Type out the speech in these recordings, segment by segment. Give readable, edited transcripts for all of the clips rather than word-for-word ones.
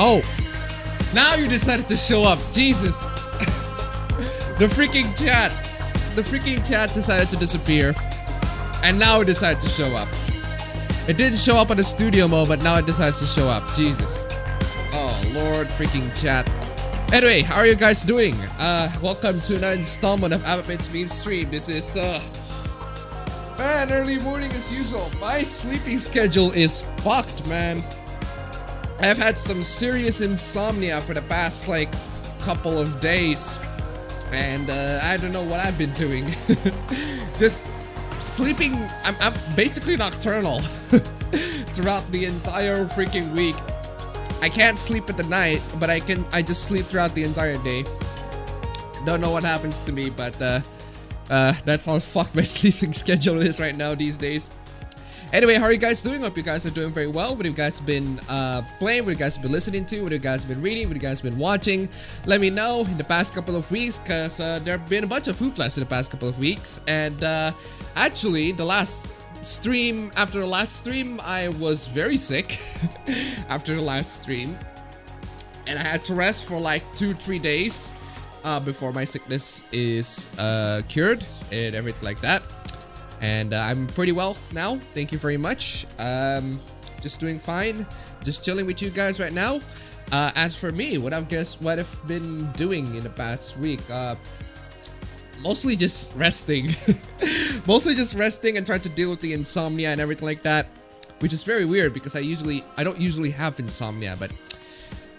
Oh, now you decided to show up. Jesus. The freaking chat decided to disappear. And now it decided to show up. It didn't show up on the studio mode, but now it decides to show up. Jesus. Oh, Lord freaking chat. Anyway, how are you guys doing? Welcome to another installment of appabend's MEMESTREAM. This is, man, early morning as usual. My sleeping schedule is fucked, man. I've had some serious insomnia for the past, like, couple of days. And, I don't know what I've been doing. Just sleeping, I'm basically nocturnal throughout the entire freaking week. I can't sleep at the night, but I just sleep throughout the entire day. Don't know what happens to me, but that's how fucked my sleeping schedule is right now these days. Anyway, how are you guys doing? Hope you guys are doing very well. What have you guys been playing? What have you guys been listening to? What have you guys been reading? What have you guys been watching? Let me know in the past couple of weeks, because there have been a bunch of food blasts in the past couple of weeks. And actually, the last stream, after the last stream, I was very sick after the last stream. And I had to rest for like 2-3 days before my sickness is cured and everything like that. And I'm pretty well now, thank you very much. Just doing fine, just chilling with you guys right now. As for me, what I've been doing in the past week, mostly just resting. Mostly just resting and trying to deal with the insomnia and everything like that, which is very weird because I don't usually have insomnia, but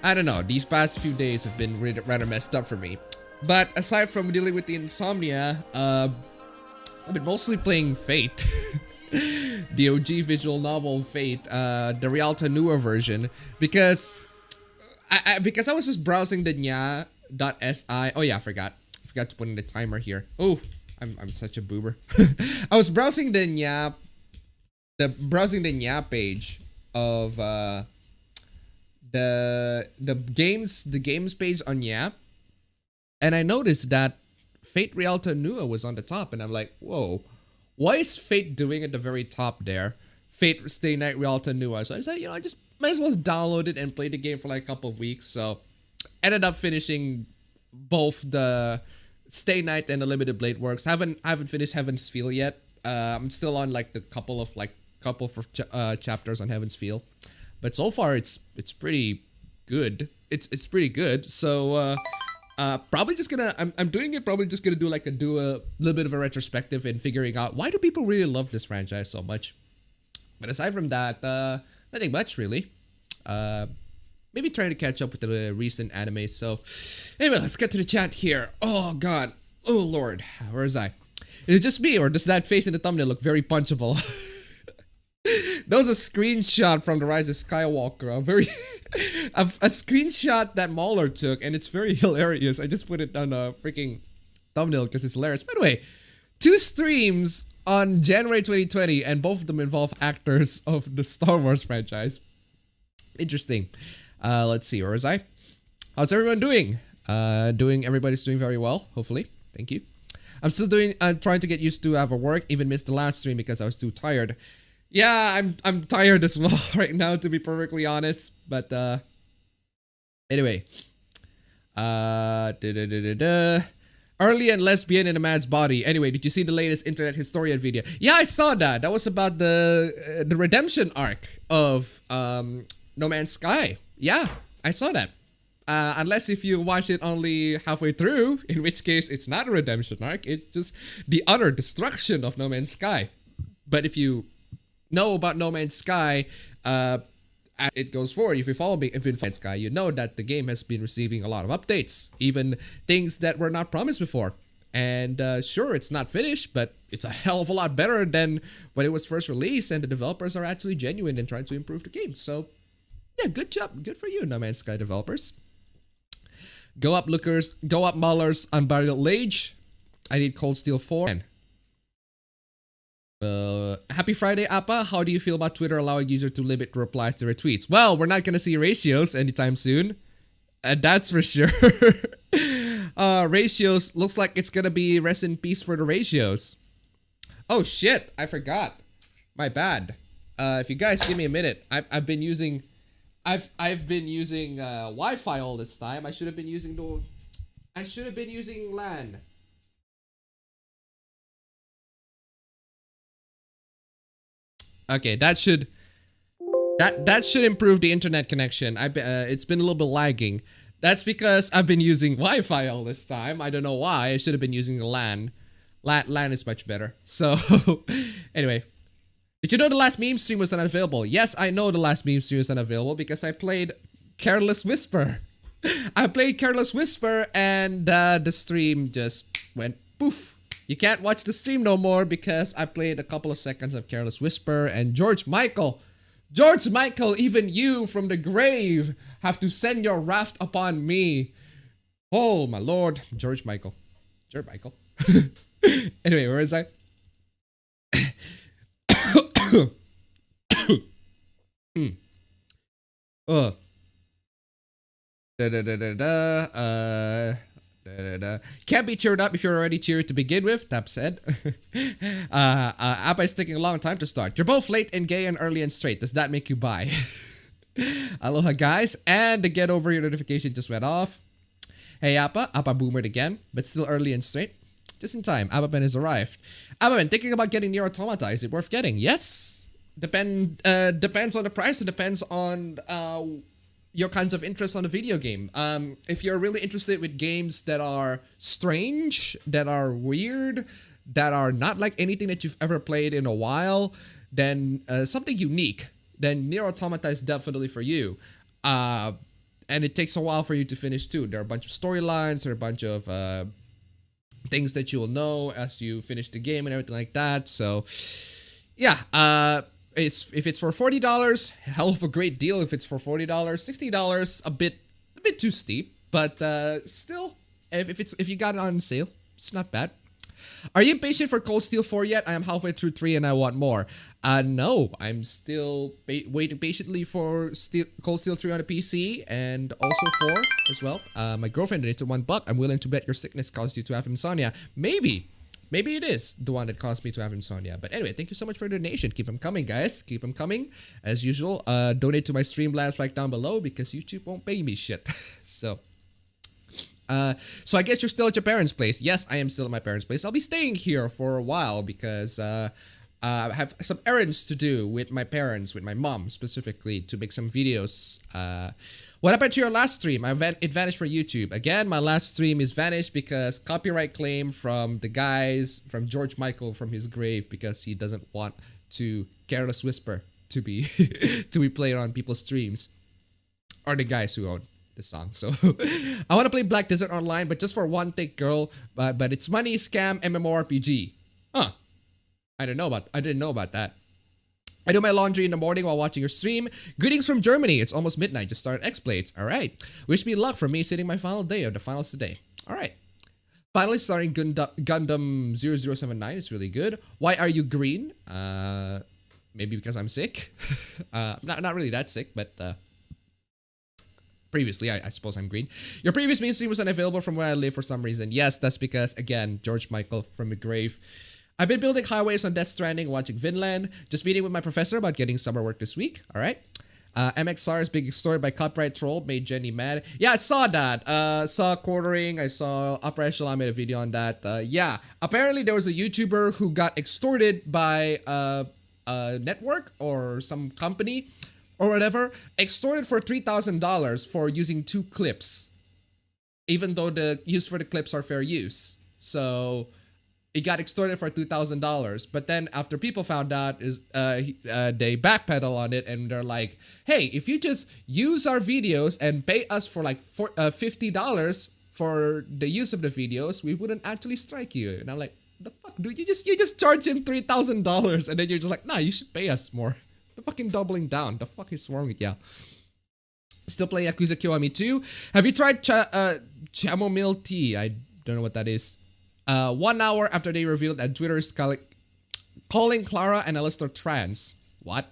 I don't know, these past few days have been rather messed up for me. But aside from dealing with the insomnia, I've been mostly playing Fate. The OG visual novel Fate, the Rialto newer version, because I was just browsing the nya.si. Oh yeah, I forgot to put in the timer here. Oh, I'm such a boomer. I was browsing the nya page of the games page on nya, and I noticed that Fate Rialto Nua was on the top, and I'm like, whoa, what is Fate doing at the very top there? Fate Stay Night Rialto Nua. So I decided, I just might as well download it and play the game for like a couple of weeks. So ended up finishing both the Stay Night and the Limited Blade Works. I haven't finished Heaven's Feel yet. I'm still on like the couple of chapters on Heaven's Feel, but so far it's pretty good. It's pretty good. So probably just gonna I'm doing it. Probably just gonna do a little bit of a retrospective and figuring out why do people really love this franchise so much. But aside from that, nothing much really. Maybe trying to catch up with the recent anime. So anyway, let's get to the chat here. Oh god, oh lord, where is I? Is it just me, or does that face in the thumbnail look very punchable? That was a screenshot from the Rise of Skywalker. A screenshot that Mauler took, and it's very hilarious. I just put it on a freaking thumbnail because it's hilarious. By the way, 2 streams on January 2020, and both of them involve actors of the Star Wars franchise. Interesting. Let's see, where was I? How's everyone doing? Everybody's doing very well, hopefully. Thank you. I'm trying to get used to have a work, even missed the last stream because I was too tired. Yeah, I'm tired as well right now, to be perfectly honest. But anyway, early and lesbian in a man's body. Anyway, did you see the latest internet historian video? Yeah, I saw that. That was about the redemption arc of No Man's Sky. Yeah, I saw that. Unless if you watch it only halfway through, in which case it's not a redemption arc. It's just the utter destruction of No Man's Sky. But if you know about No Man's Sky, as it goes forward, if you follow me, if you Man's Sky, you know that the game has been receiving a lot of updates, even things that were not promised before. And sure, it's not finished, but it's a hell of a lot better than when it was first released, and the developers are actually genuine and trying to improve the game. So yeah, good job, good for you, No Man's Sky developers. Go up, lookers, go up, maulers, Unburied Age. I need Cold Steel 4. Happy Friday, Appa. How do you feel about Twitter allowing users to limit replies to retweets? Well, we're not gonna see ratios anytime soon. That's for sure. Ratios, looks like it's gonna be rest in peace for the ratios. Oh shit, I forgot. My bad. If you guys give me a minute, I've been using I've been using Wi-Fi all this time. I should have been using LAN. Okay, that should improve the internet connection. It's been a little bit lagging. That's because I've been using Wi-Fi all this time. I don't know why. I should have been using the LAN. LAN is much better. So, anyway. Did you know the last meme stream was unavailable? Yes, I know the last meme stream was unavailable because I played Careless Whisper. I played Careless Whisper and the stream just went poof. You can't watch the stream no more because I played a couple of seconds of Careless Whisper and George Michael, even you from the grave have to send your wrath upon me. Oh my lord, George Michael. Anyway, where is I? Can't be cheered up if you're already cheered to begin with, Tap said. Appa is taking a long time to start. You're both late and gay and early and straight. Does that make you bi? Aloha guys, and the get over your notification just went off. Hey Appa boomered again, but still early and straight. Just in time, appabend has arrived. Appabend, thinking about getting Nier Automata, is it worth getting? Yes. Depends on the price, it depends on your kinds of interest on the video game. If you're really interested with games that are strange, that are weird, that are not like anything that you've ever played in a while, then something unique, then Nier Automata is definitely for you. And it takes a while for you to finish too. There are a bunch of storylines, there are a bunch of things that you will know as you finish the game and everything like that. So yeah, if it's for $40, hell of a great deal. If it's for $40, $60, a bit too steep, but still, if you got it on sale, it's not bad. Are you impatient for Cold Steel 4 yet? I am halfway through 3 and I want more. No, I'm still waiting patiently for Cold Steel 3 on the PC and also 4 as well. My girlfriend donated $1. I'm willing to bet your sickness caused you to have insomnia. Maybe it is the one that caused me to have insomnia. But anyway, thank you so much for the donation. Keep them coming, guys. Keep them coming. As usual, donate to my Streamlabs right down below because YouTube won't pay me shit. So I guess you're still at your parents' place. Yes, I am still at my parents' place. I'll be staying here for a while because I have some errands to do with my parents, with my mom specifically, to make some videos. What happened to your last stream? It vanished from YouTube. Again, my last stream is vanished because copyright claim from the guys, from George Michael from his grave, because he doesn't want to Careless Whisper to be played on people's streams, or the guys who own the song. So I want to play Black Desert Online, but just for one thick girl. But it's money scam MMORPG. Huh? I didn't know about that. I do my laundry in the morning while watching your stream. Greetings from Germany. It's almost midnight. Just started X-Blades. All right. Wish me luck for me sitting my final day of the finals today. All right. Finally starting Gundam 0079 is really good. Why are you green? Maybe because I'm sick. Not really that sick, but previously, I suppose I'm green. Your previous main stream was unavailable from where I live for some reason. Yes, that's because, again, George Michael from the grave. I've been building highways on Death Stranding, watching Vinland, just meeting with my professor about getting summer work this week. All right. MXR's Big Story by Copyright Troll made Jenny mad. Yeah, I saw that. Saw Quartering. I saw Upper Echelon made a video on that. Yeah, apparently there was a YouTuber who got extorted by a network or some company or whatever, extorted for $3,000 for using 2 clips, even though the use for the clips are fair use. So he got extorted for $2,000, but then after people found out, they backpedal on it and they're like, "Hey, if you just use our videos and pay us for like $50 for the use of the videos, we wouldn't actually strike you." And I'm like, "The fuck, dude? You just charge him $3,000, and then you're just like, nah, you should pay us more." The fucking doubling down. The fuck is wrong with ya? Still playing Yakuza Kiwami 2. Have you tried chamomile tea? I don't know what that is. 1 hour after they revealed that Twitter is calling Clara and Alistair trans. What?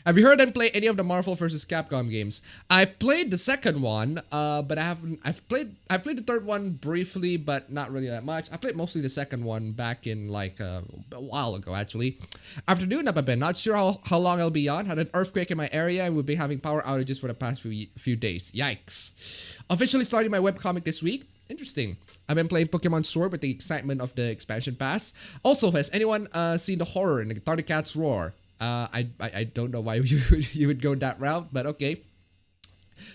Have you heard and played any of the Marvel vs. Capcom games? I've played the second one, but I haven't. I've played the third one briefly, but not really that much. I played mostly the second one back in like a while ago, actually. Afternoon, appabend. Not sure how long I'll be on. Had an earthquake in my area, and we've been having power outages for the past few days. Yikes! Officially starting my webcomic this week. Interesting. I've been playing Pokemon Sword with the excitement of the expansion pass. Also, has anyone seen the horror in the Thundercats Roar? I don't know why you would go that route, but okay.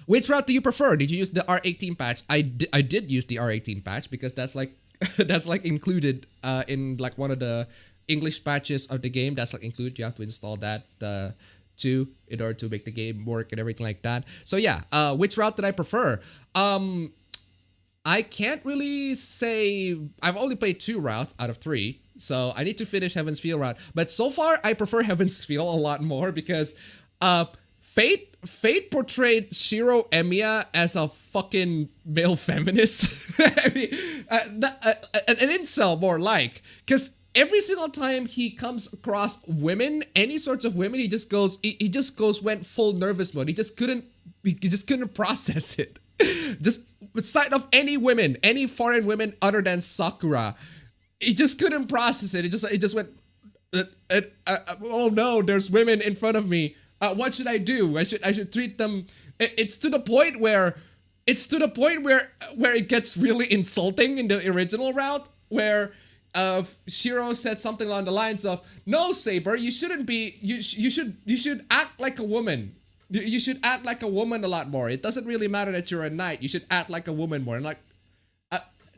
Which route do you prefer? Did you use the R18 patch? I did use the R18 patch because that's like that's like included in like one of the English patches of the game. That's like included. You have to install that too in order to make the game work and everything like that. So yeah, which route did I prefer? I can't really say. I've only played 2 routes out of 3, so I need to finish Heaven's Feel route. But so far, I prefer Heaven's Feel a lot more because Fate portrayed Shiro Emiya as a fucking male feminist. I mean, an incel more like, because every single time he comes across women, any sorts of women, he just went full nervous mode. He just couldn't process it. Just with sight of any women, any foreign women other than Sakura, he just couldn't process it. It just went, oh no, there's women in front of me. What should I do? I should treat them. It's to the point where it gets really insulting in the original route, where Shiro said something along the lines of, "No, Saber, you shouldn't be. You should act like a woman. You should act like a woman a lot more. It doesn't really matter that you're a knight. You should act like a woman more." And like,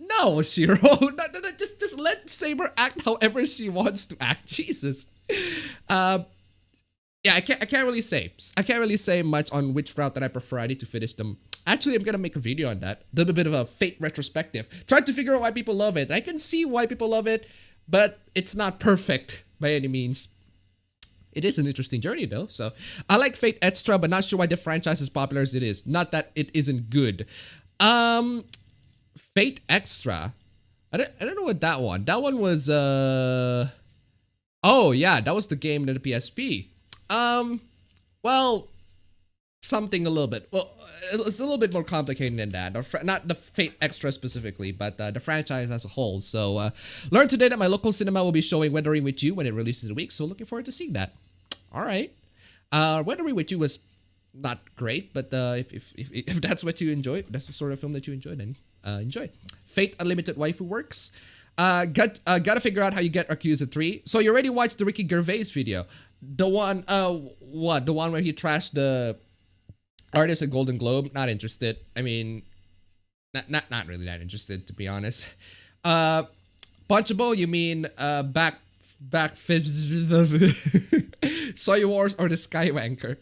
no, Shiro, no, just let Saber act however she wants to act. Jesus. Yeah, I can't really say much on which route that I prefer. I need to finish them. Actually, I'm gonna make a video on that. A little bit of a Fate retrospective. Trying to figure out why people love it. I can see why people love it, but it's not perfect by any means. It is an interesting journey though. So I like Fate Extra, but not sure why the franchise is popular as it is. Not that it isn't good. Fate Extra. I don't know what that one. That one was oh yeah, that was the game in the PSP. Well, something a little bit. Well, it's a little bit more complicated than that. Not the Fate Extra specifically, but the franchise as a whole. So, learned today that my local cinema will be showing Weathering with You when it releases in a week. So, looking forward to seeing that. All right. Weathering with You was not great, but if that's what you enjoy, that's the sort of film that you enjoy, then enjoy. Fate Unlimited Waifu Works. Gotta figure out how you get Yakuza 3. So you already watched the Ricky Gervais video. The one, what? The one where he trashed the artist at Golden Globe? Not interested. I mean, not really that interested, to be honest. Punchable, you mean, back Soy Wars or the Skywanker?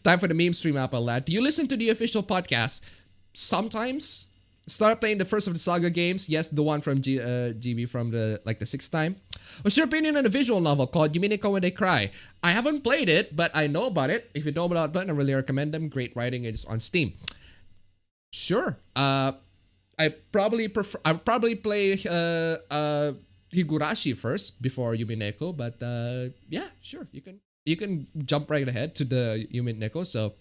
Time for the meme stream up, lad. Do you listen to the official podcast? Sometimes. Start playing the first of the Saga games. Yes, the one from GB from the 6th time. What's your opinion on a visual novel called Yumineko When They Cry? I haven't played it, but I know about it. If you know about it, I really recommend them. Great writing. It's on Steam. Sure. I probably play Higurashi first before Yumineko, but yeah, sure. You can jump right ahead to the Yumineko. So.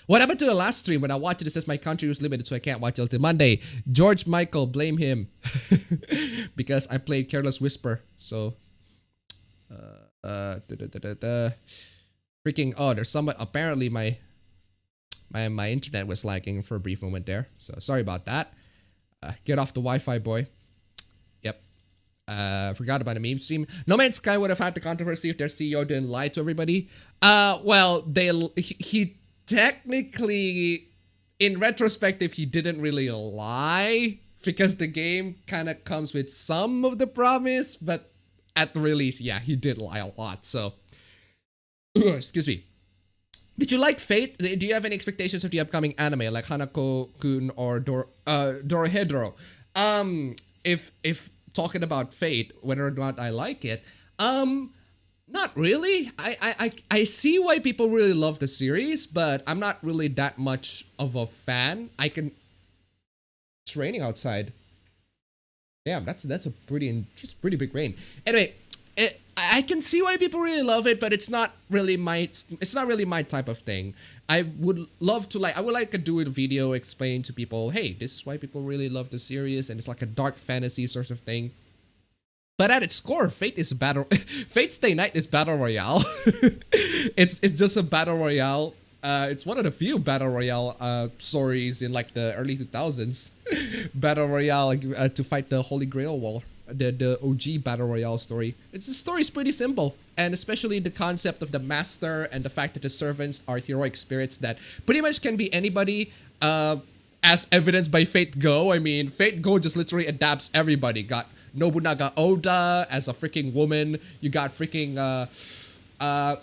What happened to the last stream when I watched it? It says my country was limited, so I can't watch it till Monday. George Michael, blame him. Because I played Careless Whisper. So, freaking, oh, there's somebody, apparently my internet was lagging for a brief moment there. So, sorry about that. Get off the Wi-Fi, boy. Yep. Forgot about the meme stream. No Man's Sky would have had the controversy if their CEO didn't lie to everybody. Well, he technically, in retrospective, he didn't really lie because the game kind of comes with some of the promise, but at the release, yeah, he did lie a lot. So, excuse me. Did you like Fate? Do you have any expectations of the upcoming anime like Hanako-kun or Dorohedoro? If talking about Fate, whether or not I like it, not really. I see why people really love the series, but I'm not really that much of a fan. It's raining outside. Damn, that's a pretty big rain. Anyway, I can see why people really love it, but it's not really my type of thing. I would love to I would like to do a video explaining to people, hey, this is why people really love the series, and it's like a dark fantasy sort of thing. But at its core, Fate Stay Night is battle royale. it's just a battle royale. It's one of the few battle royale stories in like the early 2000s. Battle royale to fight the Holy Grail War. The OG battle royale story. The story is pretty simple, and especially the concept of the master and the fact that the servants are heroic spirits that pretty much can be anybody, as evidenced by Fate Go. I mean, Fate Go just literally adapts everybody. Got Nobunaga Oda as a freaking woman. You got freaking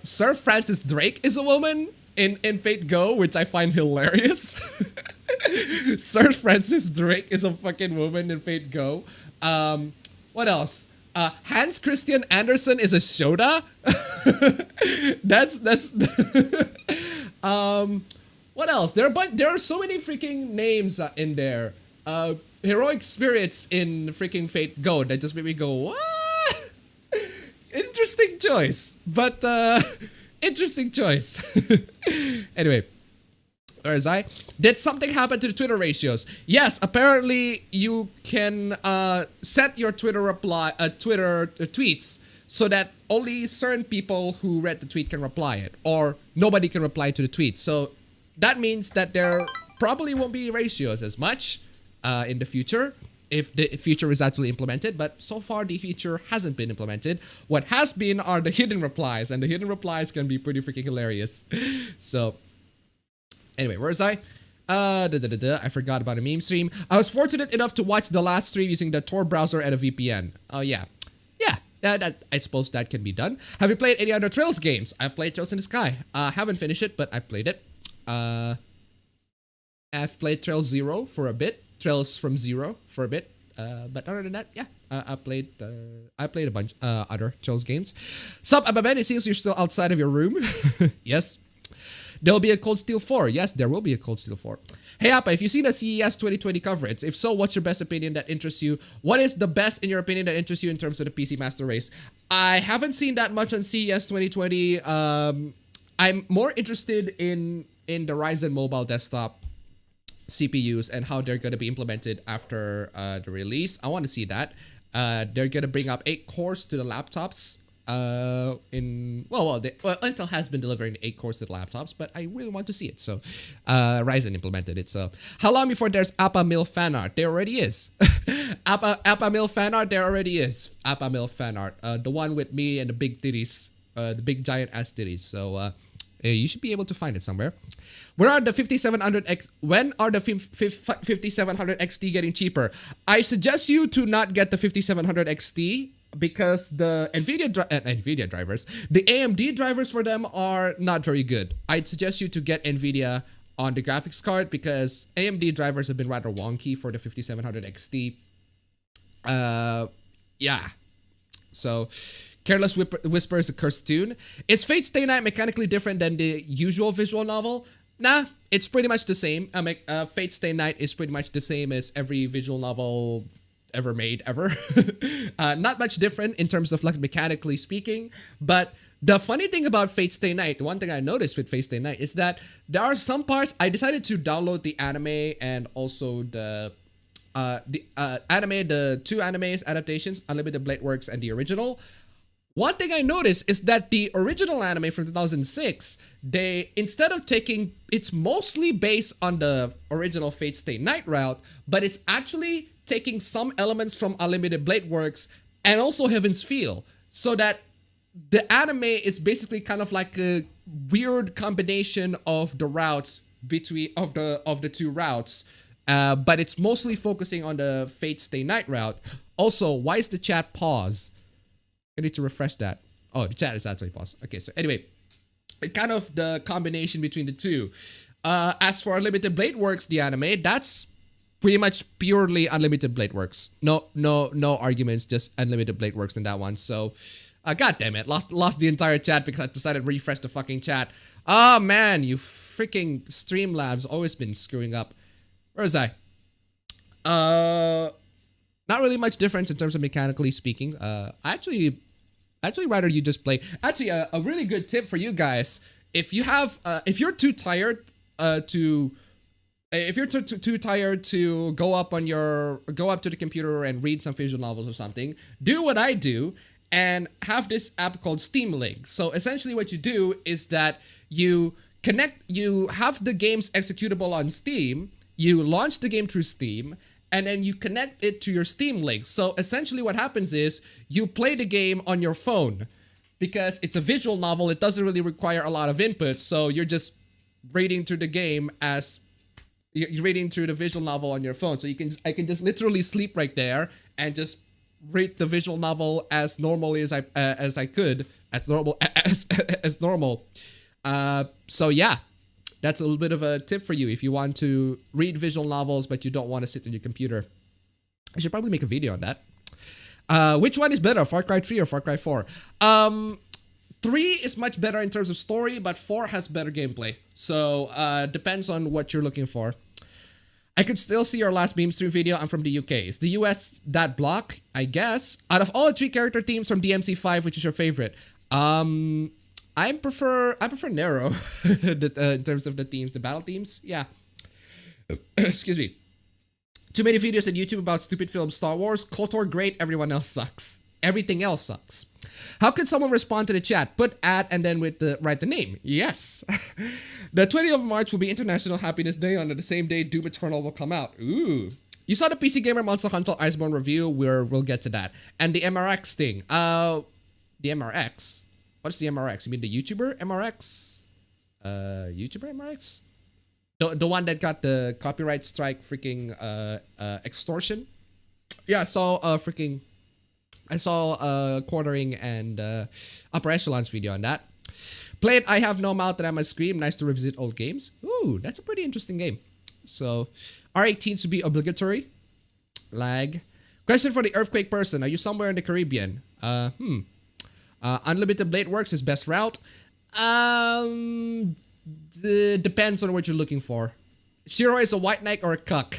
Sir Francis Drake is a woman in Fate Go, which I find hilarious. Sir Francis Drake is a fucking woman in Fate Go. What else? Hans Christian Andersen is a Shoda. that's what else? There are so many freaking names in there. Heroic spirits in freaking Fate Go that just made me go, what? Interesting choice, but interesting choice. Anyway. Or as did something happen to the Twitter ratios? Yes, apparently you can set your Twitter tweets so that only certain people who read the tweet can reply it, or nobody can reply to the tweet. So that means that there probably won't be ratios as much in the future if the feature is actually implemented. But so far the feature hasn't been implemented. What has been are the hidden replies, and the hidden replies can be pretty freaking hilarious. So. Anyway, where was I? I forgot about a meme stream. I was fortunate enough to watch the last stream using the Tor browser and a VPN. Oh, yeah. Yeah, I suppose that can be done. Have you played any other Trails games? I've played Trails in the Sky. Haven't finished it, but I played it. I've played Trails Zero for a bit. Trails from Zero for a bit. But other than that, yeah. I played a bunch other Trails games. Sup, appabend, it seems you're still outside of your room. Yes. There'll be a Cold Steel 4. Yes, there will be a Cold Steel 4. Hey Appa, if you've seen the CES 2020 coverage, if so, what's your best opinion that interests you? What is the best, in your opinion, that interests you in terms of the PC Master Race? I haven't seen that much on CES 2020. I'm more interested in the Ryzen mobile desktop CPUs and how they're going to be implemented after the release. I want to see that. They're going to bring up 8 cores to the laptops. Intel has been delivering 8 cores to the laptops, but I really want to see it. So, Ryzen implemented it. So, how long before there's Appa Mil fan art? There already is. Appa Mil fan art. There already is Appa Mil fan art. The one with me and the big titties, the big giant ass titties. So, you should be able to find it somewhere. When are the 5700 XT getting cheaper? I suggest you to not get the 5700 XT. Because the NVIDIA drivers, the AMD drivers for them are not very good. I'd suggest you to get NVIDIA on the graphics card because AMD drivers have been rather wonky for the 5700 XT. Yeah. So, Careless Whisper is a cursed tune. Is Fate Stay Night mechanically different than the usual visual novel? Nah, it's pretty much the same. Fate Stay Night is pretty much the same as every visual novel ever made ever. Not much different in terms of like mechanically speaking, but the funny thing about Fate Stay Night, one thing I noticed with Fate Stay Night is that there are some parts. I decided to download the anime and also the two animes adaptations, Unlimited Blade Works and the original. One thing I noticed is that the original anime from 2006, they, instead of taking, it's mostly based on the original Fate Stay Night route, but it's actually taking some elements from Unlimited Blade Works and also Heaven's Feel, so that the anime is basically kind of like a weird combination of the routes between of the two routes, but it's mostly focusing on the Fate Stay Night route. Also, why is the chat pause? I need to refresh that. Oh, the chat is actually paused. Okay, so anyway, kind of the combination between the two. As for Unlimited Blade Works, the anime, that's pretty much purely Unlimited Blade Works. No arguments, just Unlimited Blade Works in that one. So, god damn it, lost the entire chat because I decided to refresh the fucking chat. Oh man, you freaking Streamlabs always been screwing up. Where was I? Not really much difference in terms of mechanically speaking. I actually rather you just play. Actually, a really good tip for you guys. If you have, if you're too tired if you're too tired to go up to the computer and read some visual novels or something, do what I do and have this app called Steam Link. So essentially what you do is that you have the games executable on Steam, you launch the game through Steam, and then you connect it to your Steam Link. So essentially what happens is you play the game on your phone because it's a visual novel. It doesn't really require a lot of input. So you're just reading through the game as you're reading through the visual novel on your phone. So I can just literally sleep right there and just read the visual novel as normally as normal. So yeah, that's a little bit of a tip for you if you want to read visual novels but you don't want to sit on your computer. I should probably make a video on that. Which one is better, Far Cry 3 or Far Cry 4? 3 is much better in terms of story, but 4 has better gameplay. So depends on what you're looking for. I could still see your last MEMESTREAM video. I'm from the UK. Is the US that block? I guess. Out of all the 3 character teams from DMC5, which is your favorite? I prefer Nero in terms of the teams, the battle teams. Yeah. Excuse me. Too many videos on YouTube about stupid films. Star Wars, KOTOR great, everyone else sucks. Everything else sucks. How can someone respond to the chat? Put at and then write the name. Yes. The 20th of March will be International Happiness Day. On the same day, Doom Eternal will come out. Ooh. You saw the PC Gamer Monster Hunter Iceborne review. We'll get to that. And the MRX thing. The MRX? What's the MRX? You mean the YouTuber MRX? YouTuber MRX? The one that got the copyright strike freaking extortion? Yeah, I saw Quartering and Upper Echelon's video on that. Played I Have No Mouth and I Must Scream. Nice to revisit old games. Ooh, that's a pretty interesting game. So, R18 to be obligatory. Lag. Question for the Earthquake person. Are you somewhere in the Caribbean? Unlimited Blade Works is best route. Depends on what you're looking for. Shiro is a white knight or a cuck?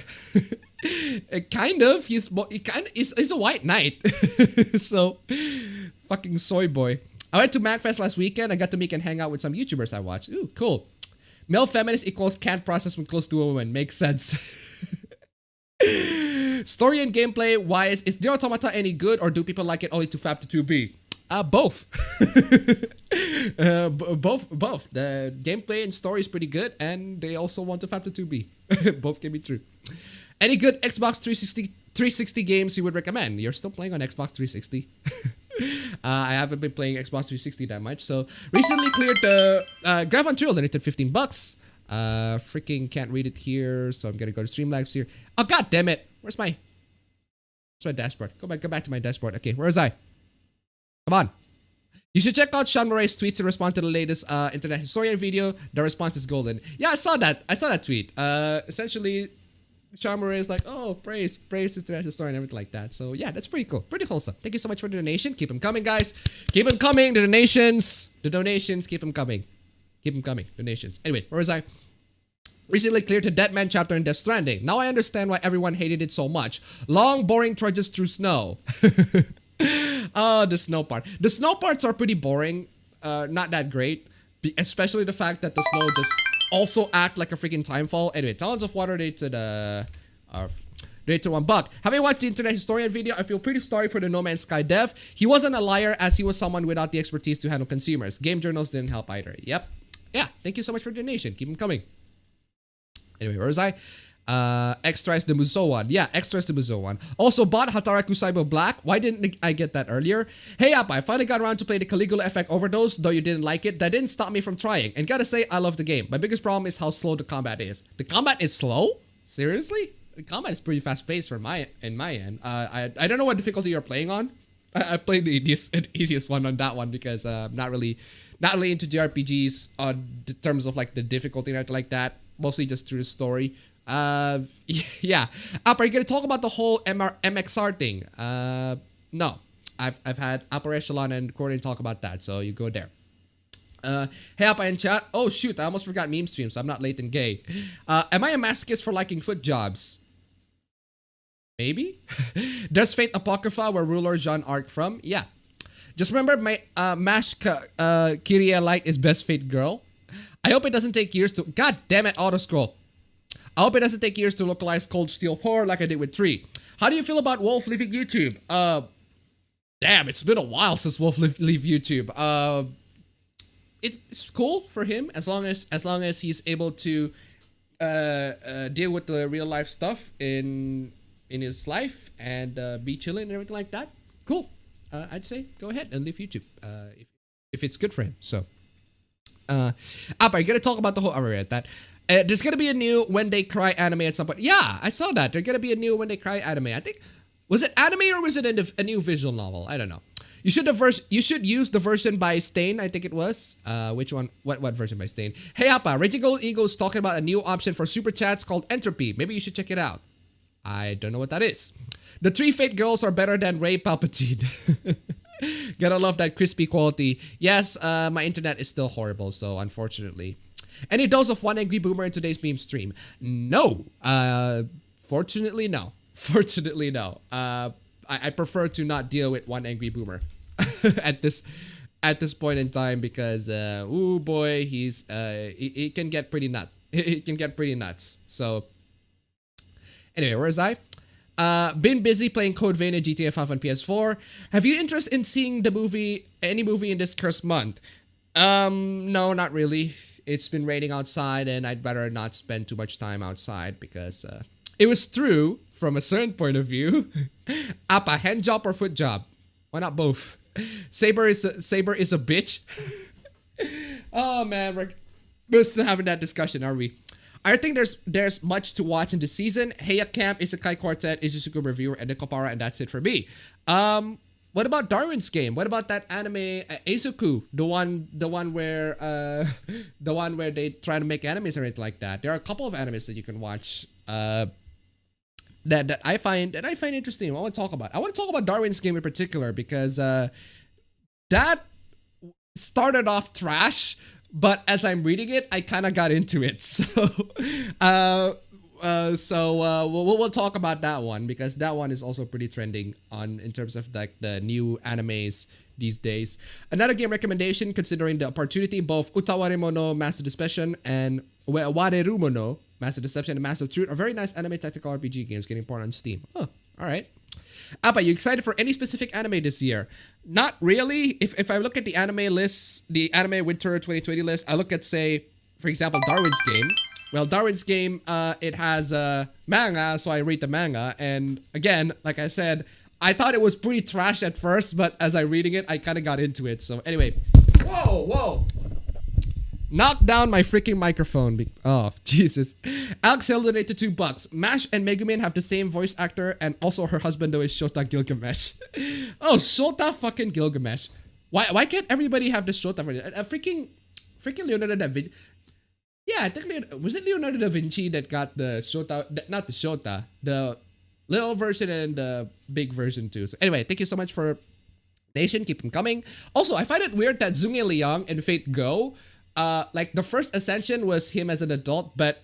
Kind of. He's a white knight. So, fucking soy boy. I went to MagFest last weekend. I got to meet and hang out with some YouTubers I watch. Ooh, cool. Male feminist equals can't process when close to a woman. Makes sense. Story and gameplay wise, is the Automata any good or do people like it only too fab to 2B? Both. Both. The gameplay and story is pretty good, and they also want to fab to 2B. Both can be true. Any good Xbox 360 games you would recommend? You're still playing on Xbox 360. I haven't been playing Xbox 360 that much, so recently cleared the Grav on Trill, donated $15. Freaking can't read it here, so I'm gonna go to Streamlabs here. Oh god damn it! Where's my dashboard? Go back to my dashboard. Okay, where is I? Come on. You should check out Sean Murray's tweets to respond to the latest internet historian video. The response is golden. Yeah, I saw that tweet. Essentially, Sean Murray is like, oh, praise internet historian and everything like that. So yeah, that's pretty cool. Pretty wholesome. Thank you so much for the donation. Keep them coming, guys. Keep them coming. The donations, keep them coming. Keep them coming. Donations. Anyway, where was I? Recently cleared the Deadman chapter in Death Stranding. Now I understand why everyone hated it so much. Long, boring trudges through snow. Oh, the snow part. The snow parts are pretty boring. Not that great. Especially the fact that the snow just also act like a freaking timefall. Anyway, tons of water rated to $1. Having watched the internet historian video, I feel pretty sorry for the No Man's Sky dev. He wasn't a liar as he was someone without the expertise to handle consumers. Game journals didn't help either. Yep. Yeah, thank you so much for the donation. Keep them coming. Anyway, where was I? Extra is the Musou one. Yeah, Extra is the Musou one. Also bought Hataraku Saibo Black. Why didn't I get that earlier? Hey Appa, I finally got around to play the Caligula Effect Overdose, though you didn't like it. That didn't stop me from trying. And gotta say, I love the game. My biggest problem is how slow the combat is. The combat is slow? Seriously? The combat is pretty fast paced in my end. I don't know what difficulty you're playing on. I played the easiest one on that one because I'm not really into JRPGs on the terms of like the difficulty and everything like that. Mostly just through the story. Yeah. Appa, are you gonna talk about the whole MXR thing? No. I've had Upper Echelon and Courtney talk about that, so you go there. Hey Appa in chat. Oh shoot, I almost forgot meme stream, so I'm not late and gay. Am I a masochist for liking foot jobs? Maybe? Does Fate Apocrypha where Ruler Jean arc from? Yeah. Just remember, my Kiria Light is best Fate girl. I hope it doesn't take years to. God damn it, auto scroll. I hope it doesn't take years to localize Cold Steel 4 like I did with 3. How do you feel about Wolf leaving YouTube? Damn, it's been a while since Wolf leave YouTube. It's cool for him as long as he's able to deal with the real life stuff in his life and be chilling and everything like that. Cool. I'd say go ahead and leave YouTube if it's good for him. So, Appa, you're gonna talk about the whole. I read that. There's gonna be a new When They Cry anime at some point. Yeah, I saw that. There's gonna be a new When They Cry anime. I think, was it anime or was it a new visual novel? I don't know. You should use the version by Stain. I think it was. Which one? What version by Stain? Hey Appa, Raging Gold Eagle's talking about a new option for super chats called Entropy. Maybe you should check it out. I don't know what that is. The 3 Fate girls are better than Ray Palpatine. Gotta love that crispy quality. Yes, my internet is still horrible, so unfortunately. Any dose of One Angry Boomer in today's meme stream? No. Fortunately, no. Fortunately, no. I prefer to not deal with One Angry Boomer at this point in time because oh boy, he can get pretty nuts. It can get pretty nuts. So anyway, where is I? Been busy playing Code Vein and GTA 5 on PS4. Have you interest in seeing any movie in this cursed month? No, not really. It's been raining outside and I'd rather not spend too much time outside because it was true from a certain point of view. Appa, hand job or foot job? Why not both? Saber is a bitch. Oh man, we're still having that discussion, are we? I think there's much to watch in the season. Heya Camp, Isekai Quartet, Izuku Reviewer, and the Kopara, and that's it for me. What about Darwin's Game? What about that anime Izuku? The one where they try to make animes or anything like that. There are a couple of animes that you can watch. That I find interesting. I want to talk about Darwin's Game in particular because that started off trash. But as I'm reading it, I kind of got into it. So, we'll talk about that one because that one is also pretty trending in terms of like the new animes these days. Another game recommendation, considering the opportunity, both Utawaremono Master Deception and Warerumono Master Deception and Master of Truth are very nice anime tactical RPG games getting ported on Steam. Oh, all right. Appa, you excited for any specific anime this year? Not really. If I look at the anime lists, the anime winter 2020 list, I look at, say, for example, Darwin's Game. Well, Darwin's Game, it has manga, so I read the manga. And again, like I said, I thought it was pretty trash at first, but as I'm reading it, I kind of got into it. So anyway, whoa. Knock down my freaking microphone. Oh, Jesus. Alex Hill donated $2. Mash and Megumin have the same voice actor, and also her husband, though, is Shota Gilgamesh. Oh, Shota fucking Gilgamesh. Why can't everybody have the Shota version? Freaking Leonardo da Vinci. Yeah, I think was it Leonardo da Vinci that got the Shota, not the Shota, the little version and the big version too. So anyway, thank you so much for Nation. Keep them coming. Also, I find it weird that Zunge Liang and Fate Go, like the first ascension was him as an adult, but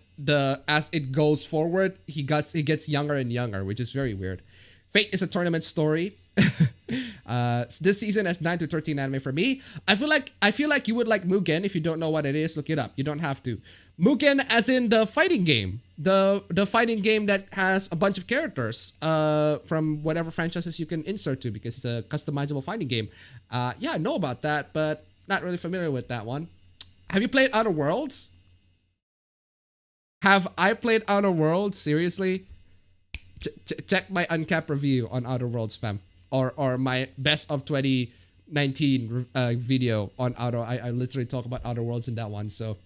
as it goes forward, he gets younger and younger, which is very weird. Fate is a tournament story. This season has 9 to 13 anime for me. I feel like you would like Mugen. If you don't know what it is, look it up. You don't have to. Mugen as in the fighting game. The fighting game that has a bunch of characters from whatever franchises you can insert to, because it's a customizable fighting game. Yeah, I know about that, but not really familiar with that one. Have you played Outer Worlds? Have I played Outer Worlds? Seriously? Check my uncapped review on Outer Worlds, fam. Or my best of 2019 video on Outer. I literally talk about Outer Worlds in that one. So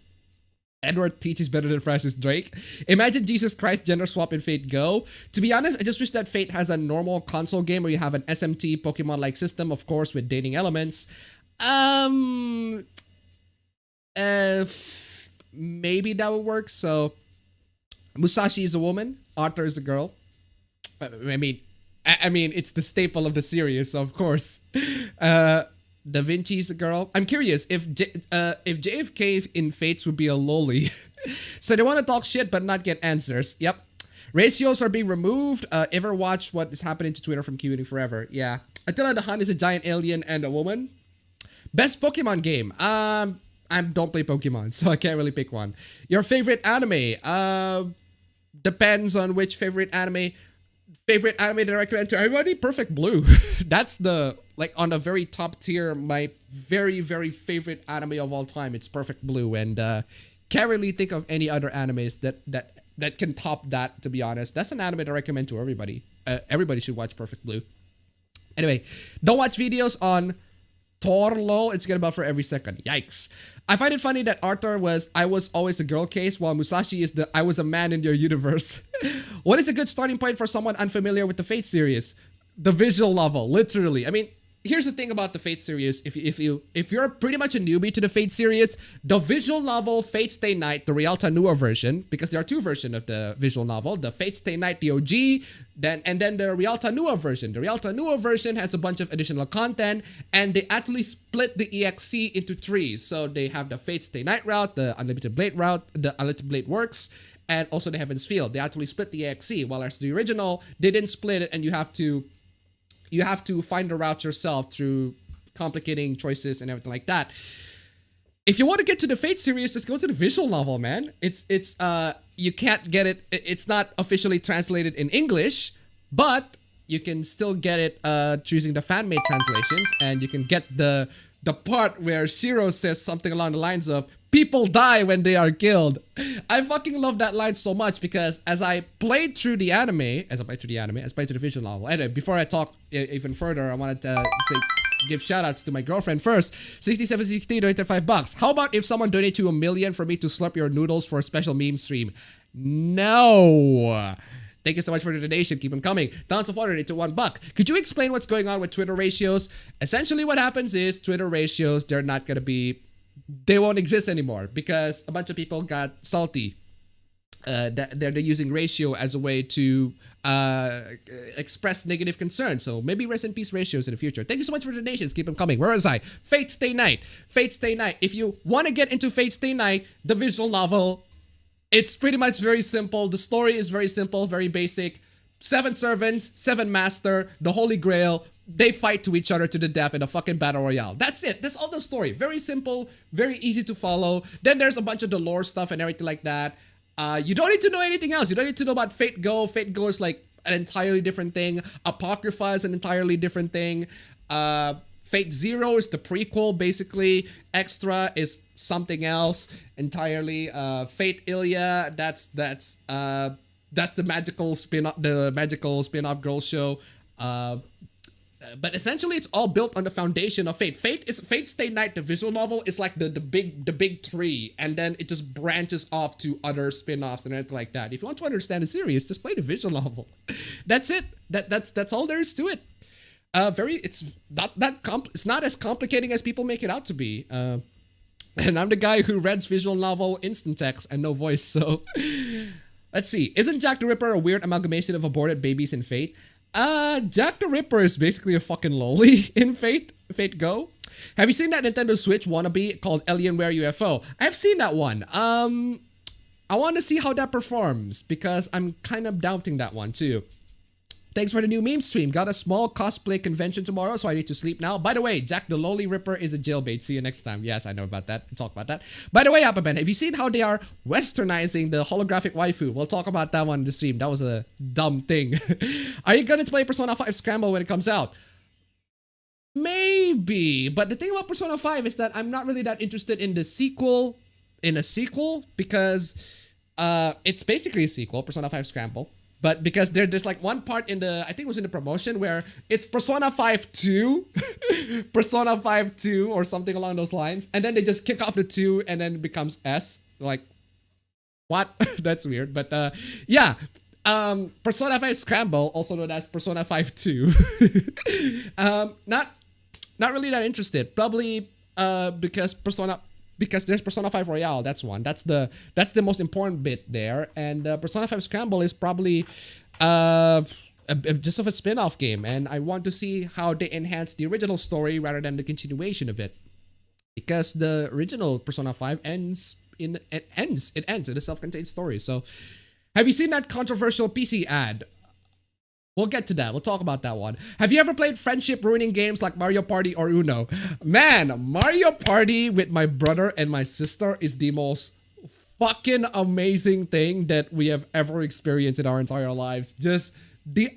Edward teaches better than Francis Drake. Imagine Jesus Christ gender swap in Fate Go. To be honest, I just wish that Fate has a normal console game where you have an SMT Pokemon-like system, of course, with dating elements. Maybe that would work. So Musashi is a woman, Arthur is a girl. I mean, it's the staple of the series, so of course. Da Vinci's a girl. I'm curious if JFK in Fates would be a loli. So they want to talk shit but not get answers. Yep. Ratios are being removed. Ever watched what is happening to Twitter from queuing forever? Yeah. Attila the Hun is a giant alien and a woman. Best Pokemon game. I don't play Pokemon, so I can't really pick one. Your favorite anime? Depends on which favorite anime. Favorite anime that I recommend to everybody? Perfect Blue. That's the, like, on a very top tier, my very, very favorite anime of all time. It's Perfect Blue, and can't really think of any other animes that can top that, to be honest. That's an anime that I recommend to everybody. Everybody should watch Perfect Blue. Anyway, don't watch videos on Torlo. It's getting about for every second. Yikes. I find it funny that Arthur was I was always a girl case, while Musashi is the I was a man in your universe. What is a good starting point for someone unfamiliar with the Fate series? The visual novel, literally. I mean, here's the thing about the Fate series. If you're pretty much a newbie to the Fate series, the visual novel Fate Stay Night, the Rialta Nua version, because there are two versions of the visual novel, the Fate Stay Night, the OG, and then the Rialta Nua version. The Rialta Nua version has a bunch of additional content, and they actually split the EXC into three. So they have the Fate Stay Night route, the Unlimited Blade route, the Unlimited Blade Works, and also the Heaven's Field. They actually split the EXC, while as the original, they didn't split it, and you have to find the route yourself through complicating choices and everything like that. If you want to get to the Fate series, just go to the visual novel, man. It's you can't get it. It's not officially translated in English, but you can still get it choosing the fan-made translations, and you can get the part where Shiro says something along the lines of "People die when they are killed." I fucking love that line so much, because as I played through the visual novel. Anyway, before I talk even further, I wanted to give shoutouts to my girlfriend first. 6760 donated $5. How about if someone donated to 1 million for me to slurp your noodles for a special meme stream? No. Thank you so much for the donation. Keep them coming. Tons of water into $1. Could you explain what's going on with Twitter ratios? Essentially, what happens is Twitter ratios, they won't exist anymore because a bunch of people got salty. They're using ratio as a way to express negative concern. So maybe rest in peace ratios in the future. Thank you so much for the donations. Keep them coming. Where was I? Fate Stay Night. Fate Stay Night. If you want to get into Fate Stay Night, the visual novel, it's pretty much very simple. The story is very simple, very basic. 7 servants, 7 master, the Holy Grail. They fight to each other to the death in a fucking battle royale. That's it. That's all the story. Very simple, very easy to follow. Then there's a bunch of the lore stuff and everything like that. You don't need to know anything else. You don't need to know about Fate Go. Fate Go is like an entirely different thing. Apocrypha is an entirely different thing. Fate Zero is the prequel, basically. Extra is something else entirely. Fate Ilya, that's the magical spin-off girl show. But essentially, it's all built on the foundation of Fate. Fate Stay Night, the visual novel, is like the big tree, and then it just branches off to other spin-offs and everything like that. If you want to understand the series, just play the visual novel. That's it. That's all there is to it. It's not as complicating as people make it out to be. And I'm the guy who reads visual novel instant text and no voice. So let's see. Isn't Jack the Ripper a weird amalgamation of aborted babies in Fate? Jack the Ripper is basically a fucking loli in Fate Go. Have you seen that Nintendo Switch wannabe called Alienware UFO? I've seen that one. I want to see how that performs because I'm kind of doubting that one too. Thanks for the new meme stream. Got a small cosplay convention tomorrow, so I need to sleep now. By the way, Jack the Lowly Ripper is a jailbait. See you next time. Yes, I know about that. We'll talk about that. By the way, appabend, have you seen how they are westernizing the holographic waifu? We'll talk about that one in the stream. That was a dumb thing. Are you going to play Persona 5 Scramble when it comes out? Maybe. But the thing about Persona 5 is that I'm not really that interested in the sequel, because it's basically a sequel, Persona 5 Scramble. But because there's like one part in I think it was in the promotion where it's Persona 5 2, Persona 5 2 or something along those lines. And then they just kick off the 2 and then it becomes S. Like, what? That's weird. But yeah, Persona 5 Scramble, also known as Persona 5 2. Not really that interested. Probably because there's Persona 5 Royale, that's one. That's the most important bit there. And Persona 5 Scramble is probably just of a spin-off game. And I want to see how they enhance the original story rather than the continuation of it. Because the original Persona 5 ends in a self-contained story. So Have you seen that controversial PC ad? We'll get to that. We'll talk about that one. Have you ever played friendship ruining games like Mario Party or Uno? Man, Mario Party with my brother and my sister is the most fucking amazing thing that we have ever experienced in our entire lives. Just the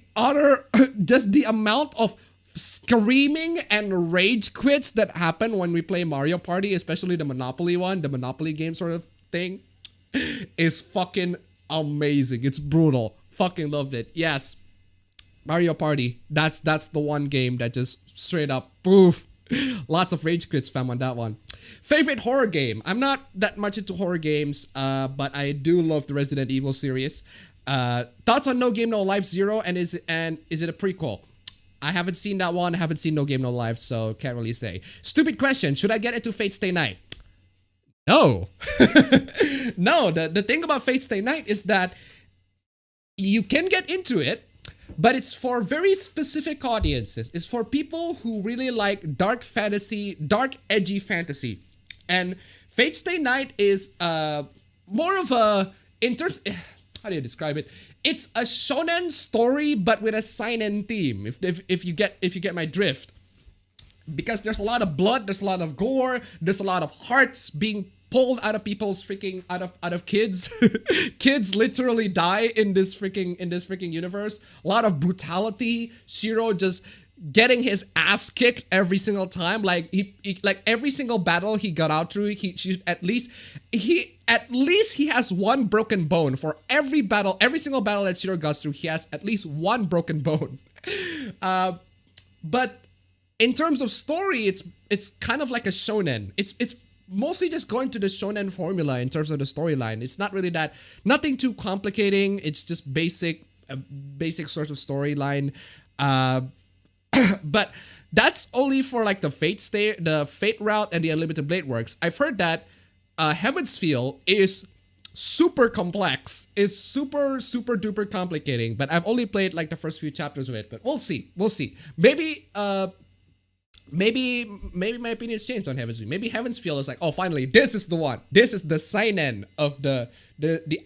amount of screaming and rage quits that happen when we play Mario Party, especially the Monopoly one, the Monopoly game sort of thing, is fucking amazing. It's brutal. Fucking loved it. Yes. Mario Party, that's the one game that just straight up, poof. Lots of rage quits fam on that one. Favorite horror game? I'm not that much into horror games, but I do love the Resident Evil series. Thoughts on No Game No Life 0 and is it a prequel? I haven't seen that one. I haven't seen No Game No Life, so can't really say. Stupid question. Should I get into Fate Stay Night? No. No, the thing about Fate Stay Night is that you can get into it, but it's for very specific audiences. It's for people who really like dark fantasy, dark edgy fantasy. And Fate Stay Night is more of a, in terms, how do you describe it? It's a shonen story, but with a seinen theme. If you get my drift, because there's a lot of blood, there's a lot of gore, there's a lot of hearts being pulled out of people's freaking out of kids. Kids literally die in this freaking universe. A lot of brutality. Shiro just getting his ass kicked every single time. Like he like every single battle he got out through, he has one broken bone for every battle. Every single battle that Shiro goes through, he has at least one broken bone. But in terms of story, it's kind of like a shonen. It's mostly just going to the shonen formula in terms of the storyline. It's not really that, nothing too complicating. It's just basic sort of storyline. But that's only for like the Fate route and the Unlimited Blade Works. I've heard that Heaven's Feel is super complex, is super duper complicating, but I've only played like the first few chapters of it. But we'll see. Maybe my opinion's changed on Heaven's Feel. Maybe Heaven's Feel is like, oh, finally, this is the one. This is the seinen of the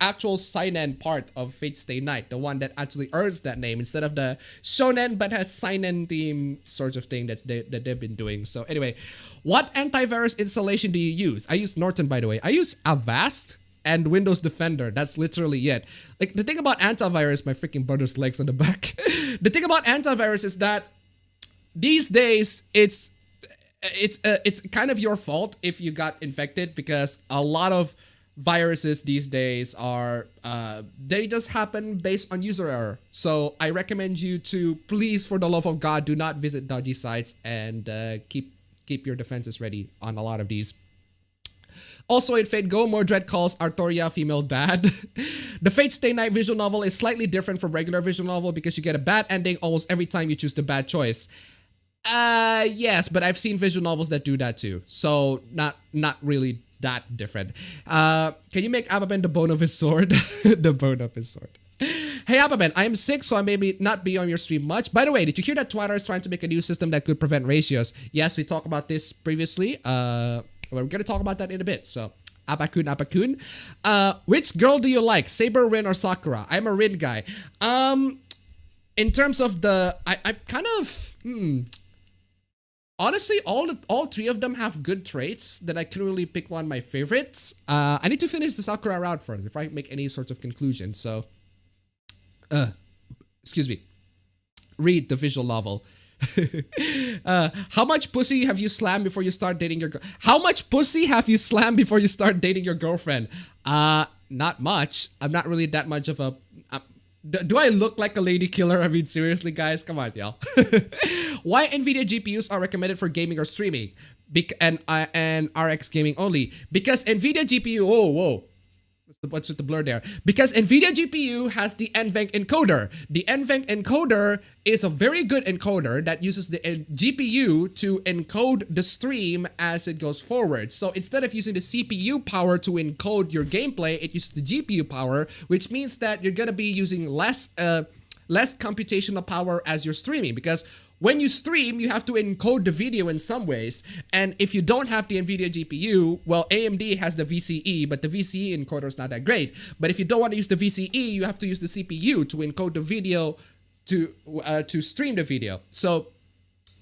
actual seinen part of Fate Stay Night, the one that actually earns that name instead of the shonen but has seinen theme sort of thing that they've been doing. So anyway, what antivirus installation do you use? I use Norton, by the way. I use Avast and Windows Defender. That's literally it. Like, the thing about antivirus, my freaking brother's legs on the back. The thing about antivirus is that these days, it's kind of your fault if you got infected, because a lot of viruses these days are, they just happen based on user error. So I recommend you to, please, for the love of God, do not visit dodgy sites and keep your defenses ready on a lot of these. Also in Fate Go, Mordred calls Artoria female dad. The Fate Stay Night visual novel is slightly different from regular visual novel because you get a bad ending almost every time you choose the bad choice. Yes, but I've seen visual novels that do that too. So not really that different. Can you make appabend the bone of his sword? The bone of his sword. Hey appabend, I am sick, so I may not be on your stream much. By the way, did you hear that Twitter is trying to make a new system that could prevent ratios? Yes, we talked about this previously. We're gonna talk about that in a bit. So, Apakun. Which girl do you like, Saber, Rin, or Sakura? I'm a Rin guy. In terms of the, I kind of, honestly, all three of them have good traits that I couldn't really pick one of my favorites. I need to finish the Sakura route first before I make any sort of conclusion. So, excuse me. Read the visual novel. How much pussy have you slammed before you start dating your How much pussy have you slammed before you start dating your girlfriend? Not much. I'm not really that much of a... do I look like a lady killer? I mean, seriously, guys? Come on, y'all. Why NVIDIA GPUs are recommended for gaming or streaming? And RX gaming only? Because NVIDIA GPU... Whoa. What's with the blur there? Because NVIDIA GPU has the NVENC encoder. The NVENC encoder is a very good encoder that uses the GPU to encode the stream as it goes forward. So instead of using the CPU power to encode your gameplay, it uses the GPU power, which means that you're gonna be using less computational power as you're streaming. Because when you stream, you have to encode the video in some ways. And if you don't have the NVIDIA GPU, well, AMD has the VCE, but the VCE encoder is not that great. But if you don't want to use the VCE, you have to use the CPU to encode the video to stream the video. So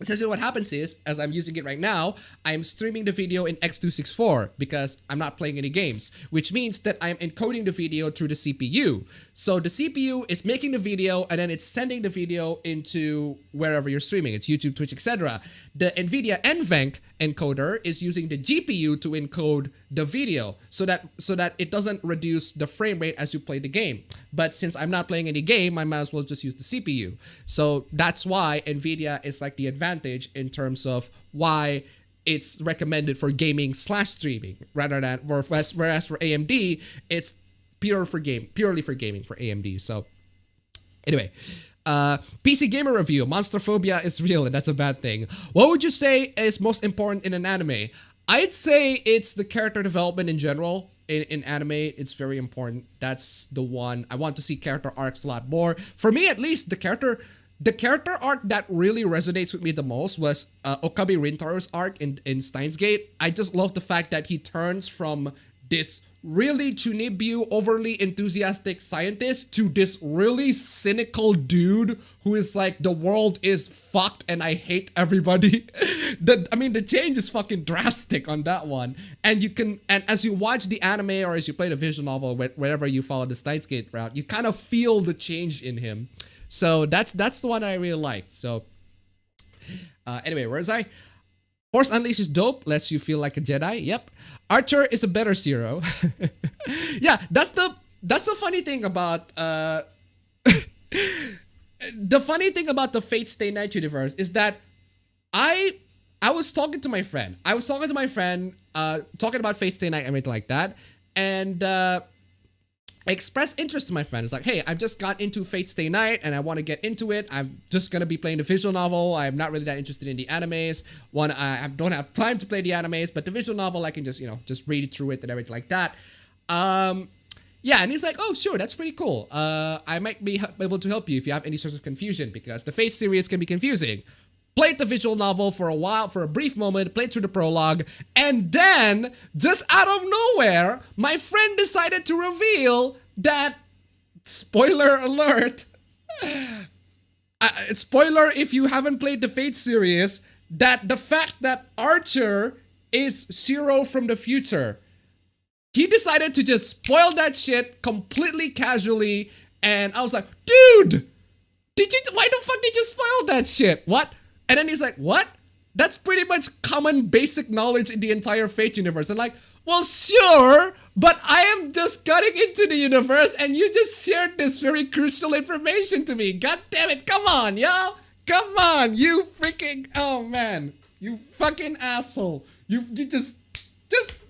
essentially what happens is, as I'm using it right now, I'm streaming the video in X264 because I'm not playing any games, which means that I'm encoding the video through the CPU. So the CPU is making the video and then it's sending the video into wherever you're streaming. It's YouTube, Twitch, etc. The NVIDIA NVENC encoder is using the GPU to encode the video so that it doesn't reduce the frame rate as you play the game. But since I'm not playing any game, I might as well just use the CPU. So that's why NVIDIA is like the advantage in terms of why it's recommended for gaming / streaming rather than whereas for AMD, it's purely for gaming for AMD. So anyway, PC gamer review. Monster phobia is real and that's a bad thing. What would you say is most important in an anime? I'd say it's the character development in general. In anime, it's very important. That's the one. I want to see character arcs a lot more. For me, at least, the character arc that really resonates with me the most was Okabe Rintaro's arc in Steins Gate. I just love the fact that he turns from this really Chunibu, overly enthusiastic scientist to this really cynical dude who is like, the world is fucked and I hate everybody. The change is fucking drastic on that one. And as you watch the anime or as you play the visual novel, wherever you follow the Steins Gate route, you kind of feel the change in him. So that's the one I really liked. So anyway, where is I? Force Unleashed is dope, lets you feel like a Jedi. Yep. Archer is a better Zero. Yeah, that's the funny thing about the funny thing about the Fate Stay Night universe is that I was talking to my friend. Talking about Fate Stay Night and everything like that, and I expressed interest to my friend. It's like, hey, I've just got into Fate Stay Night and I want to get into it. I'm just going to be playing the visual novel. I'm not really that interested in the animes. I don't have time to play the animes, but the visual novel, I can just, just read through it and everything like that. Yeah, and he's like, oh, sure, that's pretty cool. I might be able to help you if you have any sort of confusion because the Fate series can be confusing. Played the visual novel for a while, for a brief moment, played through the prologue, and then, just out of nowhere, my friend decided to reveal that, spoiler alert, spoiler if you haven't played the Fate series, that the fact that Archer is Zero from the future. He decided to just spoil that shit completely casually, and I was like, dude, why the fuck did you spoil that shit? What? And then he's like, what? That's pretty much common basic knowledge in the entire Fate universe. And like, well, sure, but I am just getting into the universe and you just shared this very crucial information to me. God damn it, come on, yo. Come on, you freaking, oh man, you fucking asshole. You just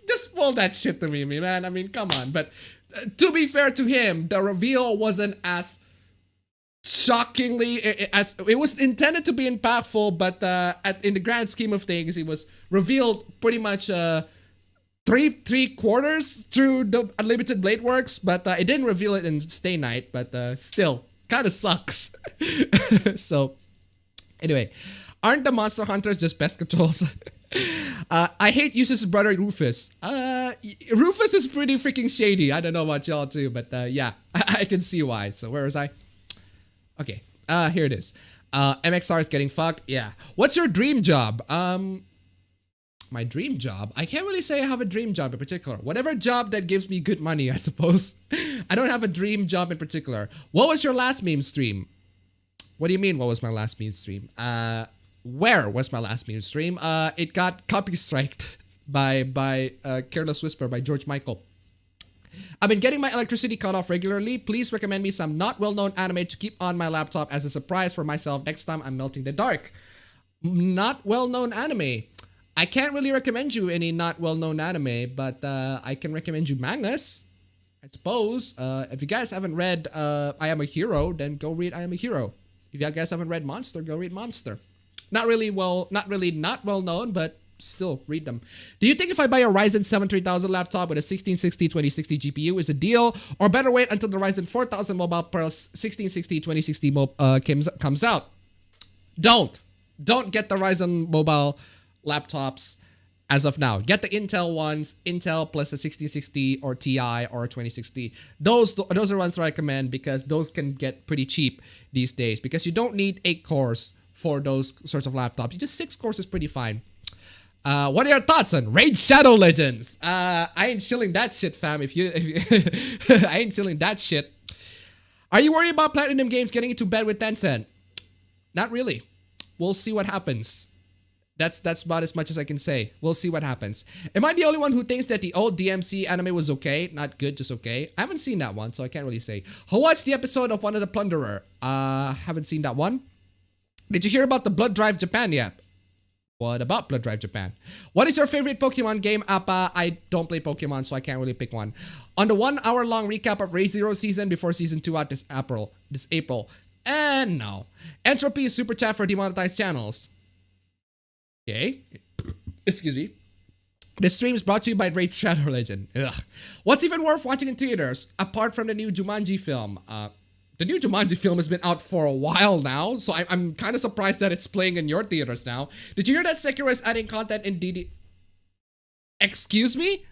spoil that shit to me, man. I mean, come on. But to be fair to him, the reveal wasn't as shockingly, as it was intended to be impactful, but in the grand scheme of things, it was revealed pretty much three quarters through the Unlimited Blade Works, but it didn't reveal it in Stay Night, but still, kind of sucks. So, anyway, aren't the Monster Hunters just pest controls? I hate Use's brother Rufus. Rufus is pretty freaking shady. I don't know about y'all too, but yeah, I can see why. So where was I? Okay, here it is. MXR is getting fucked. Yeah. What's your dream job? My dream job? I can't really say I have a dream job in particular. Whatever job that gives me good money, I suppose. I don't have a dream job in particular. What was your last meme stream? What do you mean, what was my last meme stream? Where was my last meme stream? It got copy striked by Careless Whisper by George Michael. I've been getting my electricity cut off regularly. Please recommend me some not well-known anime to keep on my laptop as a surprise for myself next time I'm melting the dark. Not well-known anime. I can't really recommend you any not well-known anime, but I can recommend you mangas, I suppose. If you guys haven't read I Am a Hero, then go read I Am a Hero. If you guys haven't read Monster, go read Monster. Not really not well-known, but still read them. Do you think if I buy a Ryzen 7 3000 laptop with a 1660 2060 GPU is a deal, or better wait until the Ryzen 4000 Mobile Plus 1660 2060 comes out? Don't. don't get the Ryzen mobile laptops as of now. Get the Intel ones, Intel plus a 6060 or Ti or 2060. Those are ones that I recommend because those can get pretty cheap these days because you don't need 8 cores for those sorts of laptops. Just 6 cores is pretty fine. What are your thoughts on Raid Shadow Legends? I ain't shilling that shit, fam. If you I ain't shilling that shit. Are you worried about Platinum Games getting into bed with Tencent? Not really. We'll see what happens. That's about as much as I can say. We'll see what happens. Am I the only one who thinks that the old DMC anime was okay? Not good, just okay. I haven't seen that one, so I can't really say. Who watched the episode of One of the Plunderer? Haven't seen that one. Did you hear about the Blood Drive Japan yet? What about Blood Drive Japan? What is your favorite Pokemon game, Appa? I don't play Pokemon, so I can't really pick one. On the 1 hour long recap of Raid Zero season before season 2 out this April. And no. Entropy is super chat for demonetized channels. Okay. Excuse me. This stream is brought to you by Raid Shadow Legend. Ugh. What's even worth watching in theaters, apart from the new Jumanji film? The new Jumanji film has been out for a while now, so I'm kind of surprised that it's playing in your theaters now. Did you hear that Sekiro is adding content in DD... Excuse me?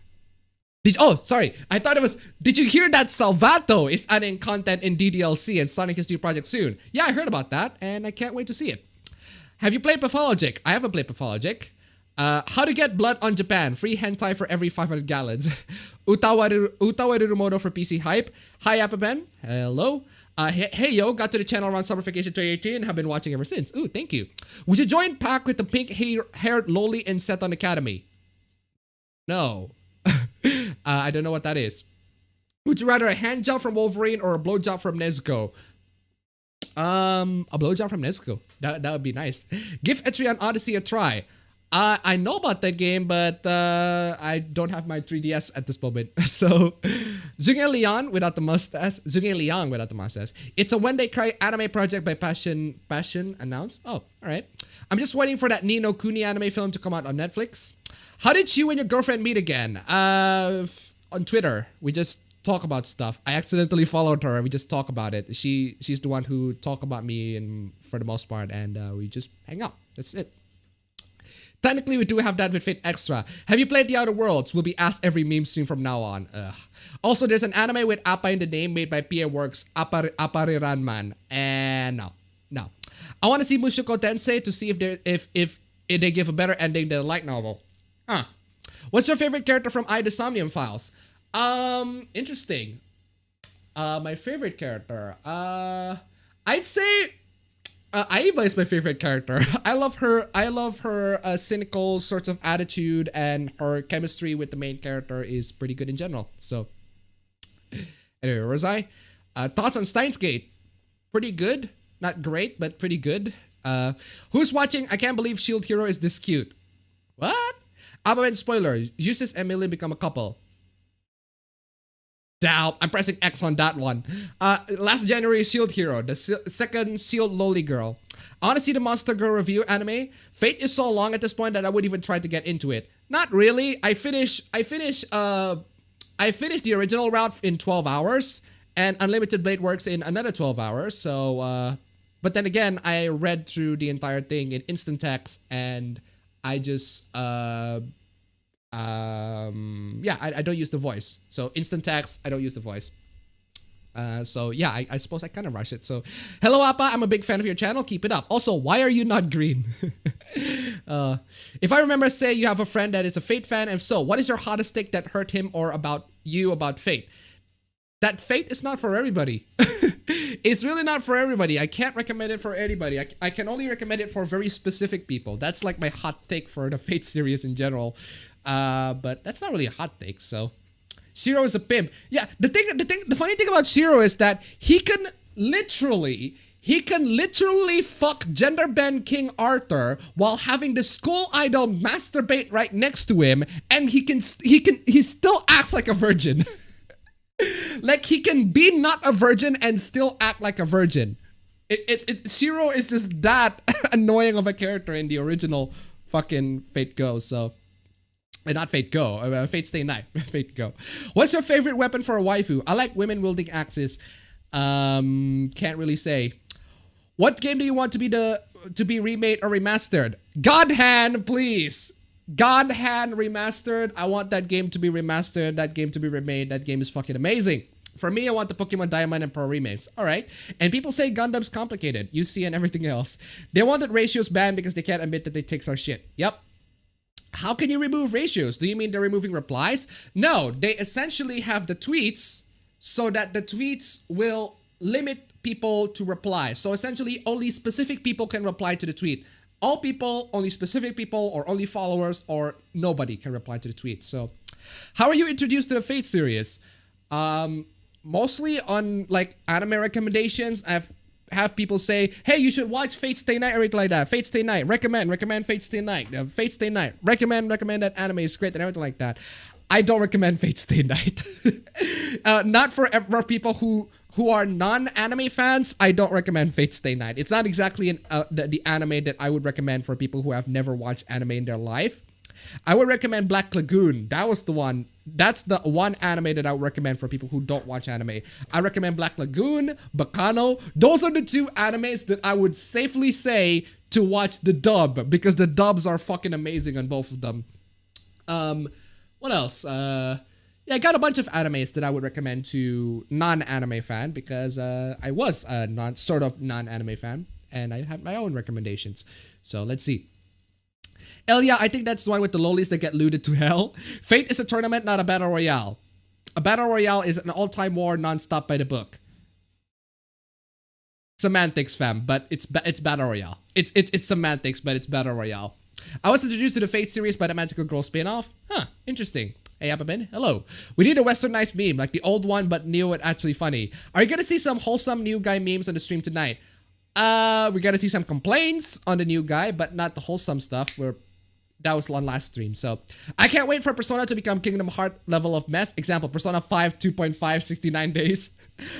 Oh, sorry. I thought it was... Did you hear that Salvato is adding content in DDLC and starting his new project soon? Yeah, I heard about that, and I can't wait to see it. Have you played Pathologic? I haven't played Pathologic. How to get blood on Japan. Free hentai for every 500 gallons. Utawa Rumodo for PC Hype. Hi, appabend. Hello. Hey yo, got to the channel around summer vacation 2018 and have been watching ever since. Ooh, thank you. Would you join pack with the pink-haired loli in Seton Academy? No. I don't know what that is. Would you rather a hand job from Wolverine or a blowjob from Nezuko? A blowjob from Nezuko. That would be nice. Give Etrian Odyssey a try. I know about that game, but I don't have my 3DS at this moment. So, Zunge Liang without the mustache. Zunge Liang without the mustache. It's a When They Cry anime project by Passion announced. Oh, alright. I'm just waiting for that Ni no Kuni anime film to come out on Netflix. How did you and your girlfriend meet again? On Twitter. We just talk about stuff. I accidentally followed her and we just talk about it. She's the one who talk about me and for the most part, and we just hang out. That's it. Technically, we do have that with Fate Extra. Have you played The Outer Worlds? Will be asked every meme stream from now on. Ugh. Also, there's an anime with Appa in the name made by PA Works, Appariranman. And no. I want to see Mushoku Tensei to see if they give a better ending than a light novel. Huh. What's your favorite character from I, the Somnium Files? Interesting. My favorite character. I'd say... Aiba is my favorite character. I love her cynical sorts of attitude, and her chemistry with the main character is pretty good in general. So, anyway, Rosai, thoughts on Steins Gate? Pretty good. Not great, but pretty good. Who's watching? I can't believe Shield Hero is this cute. What? Appabend spoiler. Eustace and Millie become a couple. Doubt. I'm pressing X on that one. Last January, Shield Hero, the second Shield Loli girl. I want to see the Monster Girl review anime. Fate is so long at this point that I wouldn't even try to get into it. Not really. I finished the original route in 12 hours, and Unlimited Blade works in another 12 hours. So, but then again, I read through the entire thing in instant text, and I just yeah, I don't use the voice. So instant text, I don't use the voice. So yeah, I suppose I kind of rush it. So hello Appa, I'm a big fan of your channel. Keep it up. Also, why are you not green? If I remember, say you have a friend that is a Fate fan. If so, what is your hottest take that hurt him or about Fate? That Fate is not for everybody. It's really not for everybody. I can't recommend it for anybody. I can only recommend it for very specific people. That's like my hot take for the Fate series in general. But that's not really a hot take, so. Shiro is a pimp. Yeah, the funny thing about Shiro is that he can literally fuck gender bend King Arthur while having the school idol masturbate right next to him, and he still acts like a virgin. Like, he can be not a virgin and still act like a virgin. Shiro is just that annoying of a character in the original fucking Fate Go, so. Not Fate Go, Fate Stay Night. Fate Go. What's your favorite weapon for a waifu? I like women wielding axes. Can't really say. What game do you want to be remade or remastered? God Hand, please. God Hand remastered. I want that game to be remastered, that game to be remade. That game is fucking amazing. For me, I want the Pokemon Diamond and Pearl remakes. Alright. And people say Gundam's complicated. UC and everything else. They wanted ratios banned because they can't admit that they takes our shit. Yep. How can you remove ratios? Do you mean they're removing replies? No, they essentially have the tweets so that the tweets will limit people to reply. So essentially, only specific people can reply to the tweet. All people, only specific people, or only followers, or nobody can reply to the tweet. So, how are you introduced to the Fate series? Mostly on like anime recommendations. I've have people say, hey, you should watch Fate Stay Night or anything like that. Fate Stay Night, recommend Fate Stay Night. Fate Stay Night, recommend that anime is great and everything like that. I don't recommend Fate Stay Night. Not for people who are non-anime fans. I don't recommend Fate Stay Night. It's not exactly the anime that I would recommend for people who have never watched anime in their life. I would recommend Black Lagoon. That was the one. That's the one anime that I would recommend for people who don't watch anime. I recommend Black Lagoon, Bacano. Those are the two animes that I would safely say to watch the dub, because the dubs are fucking amazing on both of them. What else? Yeah, I got a bunch of animes that I would recommend to non-anime fan, because I was a sort of non-anime fan, and I have my own recommendations. So let's see. Elia, I think that's the one with the lolies that get looted to hell. Fate is a tournament, not a battle royale. A battle royale is an all-time war non-stop by the book. Semantics, fam, but it's battle royale. It's semantics, but it's battle royale. I was introduced to the Fate series by the Magical Girl spin-off. Huh, interesting. Hey, appabend, hello. We need a westernized meme, like the old one, but new and actually funny. Are you gonna see some wholesome new guy memes on the stream tonight? We gotta see some complaints on the new guy, but not the wholesome stuff. That was on last stream, so I can't wait for Persona to become Kingdom Heart level of mess. Example, Persona 5 2.5 69 days.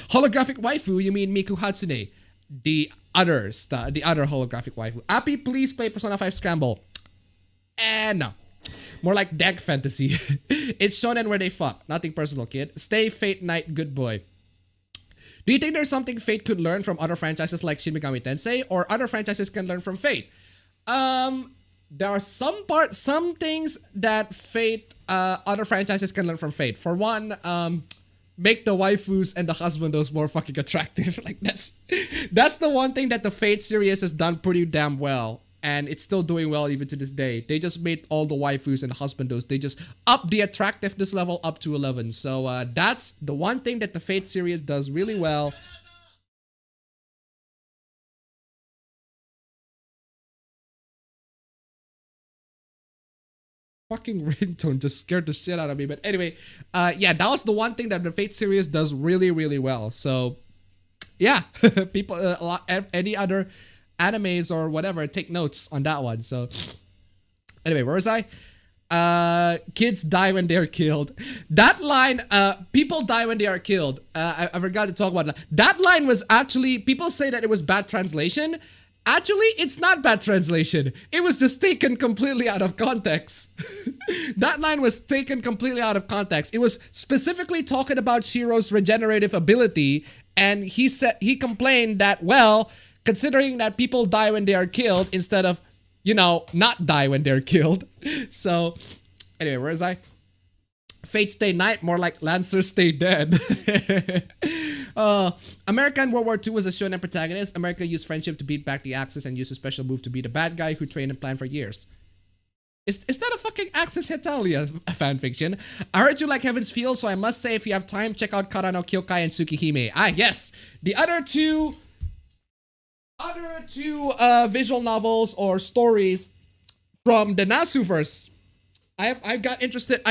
Holographic waifu, you mean Miku Hatsune? The other holographic waifu. Appy, please play Persona 5 Scramble. No. More like dank fantasy. It's shonen where they fuck. Nothing personal, kid. Stay Fate Knight, good boy. Do you think there's something Fate could learn from other franchises like Shin Megami Tensei, or other franchises can learn from Fate? There are some things that Fate, other franchises can learn from Fate. For one, make the waifus and the husbandos more fucking attractive. Like that's the one thing that the Fate series has done pretty damn well, and it's still doing well even to this day. They just made all the waifus and the husbandos. They just up the attractiveness level up to 11. So that's the one thing that the Fate series does really well. Fucking ringtone just scared the shit out of me. But anyway, yeah, that was the one thing that the Fate series does really, really well. So, yeah, people, any other animes or whatever, take notes on that one. So, anyway, where was I? Kids die when they're killed. That line, people die when they are killed. I forgot to talk about that. That line was actually, people say that it was bad translation. Actually, it's not bad translation. It was just taken completely out of context. That line was taken completely out of context. It was specifically talking about Shiro's regenerative ability, and he complained that, well, considering that people die when they are killed instead of, you know, not die when they're killed. So, anyway, where is I? Fate Stay Night, more like Lancer Stay Dead. America in World War II was a shonen protagonist. America used friendship to beat back the Axis and used a special move to beat a bad guy who trained and planned for years. Is that a fucking Axis Hetalia fanfiction? I heard you like Heaven's Feel, so I must say if you have time, check out Kara no Kyokai and Tsukihime. Ah, yes! The other two visual novels or stories from the Nasuverse. I got interested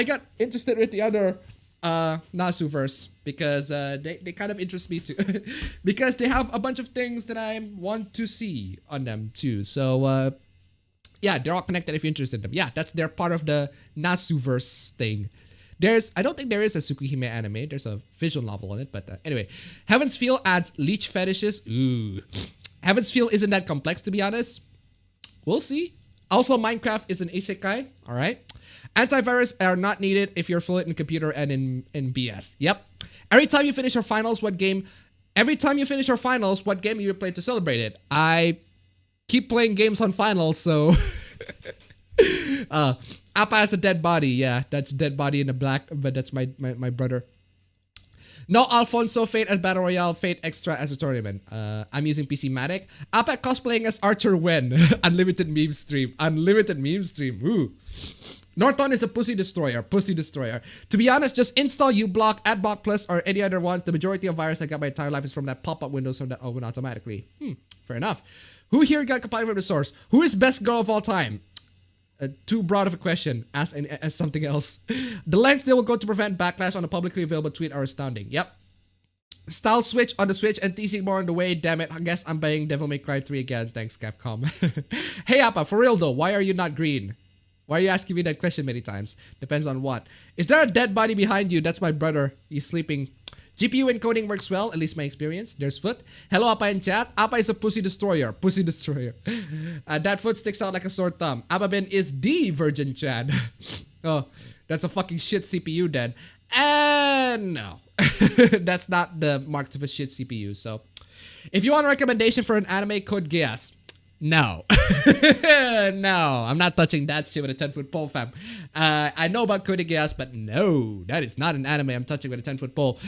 with the other Nasuverse because they kind of interest me too. Because they have a bunch of things that I want to see on them too. So yeah, they're all connected if you're interested in them. Yeah, they're part of the Nasuverse thing. I don't think there is a Tsukihime anime. There's a visual novel on it, but anyway. Heaven's Feel adds leech fetishes. Ooh. Heaven's Feel isn't that complex, to be honest. We'll see. Also, Minecraft is an isekai. All right. Antivirus are not needed if you're fluent in computer and in BS. Yep. Every time you finish your finals, what game Every time you finish your finals, what game you play to celebrate it? I keep playing games on finals, so... Appa has a dead body. Yeah, that's dead body in the black, but that's my brother. No Alfonso Fate as Battle Royale, Fate Extra as a tournament. I'm using PC Matic. Appa cosplaying as Archer Wen. Unlimited meme stream. Unlimited meme stream. Ooh. Norton is a pussy destroyer. Pussy destroyer. To be honest, just install uBlock, AdBlock Plus, or any other ones. The majority of virus I got my entire life is from that pop-up window, so that open automatically. Fair enough. Who here got compiling from the source? Who is best girl of all time? Too broad of a question. Ask something else. The lengths they will go to prevent backlash on a publicly available tweet are astounding. Yep. Style switch on the Switch and teasing more on the way. Damn it. I guess I'm buying Devil May Cry 3 again. Thanks, Capcom. Hey, Appa. For real though, why are you not green? Why are you asking me that question many times? Depends on what. Is there a dead body behind you? That's my brother. He's sleeping. GPU encoding works well, at least my experience. There's Foot. Hello, Appa in chat. Appa is a pussy destroyer. Pussy destroyer. That Foot sticks out like a sore thumb. appabend is the virgin Chad. Oh, that's a fucking shit CPU then. And no. That's not the marks of a shit CPU. So, if you want a recommendation for an anime, code GAS. No. No, I'm not touching that shit with a 10-foot pole, fam. I know about Code Geass, but no, that is not an anime I'm touching with a 10-foot pole.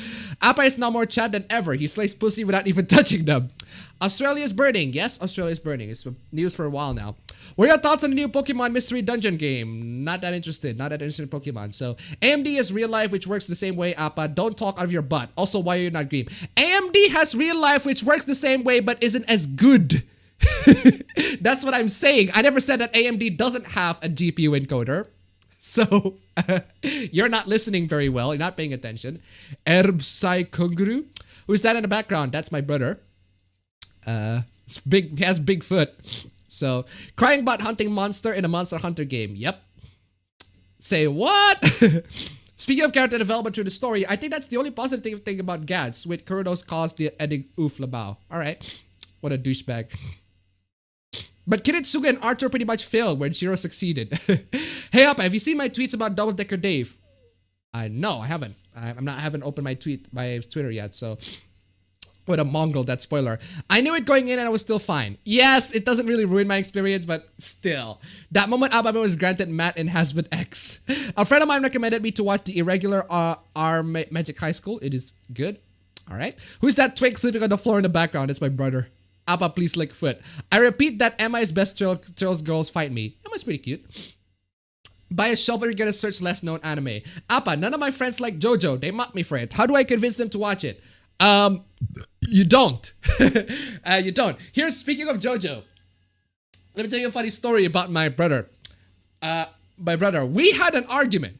Appa is now more Chad than ever. He slays pussy without even touching them. Australia's burning. Yes, Australia's burning. It's news for a while now. What are your thoughts on the new Pokemon Mystery Dungeon game? Not that interested. Not that interested in Pokemon. So, AMD is real life, which works the same way, Appa. Don't talk out of your butt. Also, why are you not green? AMD has real life, which works the same way, but isn't as good. That's what I'm saying. I never said that AMD doesn't have a GPU encoder. So, you're not listening very well. You're not paying attention. Erbsai Kunguru. Who's that in the background? That's my brother. It's big. He has big foot. So, crying about hunting monster in a Monster Hunter game. Yep. Say what? Speaking of character development through the story, I think that's the only positive thing about Gads, with Kurono's cause the ending oof labao. Alright. What a douchebag. But Kiritsuga and Archer pretty much failed when Shiro succeeded. Hey Appa, have you seen my tweets about Double Decker Dave? No, I haven't. I haven't opened my Twitter yet, so... What a mongrel, that spoiler. I knew it going in and I was still fine. Yes, it doesn't really ruin my experience, but still. That moment Appa was granted Matt in Hasbin X. A friend of mine recommended me to watch the irregular Magic High School. It is good. Alright. Who's that twig sleeping on the floor in the background? It's my brother. Appa, please lick foot. I repeat that Emma is best Charles girls fight me. Emma's pretty cute. Buy a shelf or you're gonna search less known anime. Appa, none of my friends like JoJo. They mock me for it. How do I convince them to watch it? You don't. You don't. Here's, speaking of JoJo. Let me tell you a funny story about my brother. We had an argument.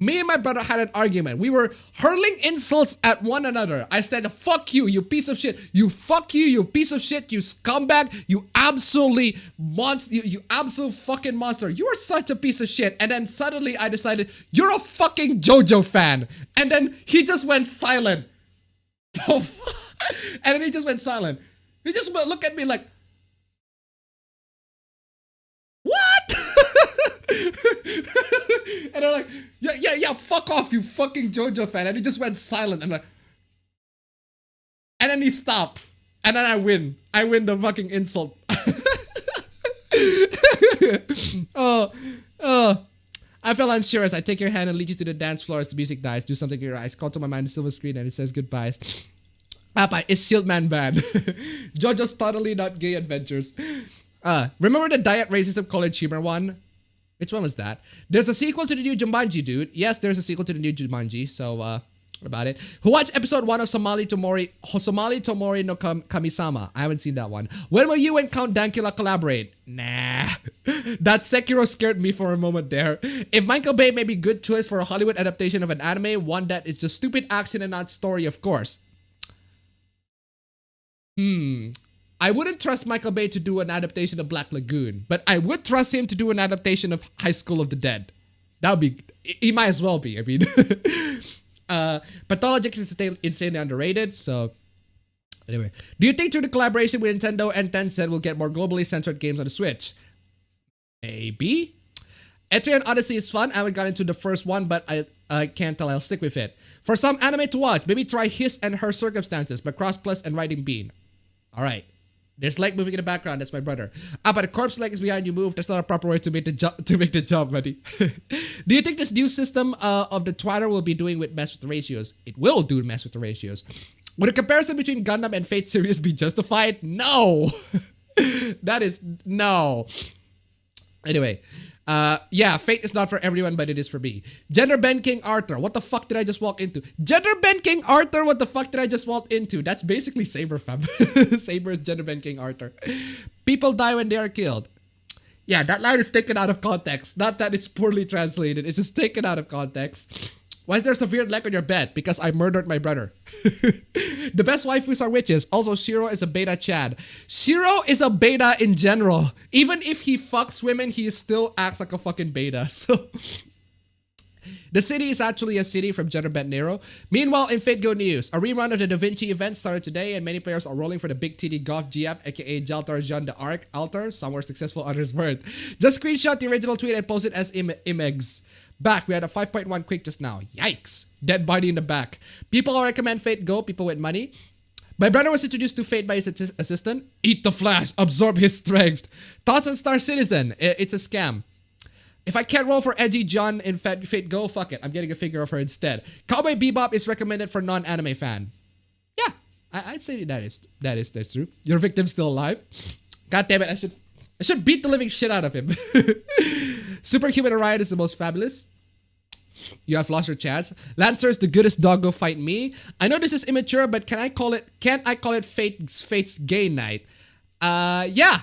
Me and my brother had an argument. We were hurling insults at one another. I said, fuck you, you piece of shit. You fuck you, you piece of shit, you scumbag, you absolutely monster, you absolute fucking monster. You are such a piece of shit. And then suddenly I decided, you're a fucking JoJo fan. And then he just went silent. And then he just went silent. He just looked at me like, what? And I'm like, yeah, fuck off, you fucking JoJo fan. And he just went silent. And then he stopped. And then I win. I win the fucking insult. I felt unsure as I take your hand and lead you to the dance floor as the music dies. Do something with your eyes. Call to my mind the silver screen and it says goodbyes. Appa, is Shieldman bad? JoJo's totally not gay adventures. Remember the Diet Racism College Humor one? Which one was that? There's a sequel to the new Jumanji, dude. Yes, there's a sequel to the new Jumanji. So, what about it? Who watched episode 1 of Somali Tomori no Kami-sama? I haven't seen that one. When will you and Count Dankula collaborate? Nah. That Sekiro scared me for a moment there. If Michael Bay may be a good choice for a Hollywood adaptation of an anime, one that is just stupid action and not story, of course. I wouldn't trust Michael Bay to do an adaptation of Black Lagoon, but I would trust him to do an adaptation of High School of the Dead. That would be... He might as well be, I mean. Pathologic is insanely underrated, so... Anyway. Do you think through the collaboration with Nintendo and Tencent we'll get more globally centered games on the Switch? Maybe. Entry on Odyssey is fun. I haven't got into the first one, but I can't tell I'll stick with it. For some anime to watch, maybe try His and Her Circumstances by Cross Plus and Riding Bean. Alright. There's leg moving in the background. That's my brother. Ah, but the corpse leg is behind you. Move. That's not a proper way to make the jump, buddy. Do you think this new system of the Twitter will be doing with mess with the ratios? It will do mess with the ratios. Would a comparison between Gundam and Fate series be justified? No. That is no. Anyway. Yeah, Fate is not for everyone, but it is for me. Gender Bend King Arthur. What the fuck did I just walk into? Gender Bend King Arthur. What the fuck did I just walk into? That's basically Saber, fam. Saber is Gender Bend King Arthur. People die when they are killed. Yeah, that line is taken out of context. Not that it's poorly translated. It's just taken out of context. Why is there a weird leg on your bed? Because I murdered my brother. The best waifus are witches. Also, Shiro is a beta Chad. Shiro is a beta in general. Even if he fucks women, he still acts like a fucking beta. So, the city is actually a city from Gender Bent Nero. Meanwhile, in Fate Go news, a rerun of the Da Vinci event started today, and many players are rolling for the Big TD Golf GF, aka Jaltar Jean d'Arc Altar. Some were successful, others weren't. Just screenshot the original tweet and post it as imegs. Back, we had a 5.1 quick just now. Yikes. Dead body in the back. People all recommend Fate Go, people with money. My brother was introduced to Fate by his assistant. Eat the flash, absorb his strength. Thoughts on Star Citizen? It's a scam. If I can't roll for Edgy John in Fate Go, fuck it. I'm getting a figure of her instead. Cowboy Bebop is recommended for non-anime fan. Yeah, I'd say that's true. Your victim's still alive. God damn it, I should beat the living shit out of him. Superhuman Riot is the most fabulous. You have lost your chance. Lancer is the goodest dog. Go fight me. I know this is immature, but can't I call it Fate's gay night? Yeah.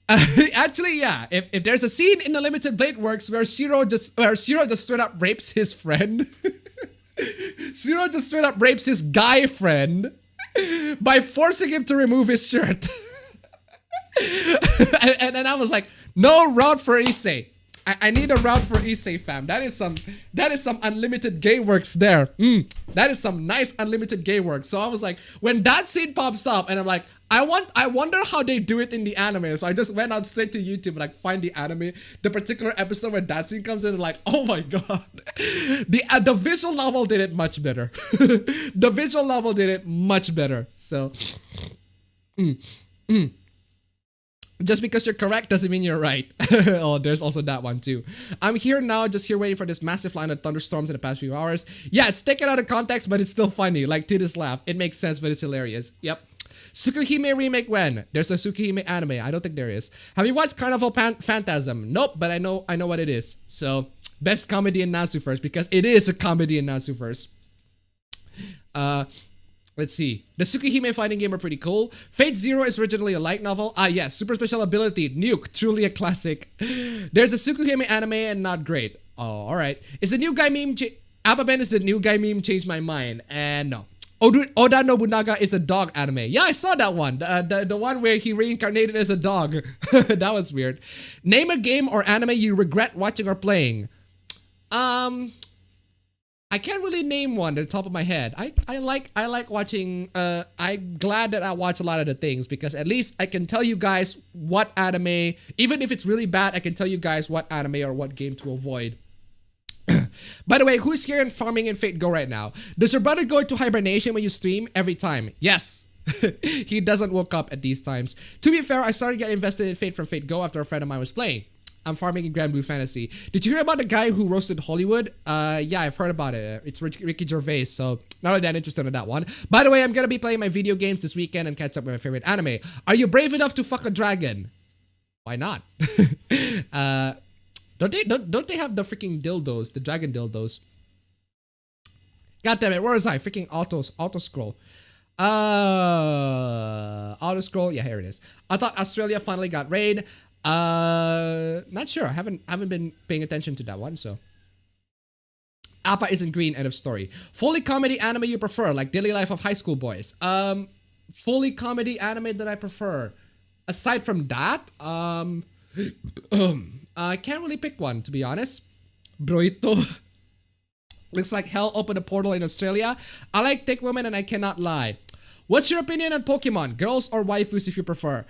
Actually, yeah. If there's a scene in the Limited Blade Works where Shiro just straight up rapes his friend. Shiro just straight up rapes his guy friend by forcing him to remove his shirt. and then I was like, no route for Issei. I need a route for Issei, fam. That is some unlimited gay works there. That is some nice unlimited gay works. So I was like, when that scene pops up, and I'm like, I wonder how they do it in the anime. So I just went out straight to YouTube and like find the anime, the particular episode where that scene comes in, and like, oh my god, the visual novel did it much better. The visual novel did it much better. So. Just because you're correct doesn't mean you're right. Oh, there's also that one too. I'm here now, just here waiting for this massive line of thunderstorms in the past few hours. Yeah, it's taken out of context, but it's still funny. Like Titus laugh. It makes sense, but it's hilarious. Yep. Tsukuhime remake when? There's a Tsukuhime anime. I don't think there is. Have you watched Carnival Phantasm? Nope, but I know what it is. So, best comedy in Nasuverse, because it is a comedy in Nasuverse. Let's see. The Tsukihime fighting game are pretty cool. Fate Zero is originally a light novel. Ah, yes. Super special ability. Nuke. Truly a classic. There's a Tsukihime anime and not great. Oh, alright. Is the new guy meme... appabend is the new guy meme changed my mind. And no. Oda Nobunaga is a dog anime. Yeah, I saw that one. The one where he reincarnated as a dog. That was weird. Name a game or anime you regret watching or playing. I can't really name one at the top of my head. I like watching, I'm glad that I watch a lot of the things, because at least I can tell you guys what anime, even if it's really bad, I can tell you guys what anime or what game to avoid. By the way, who's here and farming in Fate Go right now? Does your brother go into hibernation when you stream? Every time. Yes. He doesn't wake up at these times. To be fair, I started getting invested in Fate from Fate Go after a friend of mine was playing. I'm farming in Grand Blue Fantasy. Did you hear about the guy who roasted Hollywood? Yeah, I've heard about it. It's Ricky Gervais, so not really that interested in that one. By the way, I'm gonna be playing my video games this weekend and catch up with my favorite anime. Are you brave enough to fuck a dragon? Why not? Don't they have the freaking dildos, the dragon dildos? God damn it, where is I? Freaking auto scroll. Auto scroll. Yeah, here it is. I thought Australia finally got raid. Not sure. I haven't been paying attention to that one, so. Appa isn't green, end of story. Fully comedy anime you prefer, like Daily Life of High School Boys. Fully comedy anime that I prefer. Aside from that, I can't really pick one, to be honest. Broito. Looks like hell opened a portal in Australia. I like thick women and I cannot lie. What's your opinion on Pokemon? Girls or waifus if you prefer?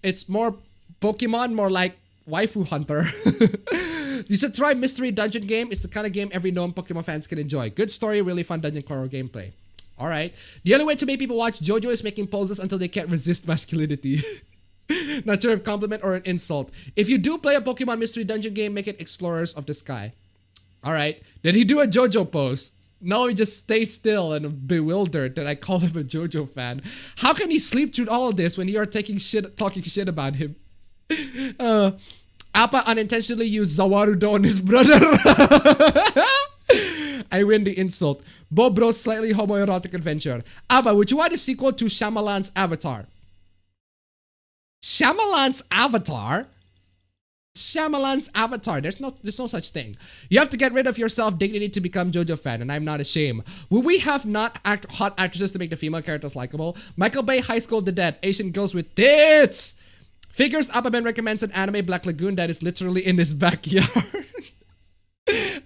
It's more Pokemon, more like waifu hunter. You should try Mystery Dungeon game. It's the kind of game every known Pokemon fans can enjoy. Good story, really fun dungeon crawler gameplay. Alright. The only way to make people watch JoJo is making poses until they can't resist masculinity. Not sure if compliment or an insult. If you do play a Pokemon Mystery Dungeon game, make it Explorers of the Sky. Alright. Did he do a JoJo pose? No, he just stays still and bewildered that I call him a JoJo fan. How can he sleep through all of this when you are talking shit about him? Appa unintentionally used Zawarudo on his brother. I win the insult. Bobro's slightly homoerotic adventure. Appa, would you want a sequel to Shyamalan's Avatar? Shyamalan's Avatar? Shyamalan's Avatar. There's no such thing. You have to get rid of your self-dignity to become JoJo fan, and I'm not ashamed. Will we have not hot actresses to make the female characters likable? Michael Bay, High School of the Dead, Asian girls with tits. Figures Appabend recommends an anime Black Lagoon that is literally in his backyard.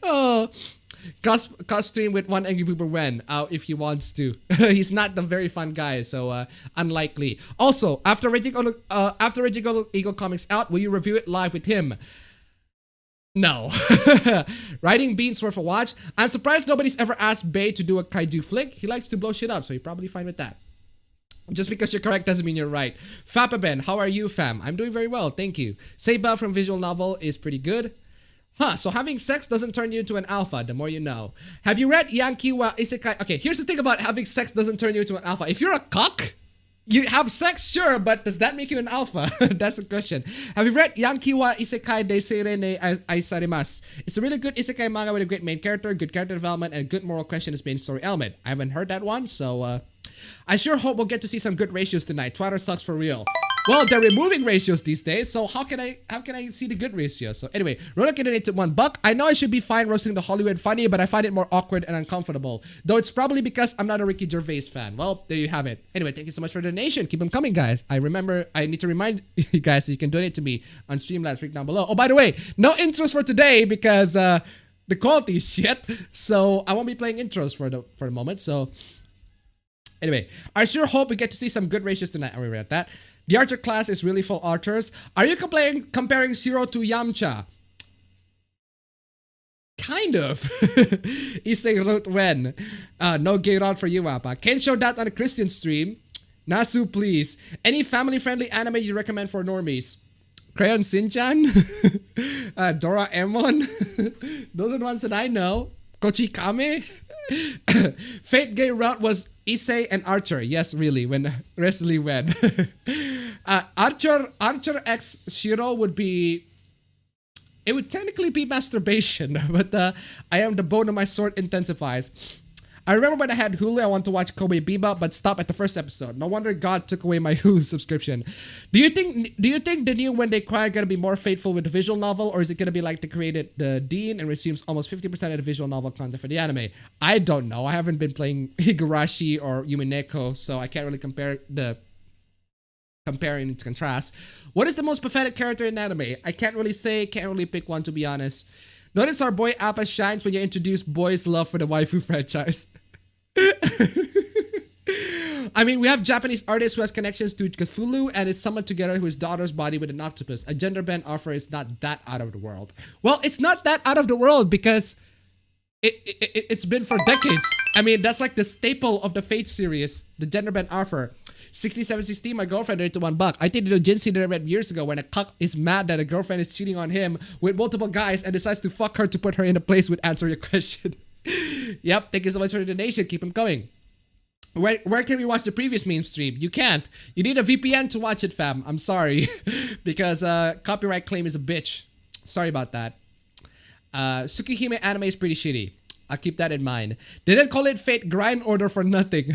Oh, costume with one angry boober when if he wants to. He's not the very fun guy, so unlikely. Also, after Raging Eagle Comics out, will you review it live with him? No. Writing Beans worth a watch. I'm surprised nobody's ever asked Bay to do a kaiju flick. He likes to blow shit up, so you're probably fine with that. Just because you're correct doesn't mean you're right. Fapaben, how are you, fam? I'm doing very well, thank you. Seiba from visual novel is pretty good. Huh, so having sex doesn't turn you into an alpha, the more you know. Have you read Yankee wa Isekai? Okay, here's the thing about having sex doesn't turn you into an alpha. If you're a cuck, you have sex, sure, but does that make you an alpha? That's the question. Have you read Yankee wa Isekai de Seirene Aisarimasu? It's a really good isekai manga with a great main character, good character development, and good moral question as main story element. I haven't heard that one, so I sure hope we'll get to see some good ratios tonight. Twitter sucks for real. Well, they're removing ratios these days, so how can I see the good ratios? So anyway, Rona getting into $1. I know I should be fine roasting the Hollywood funny, but I find it more awkward and uncomfortable. Though it's probably because I'm not a Ricky Gervais fan. Well, there you have it. Anyway, thank you so much for the donation. Keep them coming, guys. I need to remind you guys that you can donate to me on Streamlabs link down below. Oh, by the way, no intros for today because the quality is shit. So I won't be playing intros for the moment. So anyway, I sure hope we get to see some good ratios tonight. Are we at that? The Archer class is really full archers. Are you comparing Zero to Yamcha? Kind of. Issei wrote when. No gay rod for you, Appa. Can't show that on a Christian stream. Nasu, please. Any family-friendly anime you recommend for normies? Crayon Shinchan? Doraemon? Those are the ones that I know. Kochikame? Fate gay route was Issei and Archer. Yes, really. When Archer X Shiro would be. It would technically be masturbation, but I am the bone of my sword intensifies. I remember when I had Hulu, I wanted to watch Kobe Bebop, but stopped at the first episode. No wonder God took away my Hulu subscription. Do you think the new When They Cry are gonna be more faithful with the visual novel, or is it gonna be like they created the Dean and resumes almost 50% of the visual novel content for the anime? I don't know. I haven't been playing Higurashi or Yumineko, so I can't really compare and contrast. What is the most pathetic character in anime? I can't really say, can't really pick one to be honest. Notice our boy Appa shines when you introduce boys' love for the waifu franchise. I mean, we have Japanese artist who has connections to Cthulhu and is summoned together with his daughter's body with an octopus. A gender bend offer is not that out of the world. Well, it's not that out of the world because it's been for decades. I mean, that's like the staple of the Fate series, the gender bend offer. 6760, my girlfriend did it to $1. I think the Jinsi that I read years ago when a cuck is mad that a girlfriend is cheating on him with multiple guys and decides to fuck her to put her in a place would answer your question. Yep, thank you so much for the donation. Keep them coming. Where can we watch the previous meme stream? You can't. You need a VPN to watch it, fam. I'm sorry. Because copyright claim is a bitch. Sorry about that. Tsukihime anime is pretty shitty. I'll keep that in mind. They didn't call it Fate Grind Order for nothing.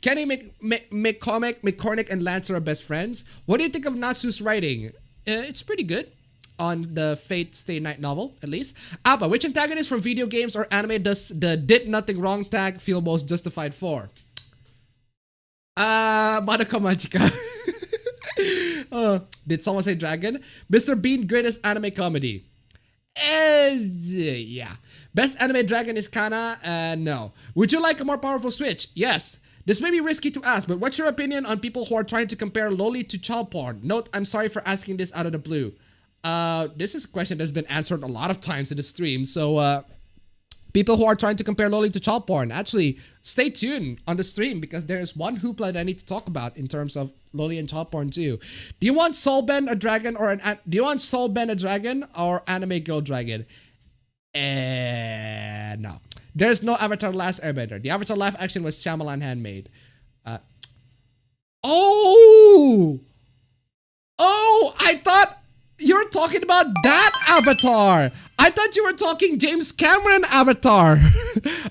Kenny McCormick and Lancer are best friends. What do you think of Natsu's writing? It's pretty good. On the Fate Stay Night novel, at least. Appa, which antagonist from video games or anime does the did nothing wrong tag feel most justified for? Madoka Magica. Did someone say dragon? Mr. Bean, greatest anime comedy. Yeah. Best anime dragon is Kana? No. Would you like a more powerful Switch? Yes. This may be risky to ask, but what's your opinion on people who are trying to compare loli to child porn? Note, I'm sorry for asking this out of the blue. This is a question that's been answered a lot of times in the stream. So, people who are trying to compare loli to child porn, actually, stay tuned on the stream because there is one hoopla that I need to talk about in terms of loli and child porn too. Do you want Soulbend a dragon or do you want Soulbend a dragon or anime girl dragon? No. There's no Avatar Last Airbender. The Avatar live action was Shyamalan handmade. Oh, I thought you were talking about that Avatar. I thought you were talking James Cameron Avatar.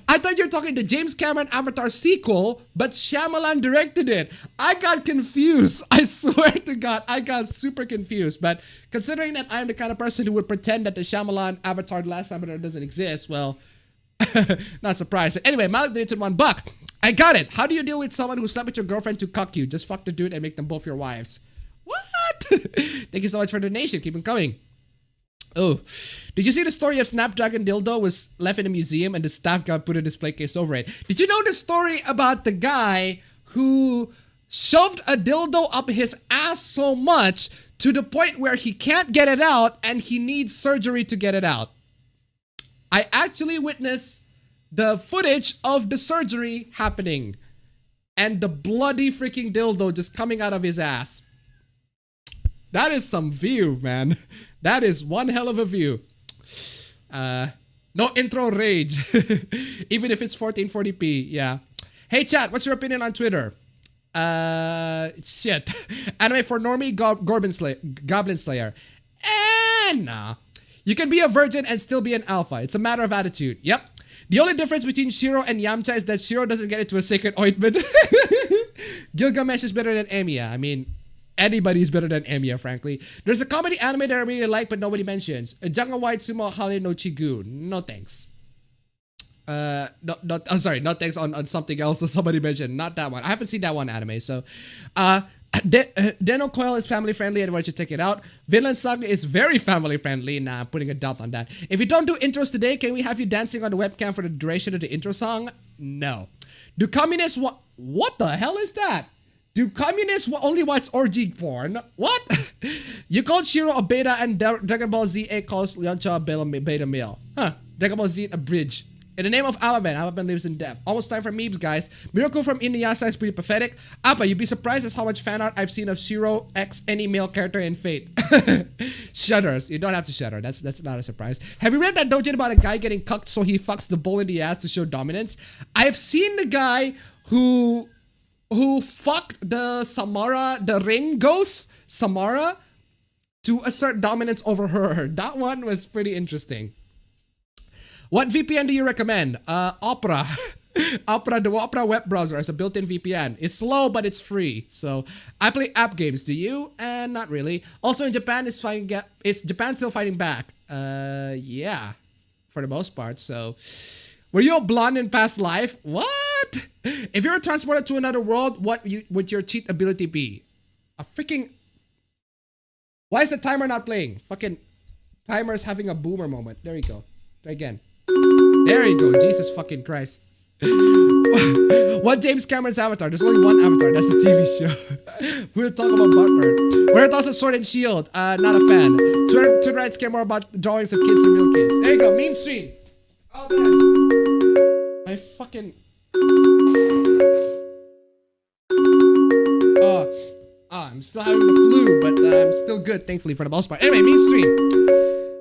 I thought you were talking the James Cameron Avatar sequel, but Shyamalan directed it. I got confused. I swear to God, I got super confused. But considering that I'm the kind of person who would pretend that the Shyamalan Avatar The Last Avatar doesn't exist, well, not surprised. But anyway, Malik donated $1. I got it. How do you deal with someone who slept with your girlfriend to cuck you? Just fuck the dude and make them both your wives. What? Thank you so much for the donation. Keep them coming. Oh, did you see the story of Snapdragon dildo was left in a museum and the staff got put a display case over it? Did you know the story about the guy who shoved a dildo up his ass so much to the point where he can't get it out and he needs surgery to get it out? I actually witnessed the footage of the surgery happening and the bloody freaking dildo just coming out of his ass. That is some view, man. That is one hell of a view. No intro rage. Even if it's 1440p, yeah. Hey chat, what's your opinion on Twitter? Shit. Anime for normie Goblin Slayer. Nah. You can be a virgin and still be an alpha. It's a matter of attitude. Yep. The only difference between Shiro and Yamcha is that Shiro doesn't get into a sacred ointment. Gilgamesh is better than Emiya. I mean, anybody's better than Emiya, frankly. There's a comedy anime that I really like, but nobody mentions. Jungle White Sumo Hale no Chigu. No thanks. I'm sorry, no thanks on something else that somebody mentioned. Not that one. I haven't seen that one anime, so. Deno Coil is family friendly, everyone should check it out. Vinland Saga is very family friendly. Nah, I'm putting a doubt on that. If you don't do intros today, can we have you dancing on the webcam for the duration of the intro song? No. Do communists what the hell is that? Do communists only watch orgy porn? What? You called Shiro a beta and Dragon Ball Z calls Yamcha a beta male. Huh. Dragon Ball Z a bridge. In the name of appabend lives in death. Almost time for memes, guys. Miracle from Inuyasha is pretty pathetic. Appa, you'd be surprised at how much fan art I've seen of Shiro x any male character in Fate. Shudders. You don't have to shudder. That's not a surprise. Have you read that doujin about a guy getting cucked so he fucks the bull in the ass to show dominance? I've seen the guy who fucked the Samara, the ring ghost Samara, to assert dominance over her. That one was pretty interesting. What VPN do you recommend? Opera. The Opera web browser has a built-in VPN. It's slow, but it's free. So I play app games. Do you? And not really. Also in Japan, is Japan still fighting back? Yeah, for the most part. So, were you a blonde in past life? What? If you were transported to another world, what would your cheat ability be? A freaking. Why is the timer not playing? Fucking timer's having a boomer moment. There you go. Try again. There you go. Jesus fucking Christ. What James Cameron's Avatar? There's only one Avatar. That's the TV show. We'll talk about Butler. Where it also Sword and Shield. Not a fan. Twitter rights care more about drawings of kids than real kids. There you go. Meme stream. Oh man. I fucking. I'm still having the flu, but I'm still good, thankfully, for the most part. Anyway, meme stream.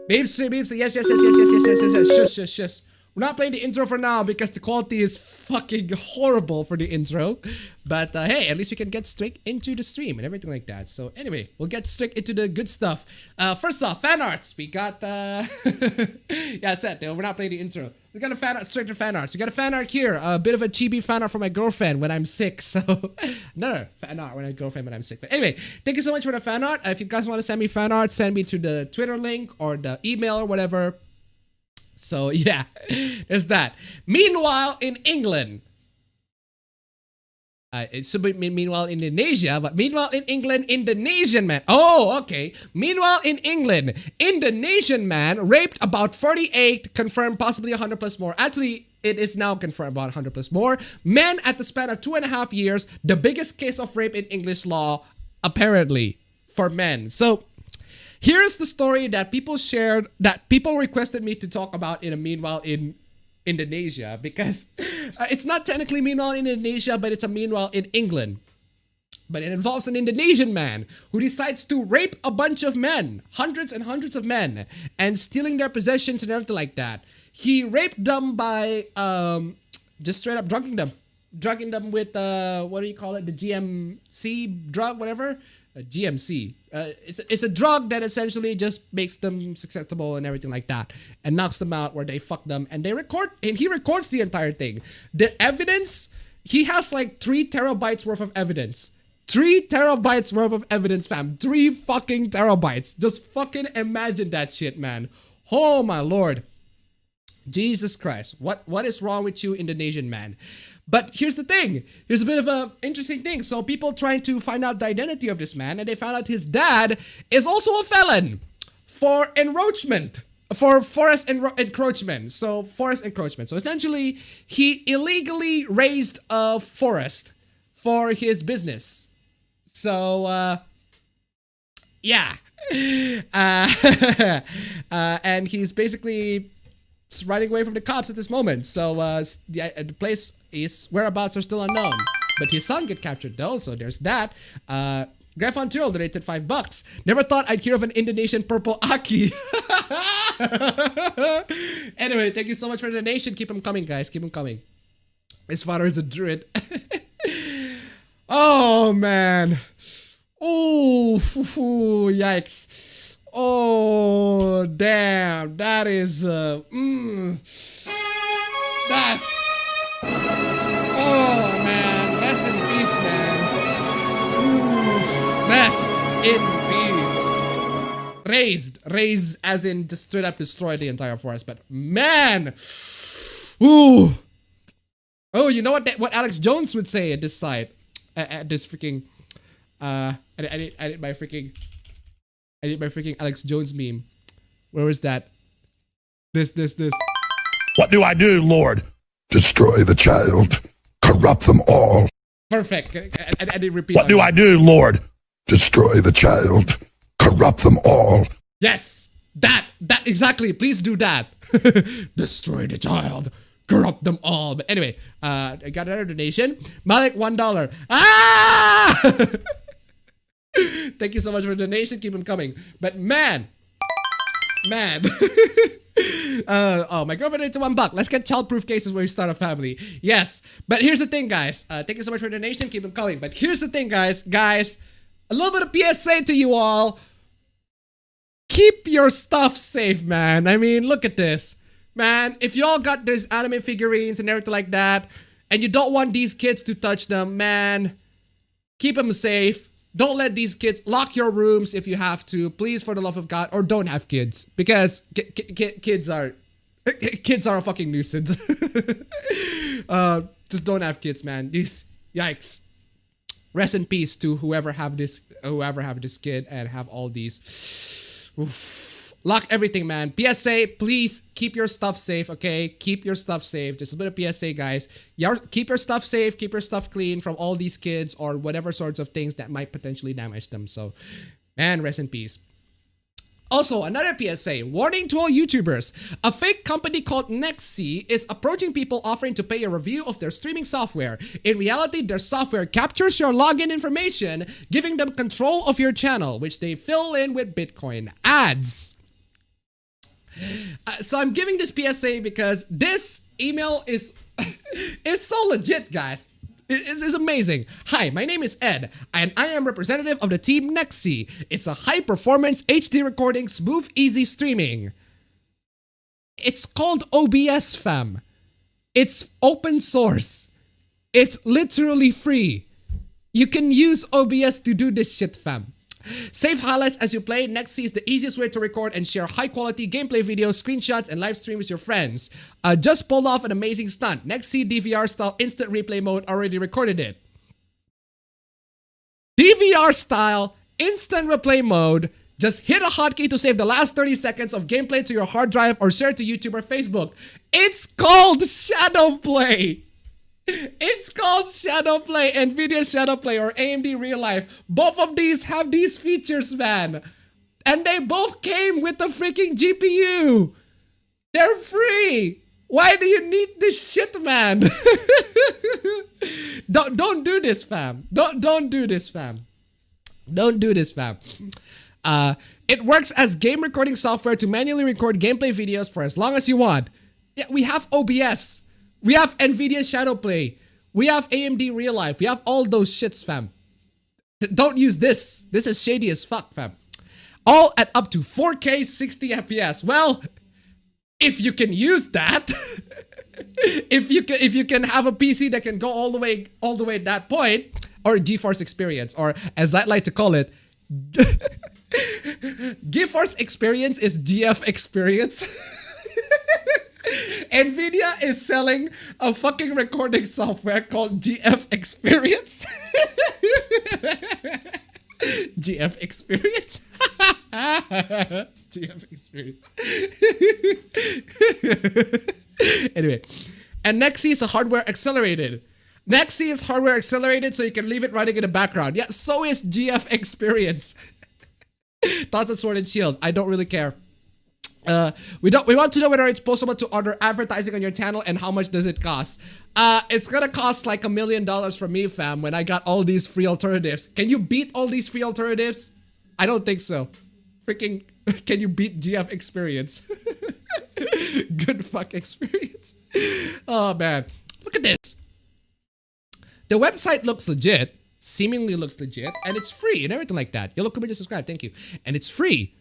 Yes. Shush. We're not playing the intro for now because the quality is fucking horrible for the intro. But hey, at least we can get straight into the stream and everything like that. So anyway, we'll get straight into the good stuff. First off, fan arts. We got yeah, I said we're not playing the intro. We got a fan art, straight to fan arts. We got a fan art here. A bit of a chibi fan art for my girlfriend when I'm sick. So no fan art when I girlfriend when I'm sick. But anyway, thank you so much for the fan art. If you guys want to send me fan art, send me to the Twitter link or the email or whatever. So yeah, there's that. Meanwhile, in England, it's meanwhile in Indonesia, but meanwhile in England, Indonesian man. Oh, okay. Meanwhile in England, Indonesian man raped about 48, confirmed possibly 100 plus more. Actually, it is now confirmed about 100 plus more. Men at the span of 2.5 years, the biggest case of rape in English law, apparently, for men. So, Here's the story that people shared, that people requested me to talk about in a Meanwhile in Indonesia, because it's not technically Meanwhile in Indonesia, but it's a Meanwhile in England. But it involves an Indonesian man who decides to rape a bunch of men, hundreds and hundreds of men, and stealing their possessions and everything like that. He raped them by just straight up drugging them with what do you call it? The GMC drug, whatever. GMC. It's a drug that essentially just makes them susceptible and everything like that, and knocks them out where they fuck them, and he records the entire thing. The evidence, he has like 3 terabytes worth of evidence. 3 terabytes worth of evidence, fam. 3 fucking terabytes. Just fucking imagine that shit, man. Oh my lord. Jesus Christ. What is wrong with you, Indonesian man? But here's the thing. Here's a bit of an interesting thing. So people trying to find out the identity of this man, and they found out his dad is also a felon for encroachment. For forest encroachment. So forest encroachment. So essentially, he illegally raised a forest for his business. So, yeah. And he's basically running away from the cops at this moment. So, the place, his whereabouts are still unknown. But his son get captured though, so there's that. Grefon Tyrrell donated $5. Never thought I'd hear of an Indonesian purple Aki. Anyway, thank you so much for the donation. Keep them coming, guys. Keep them coming. His father is a druid. Oh, man. Oh, yikes. Oh, damn. That is, that's... Oh, man. Rest in peace, man. Rest in peace. Raised as in just straight up destroyed the entire forest. But, man. Ooh. Oh, you know what Alex Jones would say at this site? At this freaking I did my freaking Alex Jones meme. Where was that? This. What do I do, Lord? Destroy the child. Corrupt them all. Perfect. I didn't repeat. What do I do, Lord? Destroy the child. Corrupt them all. Yes. That exactly. Please do that. Destroy the child. Corrupt them all. But anyway, I got another donation. Malik, $1. Ah! Thank you so much for the donation. Keep them coming. But man. Oh, my girlfriend donated $1. Let's get child-proof cases where you start a family. Yes. But here's the thing, guys. Thank you so much for the donation. Keep them coming. But here's the thing, guys. Guys, a little bit of PSA to you all. Keep your stuff safe, man. I mean, look at this. Man, if y'all got these anime figurines and everything like that, and you don't want these kids to touch them, man, keep them safe. Don't let these kids lock your rooms if you have to. Please, for the love of God, or don't have kids, because kids are a fucking nuisance. Just don't have kids, man. These, yikes. Rest in peace to whoever have this kid and have all these. Oof. Lock everything, man. PSA, please keep your stuff safe, okay? Keep your stuff safe. Just a bit of PSA, guys. Keep your stuff safe. Keep your stuff clean from all these kids or whatever sorts of things that might potentially damage them. So, man, rest in peace. Also, another PSA, warning to all YouTubers. A fake company called Nexi is approaching people offering to pay a review of their streaming software. In reality, their software captures your login information, giving them control of your channel, which they fill in with Bitcoin ads. So I'm giving this PSA because this email is so legit, guys. It's amazing. Hi, my name is Ed, and I am representative of the team Nexi. It's a high-performance HD recording, smooth, easy streaming. It's called OBS, fam. It's open source. It's literally free. You can use OBS to do this shit, fam. Save highlights as you play. Nexi is the easiest way to record and share high-quality gameplay videos, screenshots, and live stream with your friends. Just pulled off an amazing stunt. Nexi DVR-style instant replay mode already recorded it. DVR-style instant replay mode. Just hit a hotkey to save the last 30 seconds of gameplay to your hard drive or share it to YouTube or Facebook. It's called Shadowplay. It's called Shadowplay, NVIDIA Shadowplay or AMD Real Life. Both of these have these features, man. And they both came with the freaking GPU. They're free. Why do you need this shit, man? Don't do this, fam. Don't do this, fam. Don't do this, fam. It works as game recording software to manually record gameplay videos for as long as you want. Yeah, we have OBS. We have NVIDIA Shadowplay. We have AMD Real Life. We have all those shits, fam. Don't use this. This is shady as fuck, fam. All at up to 4K 60 FPS. Well, if you can use that, if you can have a PC that can go all the way at that point, or GeForce Experience, or as I like to call it, GeForce Experience is GF Experience. NVIDIA is selling a fucking recording software called GF Experience. GF Experience. GF Experience. Anyway, and Nexi is a hardware accelerated. Nexi is hardware accelerated, so you can leave it running in the background. Yeah, so is GF Experience. Thoughts on Sword and Shield? I don't really care. We want to know whether it's possible to order advertising on your channel and how much does it cost. It's gonna cost like $1 million for me, fam, when I got all these free alternatives. Can you beat all these free alternatives? I don't think so. Freaking, can you beat GF Experience? Good fuck experience. Oh man, look at this. The website looks legit, seemingly looks legit, and it's free and everything like that. Yellow comment, subscribe, thank you. And it's free,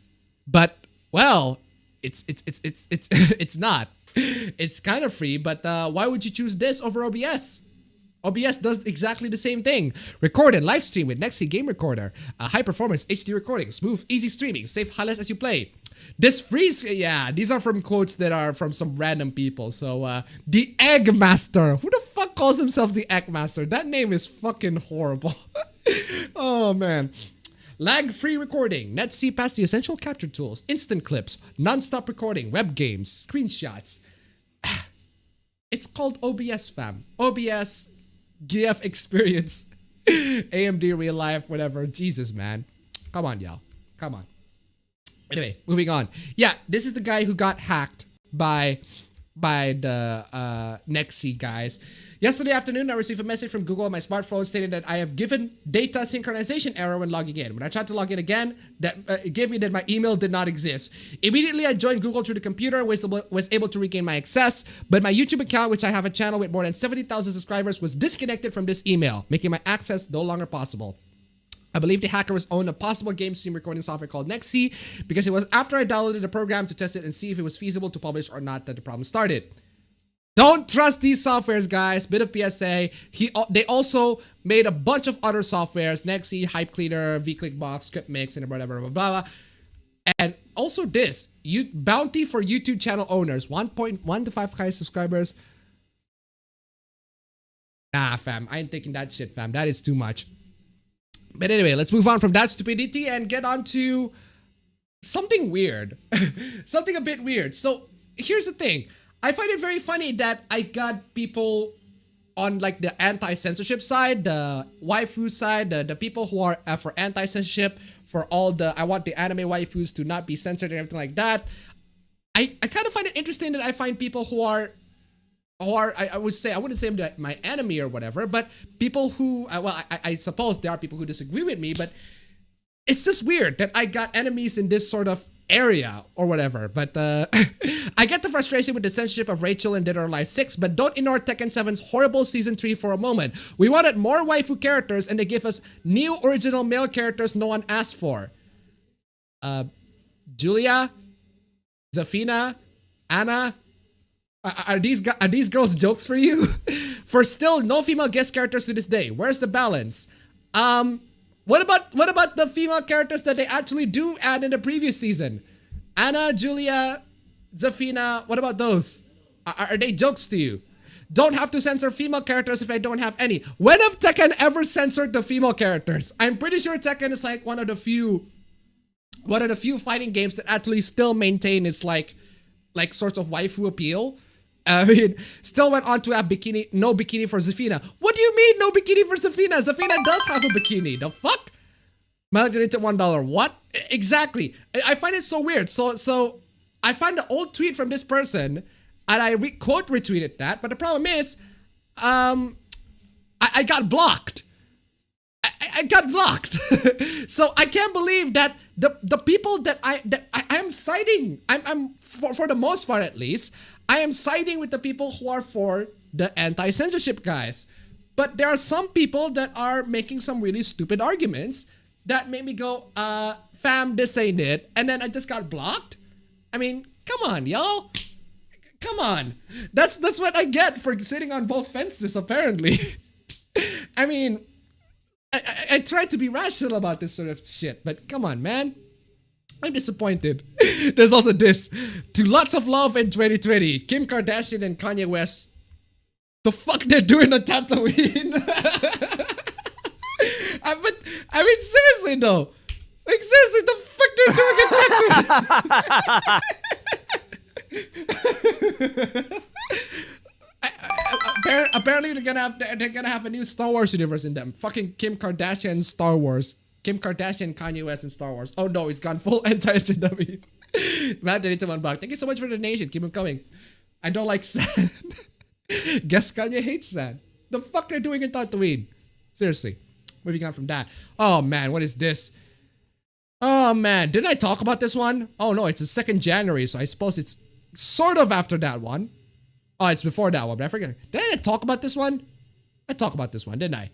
but well, it's not. It's kind of free, but why would you choose this over OBS? OBS does exactly the same thing. Record and live stream with Nexi Game Recorder. High performance HD recording, smooth, easy streaming, save highlights as you play. This freeze, yeah, these are from quotes that are from some random people. So, the Egg Master. Who the fuck calls himself the Egg Master? That name is fucking horrible. Oh, man. Lag-free recording. Let's see past the essential capture tools. Instant clips. Non-stop recording. Web games. Screenshots. It's called OBS, fam. OBS. GF Experience. AMD Real Life. Whatever. Jesus, man. Come on, y'all. Come on. Anyway, moving on. Yeah, this is the guy who got hacked by the Nexi guys. Yesterday afternoon, I received a message from Google on my smartphone stating that I have given data synchronization error when logging in. When I tried to log in again, it gave me that my email did not exist. Immediately, I joined Google through the computer and was able to regain my access, but my YouTube account, which I have a channel with more than 70,000 subscribers, was disconnected from this email, making my access no longer possible. I believe the hacker was owned a possible game stream recording software called Nexi because it was after I downloaded the program to test it and see if it was feasible to publish or not that the problem started. Don't trust these softwares, guys. Bit of PSA. They also made a bunch of other softwares: Nexi, Hype Cleaner, VClickBox, Script Mix, and blah, blah, blah, blah. And also this, bounty for YouTube channel owners, 1.1 to 5K subscribers. Nah, fam, I ain't taking that shit, fam. That is too much. But anyway, let's move on from that stupidity and get on to something weird. Something a bit weird. So here's the thing. I find it very funny that I got people on like the anti-censorship side, the waifu side, the people who are for anti-censorship, for all the, I want the anime waifus to not be censored and everything like that. I kind of find it interesting that I find people who are I would say, I wouldn't say I'm my enemy or whatever, but people who, well, I suppose there are people who disagree with me, but it's just weird that I got enemies in this sort of area or whatever. But I get the frustration with the censorship of Rachel in Dead or Alive 6, but don't ignore Tekken 7's horrible Season 3 for a moment. We wanted more waifu characters and they give us new original male characters no one asked for. Julia, Zafina, Anna. Are these girls jokes for you? For still no female guest characters to this day. Where's the balance? What about the female characters that they actually do add in the previous season? Anna, Julia, Zafina, what about those? Are they jokes to you? Don't have to censor female characters if I don't have any. When have Tekken ever censored the female characters? I'm pretty sure Tekken is like one of the few fighting games that actually still maintain its like sorts of waifu appeal. I mean, still went on to have no bikini for Zafina. What do you mean no bikini for Zafina? Zafina does have a bikini. The fuck? Malgrade at $1. What? Exactly. I find it so weird. So I find the old tweet from this person and I quote retweeted that. But the problem is, I got blocked. I got blocked. So I can't believe that the people that I'm siding, I'm for the most part at least, I am siding with the people who are for the anti-censorship guys. But there are some people that are making some really stupid arguments that made me go, fam, this ain't it. And then I just got blocked. I mean, come on, y'all. Come on. That's what I get for sitting on both fences, apparently. I mean, I try to be rational about this sort of shit, but come on, man. I'm disappointed. There's also this. To lots of love in 2020. Kim Kardashian and Kanye West. The fuck they're doing on Tatooine? But, I mean, seriously though. Like, seriously, the fuck they're doing on Tatooine? Apparently they're gonna have a new Star Wars universe in them. Fucking Kim Kardashian Star Wars. Kim Kardashian, Kanye West, and Star Wars. Oh no, he's gone full anti-SJW. Matt did it to $1. Thank you so much for the donation. Keep them coming. I don't like sand. Guess Kanye hates sand. The fuck they're doing in Tatooine? Seriously. Moving on from that. Oh man, what is this? Oh man, didn't I talk about this one? Oh no, it's the 2nd January, so I suppose it's sort of after that one. Oh, it's before that one, but I forget. Did I talk about this one? I talked about this one, didn't I?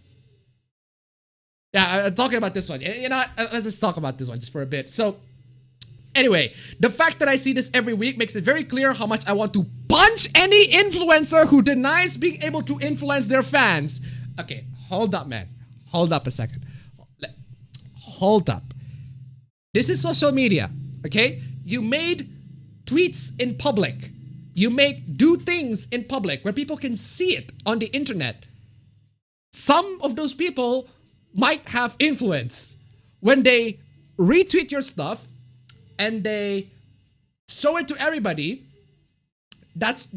Yeah, I'm talking about this one. You know what? Let's just talk about this one just for a bit. So, anyway, the fact that I see this every week makes it very clear how much I want to punch any influencer who denies being able to influence their fans. Okay, hold up, man. Hold up a second. Hold up. This is social media, okay? You made tweets in public. You do things in public where people can see it on the internet. Some of those people might have influence when they retweet your stuff and they show it to everybody. That's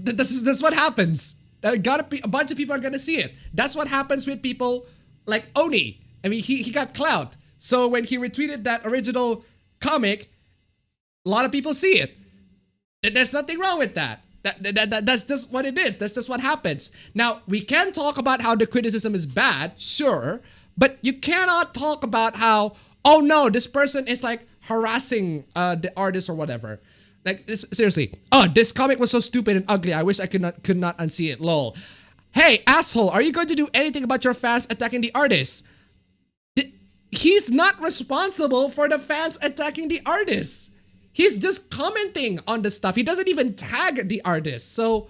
what happens. There gotta be a bunch of people are gonna see it. That's what happens with people like Oni. I mean, he got clout. So when he retweeted that original comic, a lot of people see it. There's nothing wrong with that. That's just what it is. That's just what happens. Now, we can talk about how the criticism is bad, sure, but you cannot talk about how, oh no, this person is like harassing the artist or whatever. Like, seriously. Oh, this comic was so stupid and ugly. I wish I could not unsee it. Lol. Hey, asshole, are you going to do anything about your fans attacking the artist? He's not responsible for the fans attacking the artist. He's just commenting on the stuff. He doesn't even tag the artist. So,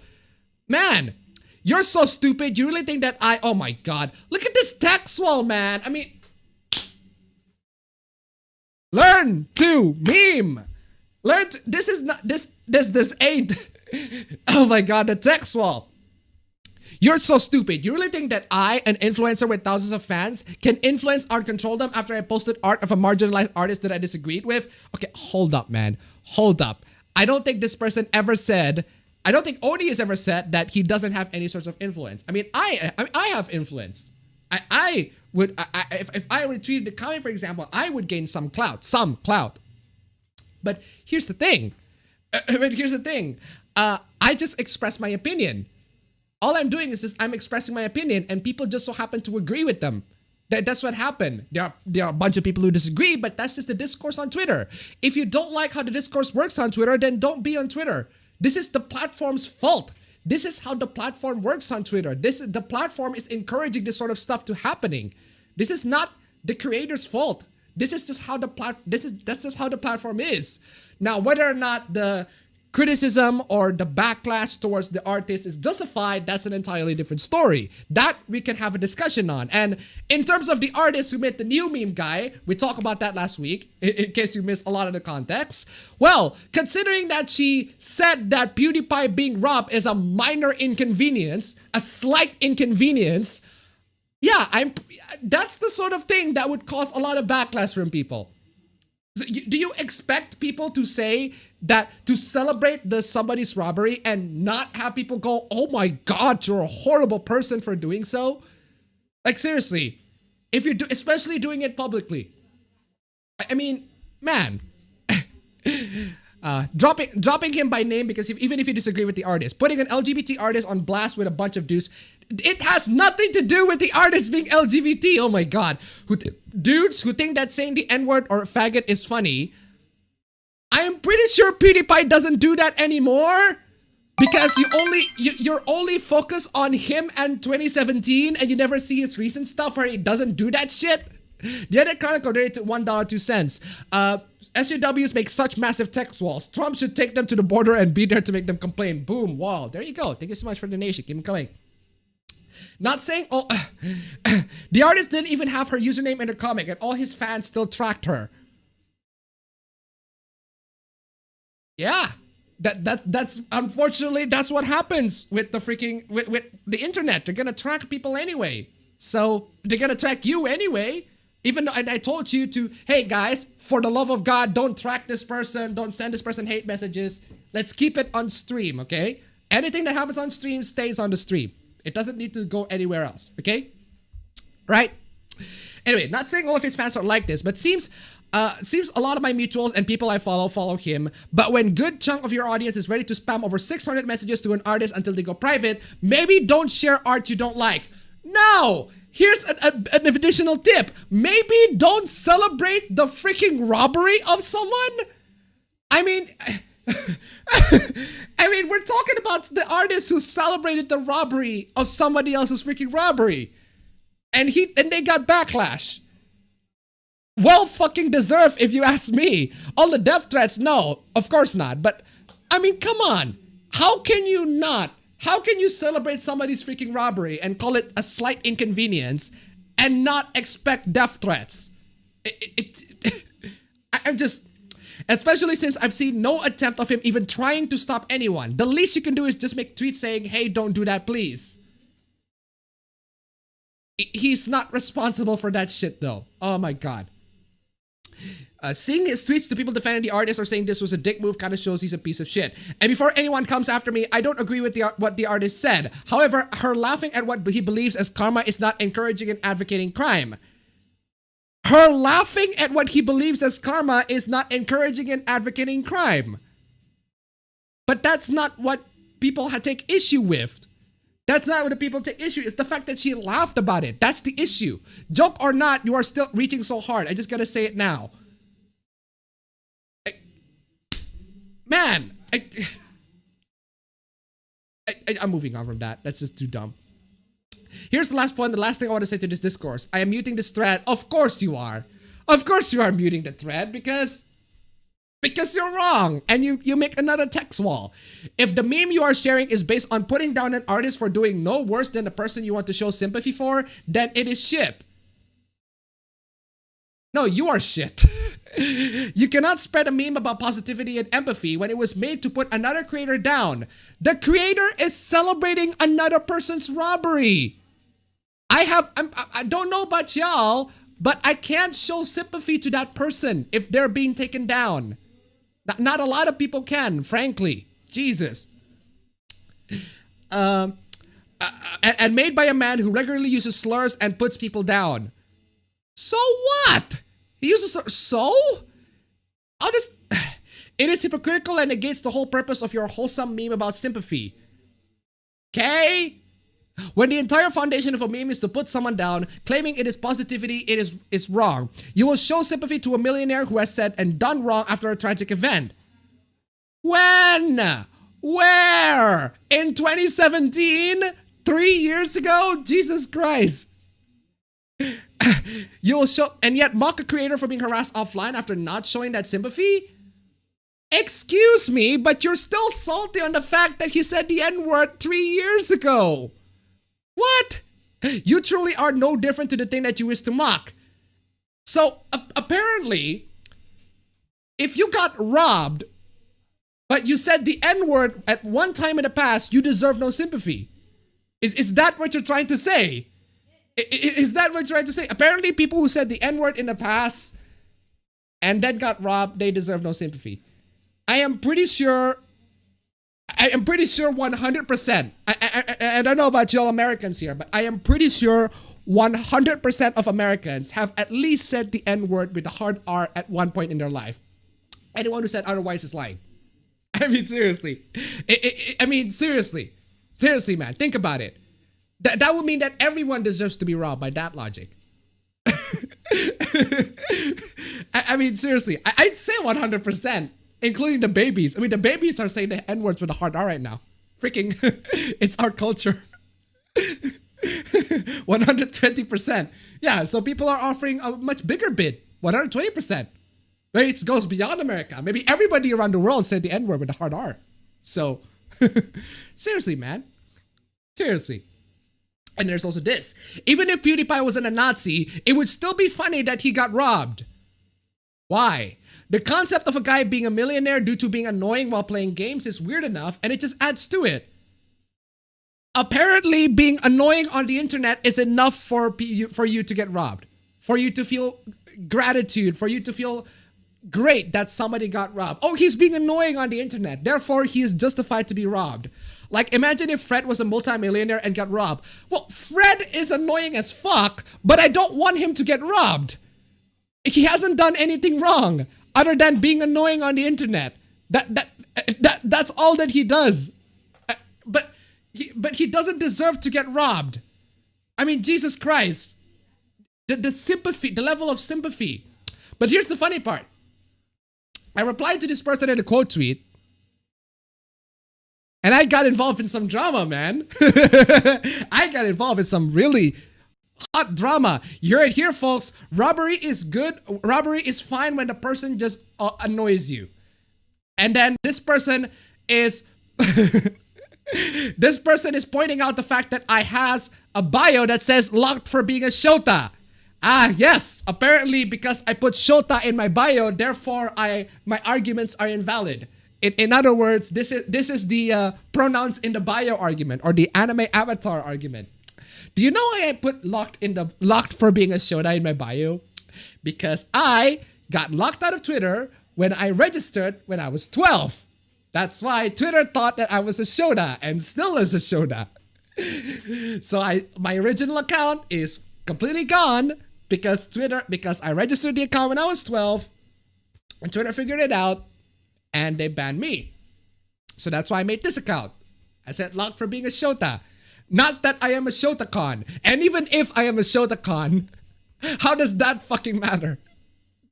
man, you're so stupid. You really think that oh my god. Look at this text wall, man. I mean, learn to meme. This is not, this ain't. Oh my god, the text wall. You're so stupid. You really think that I, an influencer with thousands of fans, can influence or control them after I posted art of a marginalized artist that I disagreed with? Okay, hold up, man. Hold up. I don't think this person ever said, I don't think Oni has ever said that he doesn't have any sorts of influence. I mean, I have influence. If I retweeted the comment, for example, I would gain some clout. But here's the thing. I just express my opinion. All I'm doing is just I'm expressing my opinion and people just so happen to agree with them. That's what happened. There are a bunch of people who disagree, but that's just the discourse on Twitter. If you don't like how the discourse works on Twitter, then don't be on Twitter. This is the platform's fault. This is how the platform works on Twitter. The platform is encouraging this sort of stuff to happening. This is not the creator's fault. This is just how that's just how the platform is. Now, whether or not the criticism or the backlash towards the artist is justified, that's an entirely different story. That we can have a discussion on. And in terms of the artist who made the new meme guy, we talked about that last week, in case you missed a lot of the context. Well, considering that she said that PewDiePie being robbed is a minor inconvenience, a slight inconvenience, yeah, that's the sort of thing that would cause a lot of backlash from people. So, do you expect people to say that, to celebrate somebody's robbery and not have people go, oh my god, you're a horrible person for doing so? Like, seriously, if you're especially doing it publicly. I mean, man. Dropping him by name because even if you disagree with the artist, putting an LGBT artist on blast with a bunch of dudes, it has nothing to do with the artist being LGBT. Oh my god. Dudes who think that saying the N-word or faggot is funny, I am pretty sure PewDiePie doesn't do that anymore because you're only focused on him and 2017 and you never see his recent stuff where he doesn't do that shit. The other Chronicle donated $1.02. SJWs make such massive text walls. Trump should take them to the border and be there to make them complain. Boom, wall. There you go. Thank you so much for the donation. Keep them coming. Not saying, oh, the artist didn't even have her username in her comic and all his fans still tracked her. Yeah, that's unfortunately, that's what happens with the freaking, with the internet. They're gonna track people anyway. So they're gonna track you anyway. Even though I told you to, hey guys, for the love of God, don't track this person. Don't send this person hate messages. Let's keep it on stream, okay? Anything that happens on stream stays on the stream. It doesn't need to go anywhere else, okay? Right? Anyway, not saying all of his fans are like this, but seems a lot of my mutuals and people I follow him. But when good chunk of your audience is ready to spam over 600 messages to an artist until they go private, maybe don't share art you don't like. No! Here's an additional tip. Maybe don't celebrate the freaking robbery of someone. I mean, we're talking about the artist who celebrated the robbery of somebody else's freaking robbery. And they got backlash. Well fucking deserved if you ask me. All the death threats, no, of course not. But, I mean, come on. How can you not? How can you celebrate somebody's freaking robbery and call it a slight inconvenience and not expect death threats? I'm just, especially since I've seen no attempt of him even trying to stop anyone. The least you can do is just make tweets saying, hey, don't do that, please. He's not responsible for that shit though. Oh my god. Seeing his tweets to people defending the artist or saying this was a dick move kind of shows he's a piece of shit. And before anyone comes after me, I don't agree with what the artist said. However, her laughing at what he believes as karma is not encouraging and advocating crime. Her laughing at what he believes as karma is not encouraging and advocating crime. But that's not what people take issue with. That's not what the people take issue. It's the fact that she laughed about it. That's the issue. Joke or not, you are still reaching so hard. I just gotta say it now. I'm moving on from that. That's just too dumb. Here's the last point. The last thing I want to say to this discourse. I am muting this thread. Of course you are. Of course you are muting the thread because you're wrong and you make another text wall. If the meme you are sharing is based on putting down an artist for doing no worse than the person you want to show sympathy for, then it is shit. No, you are shit. You cannot spread a meme about positivity and empathy when it was made to put another creator down. The creator is celebrating another person's robbery. I don't know about y'all, but I can't show sympathy to that person if they're being taken down. Not a lot of people can, frankly. Jesus. And made by a man who regularly uses slurs and puts people down. So what? He uses so? It is hypocritical and negates the whole purpose of your wholesome meme about sympathy. Okay? When the entire foundation of a meme is to put someone down, claiming it is positivity, it is wrong. You will show sympathy to a millionaire who has said and done wrong after a tragic event. When? Where? In 2017? 3 years ago? Jesus Christ. You will show and yet mock a creator for being harassed offline after not showing that sympathy? Excuse me, but you're still salty on the fact that he said the N-word 3 years ago. What? You truly are no different to the thing that you wish to mock. So, apparently, if you got robbed, but you said the N-word at one time in the past, you deserve no sympathy. Is that what you're trying to say? Is that what you're trying to say? Apparently, people who said the N-word in the past and then got robbed, they deserve no sympathy. I am pretty sure 100%. I don't know about y'all Americans here, but I am pretty sure 100% of Americans have at least said the N-word with a hard R at one point in their life. Anyone who said otherwise is lying. I mean, seriously. I mean, seriously. Seriously, man. Think about it. That would mean that everyone deserves to be robbed by that logic. I mean, seriously. I'd say 100%, including the babies. I mean, the babies are saying the N-words with a hard R right now. Freaking, it's our culture. 120%. Yeah, so people are offering a much bigger bid. 120%. Maybe it goes beyond America. Maybe everybody around the world said the N-word with a hard R. So, seriously, man. Seriously. And there's also this. Even if PewDiePie wasn't a Nazi, it would still be funny that he got robbed. Why? The concept of a guy being a millionaire due to being annoying while playing games is weird enough, and it just adds to it. Apparently, being annoying on the internet is enough for you to get robbed. For you to feel gratitude, for you to feel great that somebody got robbed. Oh, he's being annoying on the internet, therefore he is justified to be robbed. Like, imagine if Fred was a multimillionaire and got robbed. Well, Fred is annoying as fuck, but I don't want him to get robbed. He hasn't done anything wrong other than being annoying on the internet. That's all that he does. But he doesn't deserve to get robbed. I mean, Jesus Christ. The sympathy, the level of sympathy. But here's the funny part. I replied to this person in a quote tweet, and I got involved in some drama, man. I got involved in some really hot drama. You heard it here, folks. Robbery is good. Robbery is fine when the person just annoys you. And then this person is this person is pointing out the fact that I has a bio that says locked for being a Shota. Ah, yes. Apparently, because I put Shota in my bio, therefore my arguments are invalid. In other words, this is the pronouns in the bio argument, or the anime avatar argument. Do you know why I put locked for being a Shota in my bio? Because I got locked out of Twitter when I registered when I was 12. That's why Twitter thought that I was a Shota and still is a Shota. So my original account is completely gone because I registered the account when I was 12 and Twitter figured it out and they banned me. So that's why I made this account. I said locked for being a Shota. Not that I am a Shota-con. And even if I am a Shota-con, how does that fucking matter?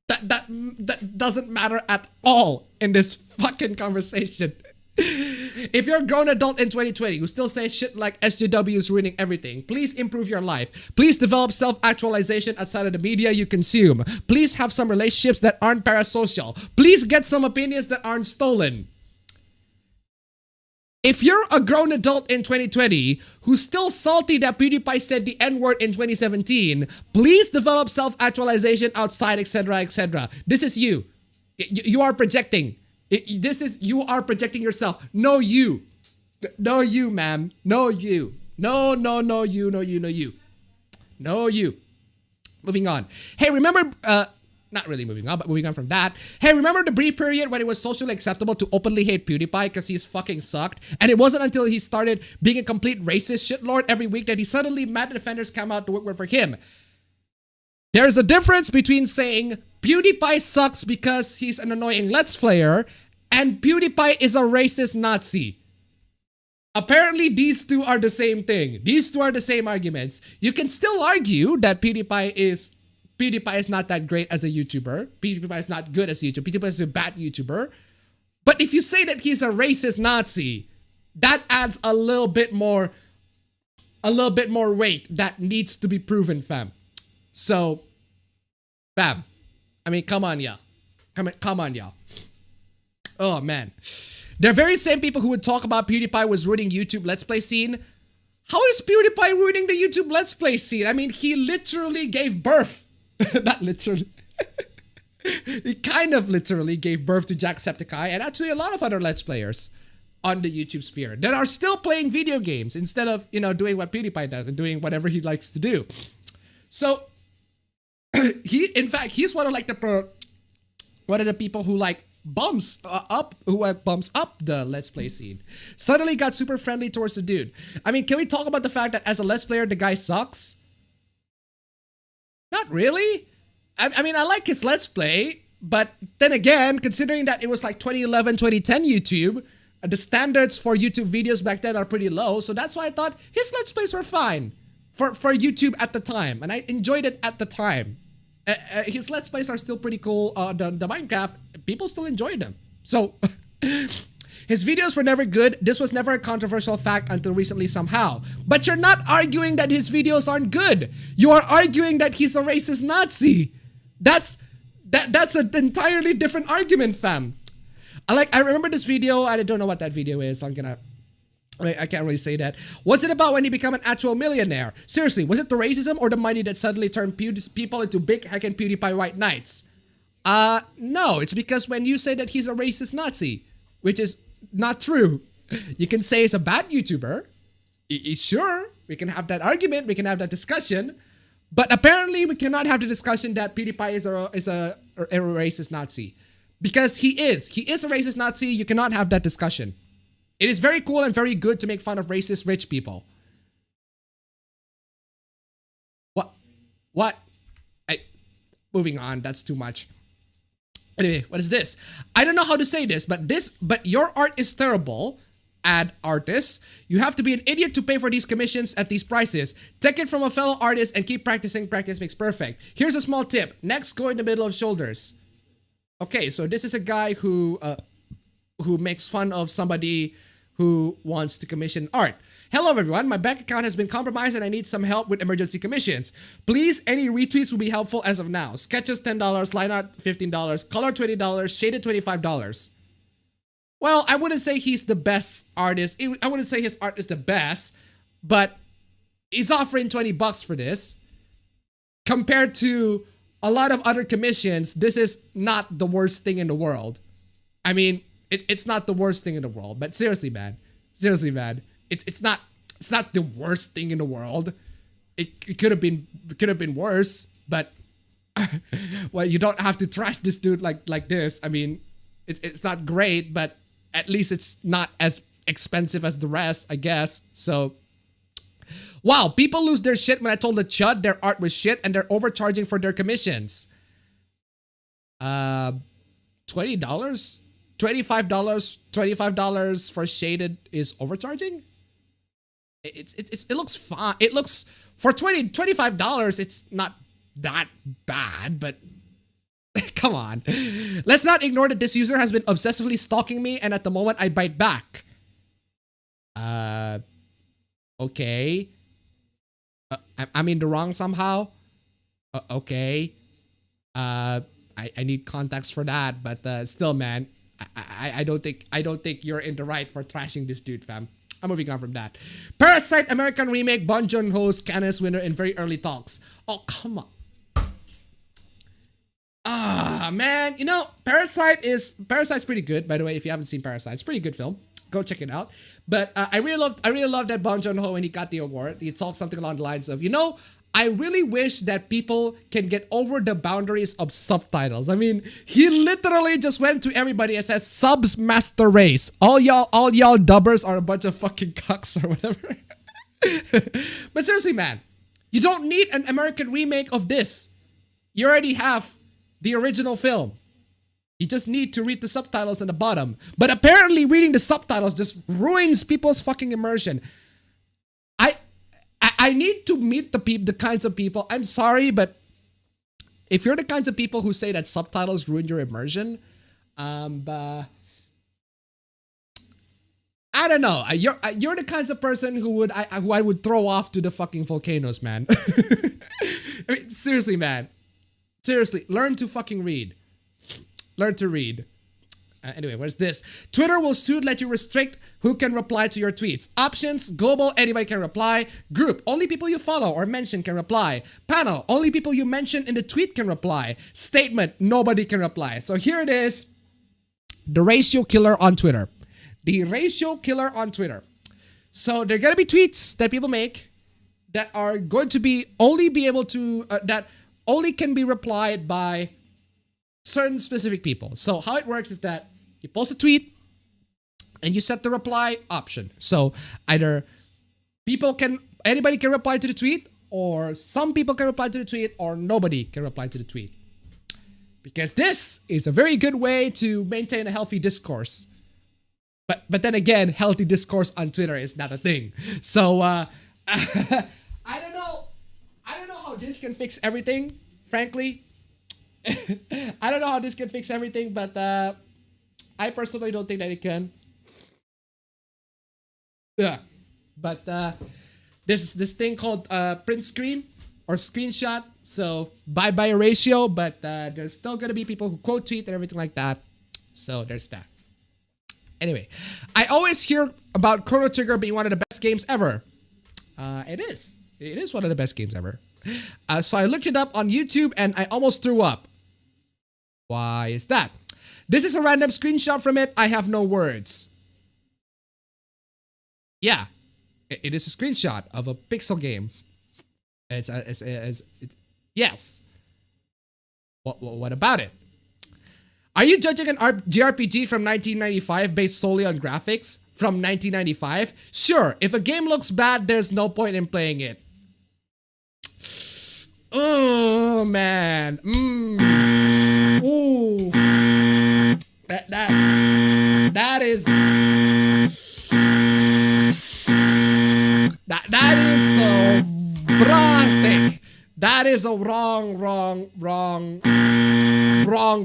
That doesn't matter at all in this fucking conversation. If you're a grown adult in 2020 who still says shit like SJW is ruining everything, please improve your life. Please develop self-actualization outside of the media you consume. Please have some relationships that aren't parasocial. Please get some opinions that aren't stolen. If you're a grown adult in 2020 who's still salty that PewDiePie said the N-word in 2017, please develop self-actualization outside, etc., etc. This is you. You are projecting. You are projecting yourself. No, you. No, you, ma'am. No, you. No, you. No, you. Moving on. Hey, remember, not really moving on, but moving on from that. Hey, remember the brief period when it was socially acceptable to openly hate PewDiePie because he's fucking sucked? And it wasn't until he started being a complete racist shitlord every week that he suddenly mad defenders come out to work for him. There's a difference between saying PewDiePie sucks because he's an annoying Let's Player and PewDiePie is a racist Nazi. Apparently, these two are the same thing. These two are the same arguments. You can still argue that PewDiePie is not that great as a YouTuber. PewDiePie is not good as a YouTuber. PewDiePie is a bad YouTuber. But if you say that he's a racist Nazi, that adds a little bit more weight that needs to be proven, fam. So, bam. I mean, come on, y'all. Come on, y'all. Oh, man. They're very same people who would talk about PewDiePie was ruining YouTube Let's Play scene. How is PewDiePie ruining the YouTube Let's Play scene? I mean, he literally gave birth. Not literally. He kind of literally gave birth to Jacksepticeye and actually a lot of other Let's Players on the YouTube sphere that are still playing video games instead of, doing what PewDiePie does and doing whatever he likes to do. So, in fact, he's one of the people who bumps up the Let's Play scene. Suddenly got super friendly towards the dude. I mean, can we talk about the fact that as a Let's Player, the guy sucks? not really. I mean, I like his Let's Play, but then again, considering that it was like 2011, 2010 YouTube, the standards for YouTube videos back then are pretty low, so that's why I thought his Let's Plays were fine for YouTube at the time, and I enjoyed it at the time. His Let's Plays are still pretty cool. The Minecraft, people still enjoy them. So, his videos were never good. This was never a controversial fact until recently somehow. But you're not arguing that his videos aren't good. You are arguing that he's a racist Nazi. That's an entirely different argument, fam. I remember this video. I don't know what that video is. I can't really say that. Was it about when he became an actual millionaire? Seriously, was it the racism or the money that suddenly turned people into big heckin' PewDiePie white knights? No, it's because when you say that he's a racist Nazi, which is not true. You can say he's a bad YouTuber. Sure, we can have that argument, we can have that discussion, but apparently we cannot have the discussion that PewDiePie is a racist Nazi. Because he is a racist Nazi. You cannot have that discussion. It is very cool and very good to make fun of racist rich people. What? Moving on, that's too much. Anyway, what is this? I don't know how to say this, but your art is terrible. Ad artists. You have to be an idiot to pay for these commissions at these prices. Take it from a fellow artist and keep practicing. Practice makes perfect. Here's a small tip. Next, go in the middle of shoulders. Okay, so this is a guy who makes fun of somebody who wants to commission art. Hello everyone, my bank account has been compromised and I need some help with emergency commissions. Please, any retweets will be helpful as of now. Sketches $10, line art $15, color $20, shaded $25. Well, I wouldn't say he's the best artist. I wouldn't say his art is the best, but he's offering 20 bucks for this. Compared to a lot of other commissions, this is not the worst thing in the world. I mean, it's not the worst thing in the world, but seriously, man. Seriously, man. It's not the worst thing in the world. It could have been worse, but well, you don't have to trash this dude like this. I mean, it's not great, but at least it's not as expensive as the rest, I guess. So, wow, people lose their shit when I told the chud their art was shit and they're overcharging for their commissions. $20? $25 for shaded is overcharging? It looks fine. It looks for $25, it's not that bad, but come on. Let's not ignore that this user has been obsessively stalking me and at the moment I bite back. Okay. I'm in the wrong somehow. Okay. I need context for that, but still, man, I don't think you're in the right for trashing this dude, fam. I'm moving on from that. Parasite American remake, Bong Joon-ho's Cannes winner in very early talks. Oh, come on. Ah, man, you know, Parasite's pretty good, by the way. If you haven't seen Parasite, it's a pretty good film. Go check it out. But I really loved that Bong Joon-ho when he got the award. He talked something along the lines of, you know, I really wish that people can get over the boundaries of subtitles. I mean, he literally just went to everybody and says, subs master race. All y'all dubbers are a bunch of fucking cucks or whatever. But seriously, man, you don't need an American remake of this. You already have the original film. You just need to read the subtitles on the bottom. But apparently reading the subtitles just ruins people's fucking immersion. I need to meet the kinds of people. I'm sorry, but if you're the kinds of people who say that subtitles ruin your immersion, I don't know. You're the kinds of person who I would throw off to the fucking volcanoes, man. I mean, seriously, man. Seriously, learn to fucking read. Learn to read. Anyway, what is this? Twitter will soon let you restrict who can reply to your tweets. Options, global, anybody can reply. Group, only people you follow or mention can reply. Panel, only people you mention in the tweet can reply. Statement, nobody can reply. So here it is. The ratio killer on Twitter. The ratio killer on Twitter. So there are going to be tweets that people make that are going to be able to, that only can be replied by certain specific people. So how it works is that you post a tweet and you set the reply option. So either anybody can reply to the tweet, or some people can reply to the tweet, or nobody can reply to the tweet. Because this is a very good way to maintain a healthy discourse. But then again, healthy discourse on Twitter is not a thing. So I don't know how this can fix everything, frankly. I don't know how this can fix everything, but I personally don't think that it can. Yeah. But this thing called print screen or screenshot. So bye ratio, but there's still gonna be people who quote tweet and everything like that. So there's that. Anyway, I always hear about Chrono Trigger being one of the best games ever. It is. It is one of the best games ever. So I looked it up on YouTube and I almost threw up. Why is that? This is a random screenshot from it. I have no words. Yeah, it is a screenshot of a pixel game. Yes. What about it? Are you judging an JRPG from 1995 based solely on graphics from 1995? Sure, if a game looks bad, there's no point in playing it. Oh man. Ooh. That is so drastic. That is a wrong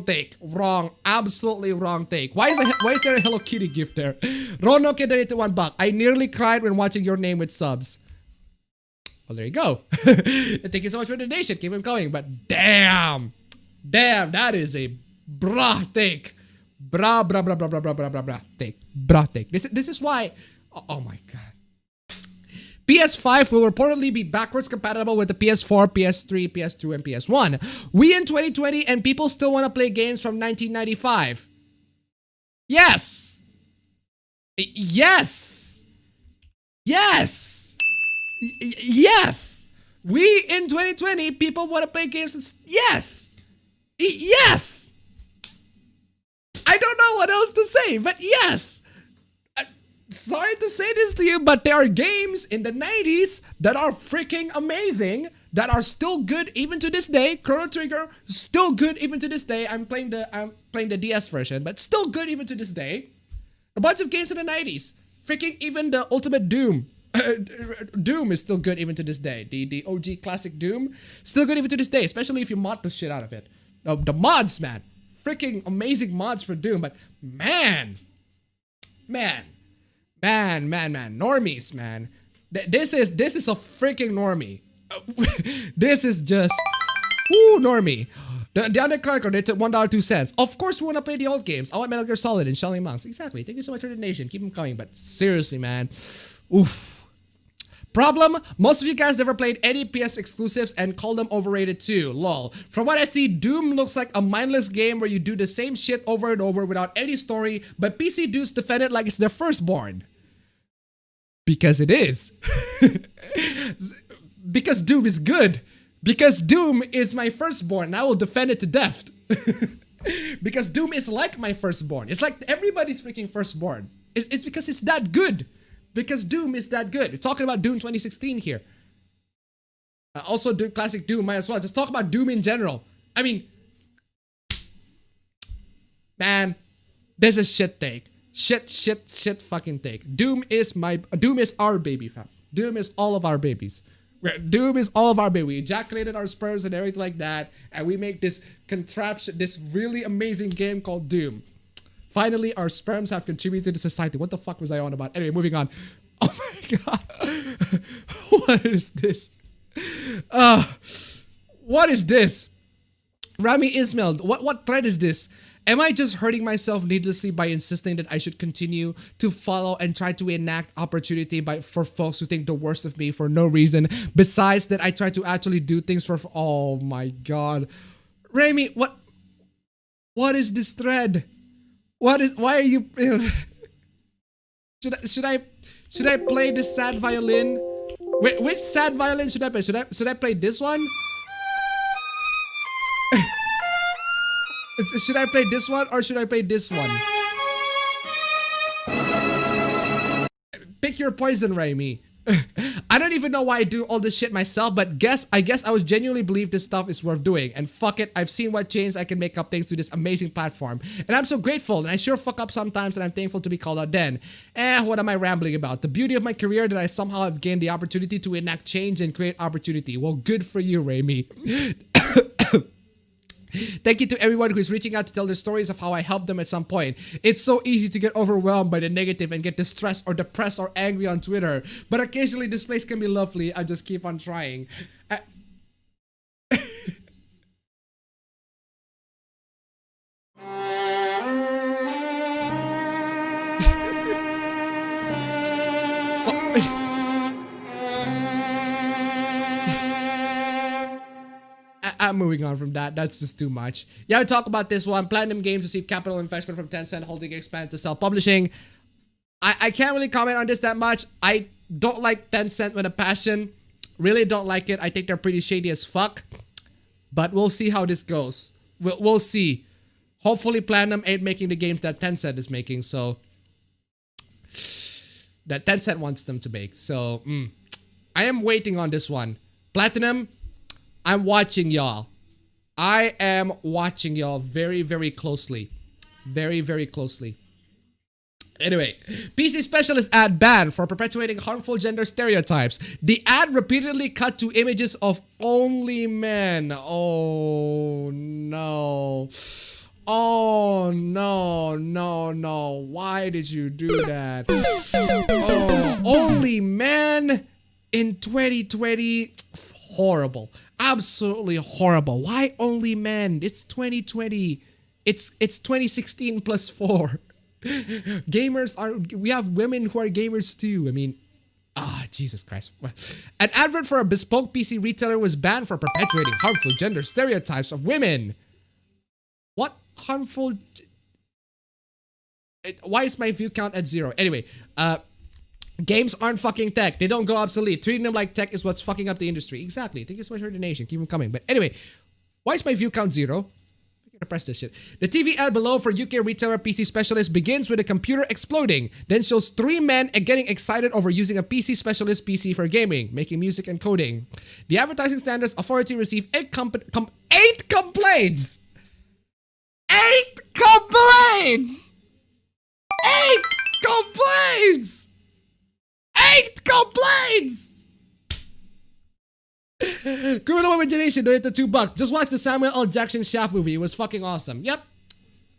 take. Wrong. Absolutely wrong take. Why is there a Hello Kitty gift there? Rono can donate $1. I nearly cried when watching your name with subs. Well, there you go. Thank you so much for the donation. Keep him coming. But damn, that is a bra take. Bra take. This is why. Oh my god. PS5 will reportedly be backwards compatible with the PS4, PS3, PS2, and PS1. We in 2020 and people still want to play games from 1995. Yes. Yes. Yes. Yes. We in 2020 people want to play games. Yes. Yes. I don't know what else to say, but yes. Sorry to say this to you, but there are games in the 90s that are freaking amazing, that are still good even to this day. Chrono Trigger, still good even to this day. I'm playing the DS version, but still good even to this day. A bunch of games in the 90s. Freaking even the Ultimate Doom. Doom is still good even to this day. The OG classic Doom, still good even to this day, especially if you mod the shit out of it. The mods, man. Freaking amazing mods for Doom, but man. Normies, man. This is a freaking normie. This is just, woo, normie. The Undercard card, it's at $1.02. Of course we want to play the old games. I want Metal Gear Solid and Shelly Monks. Exactly. Thank you so much for the donation. Keep them coming, but seriously, man. Oof. Problem, most of you guys never played any PS exclusives and call them overrated too, lol. From what I see, Doom looks like a mindless game where you do the same shit over and over without any story, but PC dudes defend it like it's their firstborn. Because it is. Because Doom is good. Because Doom is my firstborn, I will defend it to death. Because Doom is like my firstborn. It's like everybody's freaking firstborn. It's because it's that good. Because Doom is that good. We're talking about Doom 2016 here. Also, Doom, classic Doom might as well. Just talk about Doom in general. I mean, man, this is shit take. Shit fucking take. Doom is our baby, fam. Doom is all of our babies. Doom is all of our baby. We ejaculated our sperms and everything like that, and we make this contraption, this really amazing game called Doom. Finally, our sperms have contributed to society. What the fuck was I on about? Anyway, moving on. Oh my god. What is this? What is this? Rami Ismail, what thread is this? Am I just hurting myself needlessly by insisting that I should continue to follow and try to enact opportunity for folks who think the worst of me for no reason? Besides that, I try to actually do things for... Oh my god. Rami, what is this thread? Why are you... Should I play this sad violin? Wait, which sad violin should I play? Should I play this one? Should I play this one or should I play this one? Pick your poison, Raimi. I don't don't even know why I do all this shit myself, but I guess I was genuinely believe this stuff is worth doing. And fuck it, I've seen what changes I can make up thanks to this amazing platform. And I'm so grateful, and I sure fuck up sometimes, and I'm thankful to be called out then. What am I rambling about? The beauty of my career that I somehow have gained the opportunity to enact change and create opportunity. Well, good for you, Rami. Thank you to everyone who is reaching out to tell their stories of how I helped them at some point. It's so easy to get overwhelmed by the negative and get distressed or depressed or angry on Twitter. But occasionally this place can be lovely. I just keep on trying. I'm moving on from that. That's just too much. Yeah, I'll talk about this one. Platinum Games received capital investment from Tencent, holding expand to self-publishing. I can't really comment on this that much. I don't like Tencent with a passion. Really don't like it. I think they're pretty shady as fuck. But we'll see how this goes. We'll see. Hopefully Platinum ain't making the games that Tencent is making, so... that Tencent wants them to make. So, I am waiting on this one. Platinum... I'm watching y'all. I am watching y'all very, very closely. Very, very closely. Anyway, PC Specialist ad banned for perpetuating harmful gender stereotypes. The ad repeatedly cut to images of only men. Oh, no. Oh, no. Why did you do that? Oh, only men in 2020. Horrible. Absolutely horrible. Why only men? It's 2020. It's 2016 plus 4. Gamers are... We have women who are gamers too. I mean... Jesus Christ. An advert for a bespoke PC retailer was banned for perpetuating harmful gender stereotypes of women. What harmful... Why is my view count at 0? Anyway, games aren't fucking tech. They don't go obsolete. Treating them like tech is what's fucking up the industry. Exactly. Thank you so much for the donation. Keep them coming. But anyway, why is my view count 0? I'm gonna press this shit. The TV ad below for UK retailer PC Specialist begins with a computer exploding, then shows 3 men getting excited over using a PC Specialist PC for gaming, making music and coding. The Advertising Standards Authority received 8 complaints. 8 complaints! 8 complaints! 8 complaints! Criminal Women Donation donated $2. Just watch the Samuel L. Jackson Shaft movie. It was fucking awesome. Yep.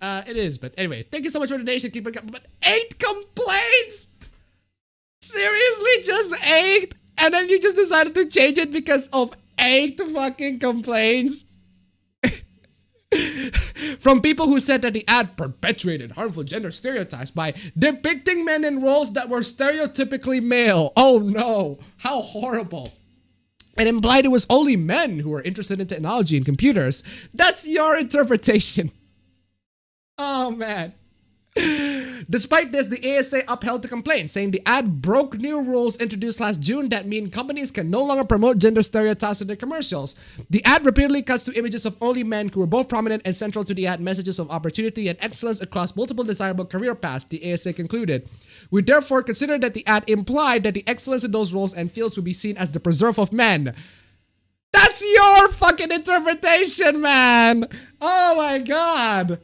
It is, but anyway. Thank you so much for the donation. Keep it coming. But 8 complaints? Seriously? Just 8? And then you just decided to change it because of 8 fucking complaints? From people who said that the ad perpetuated harmful gender stereotypes by depicting men in roles that were stereotypically male. Oh no, how horrible. And implied it was only men who were interested in technology and computers. That's your interpretation. Oh man. Despite this, the ASA upheld the complaint, saying the ad broke new rules introduced last June that mean companies can no longer promote gender stereotypes in their commercials. The ad repeatedly cuts to images of only men who were both prominent and central to the ad messages of opportunity and excellence across multiple desirable career paths, the ASA concluded. We therefore consider that the ad implied that the excellence in those roles and fields would be seen as the preserve of men. That's your fucking interpretation, man! Oh my god!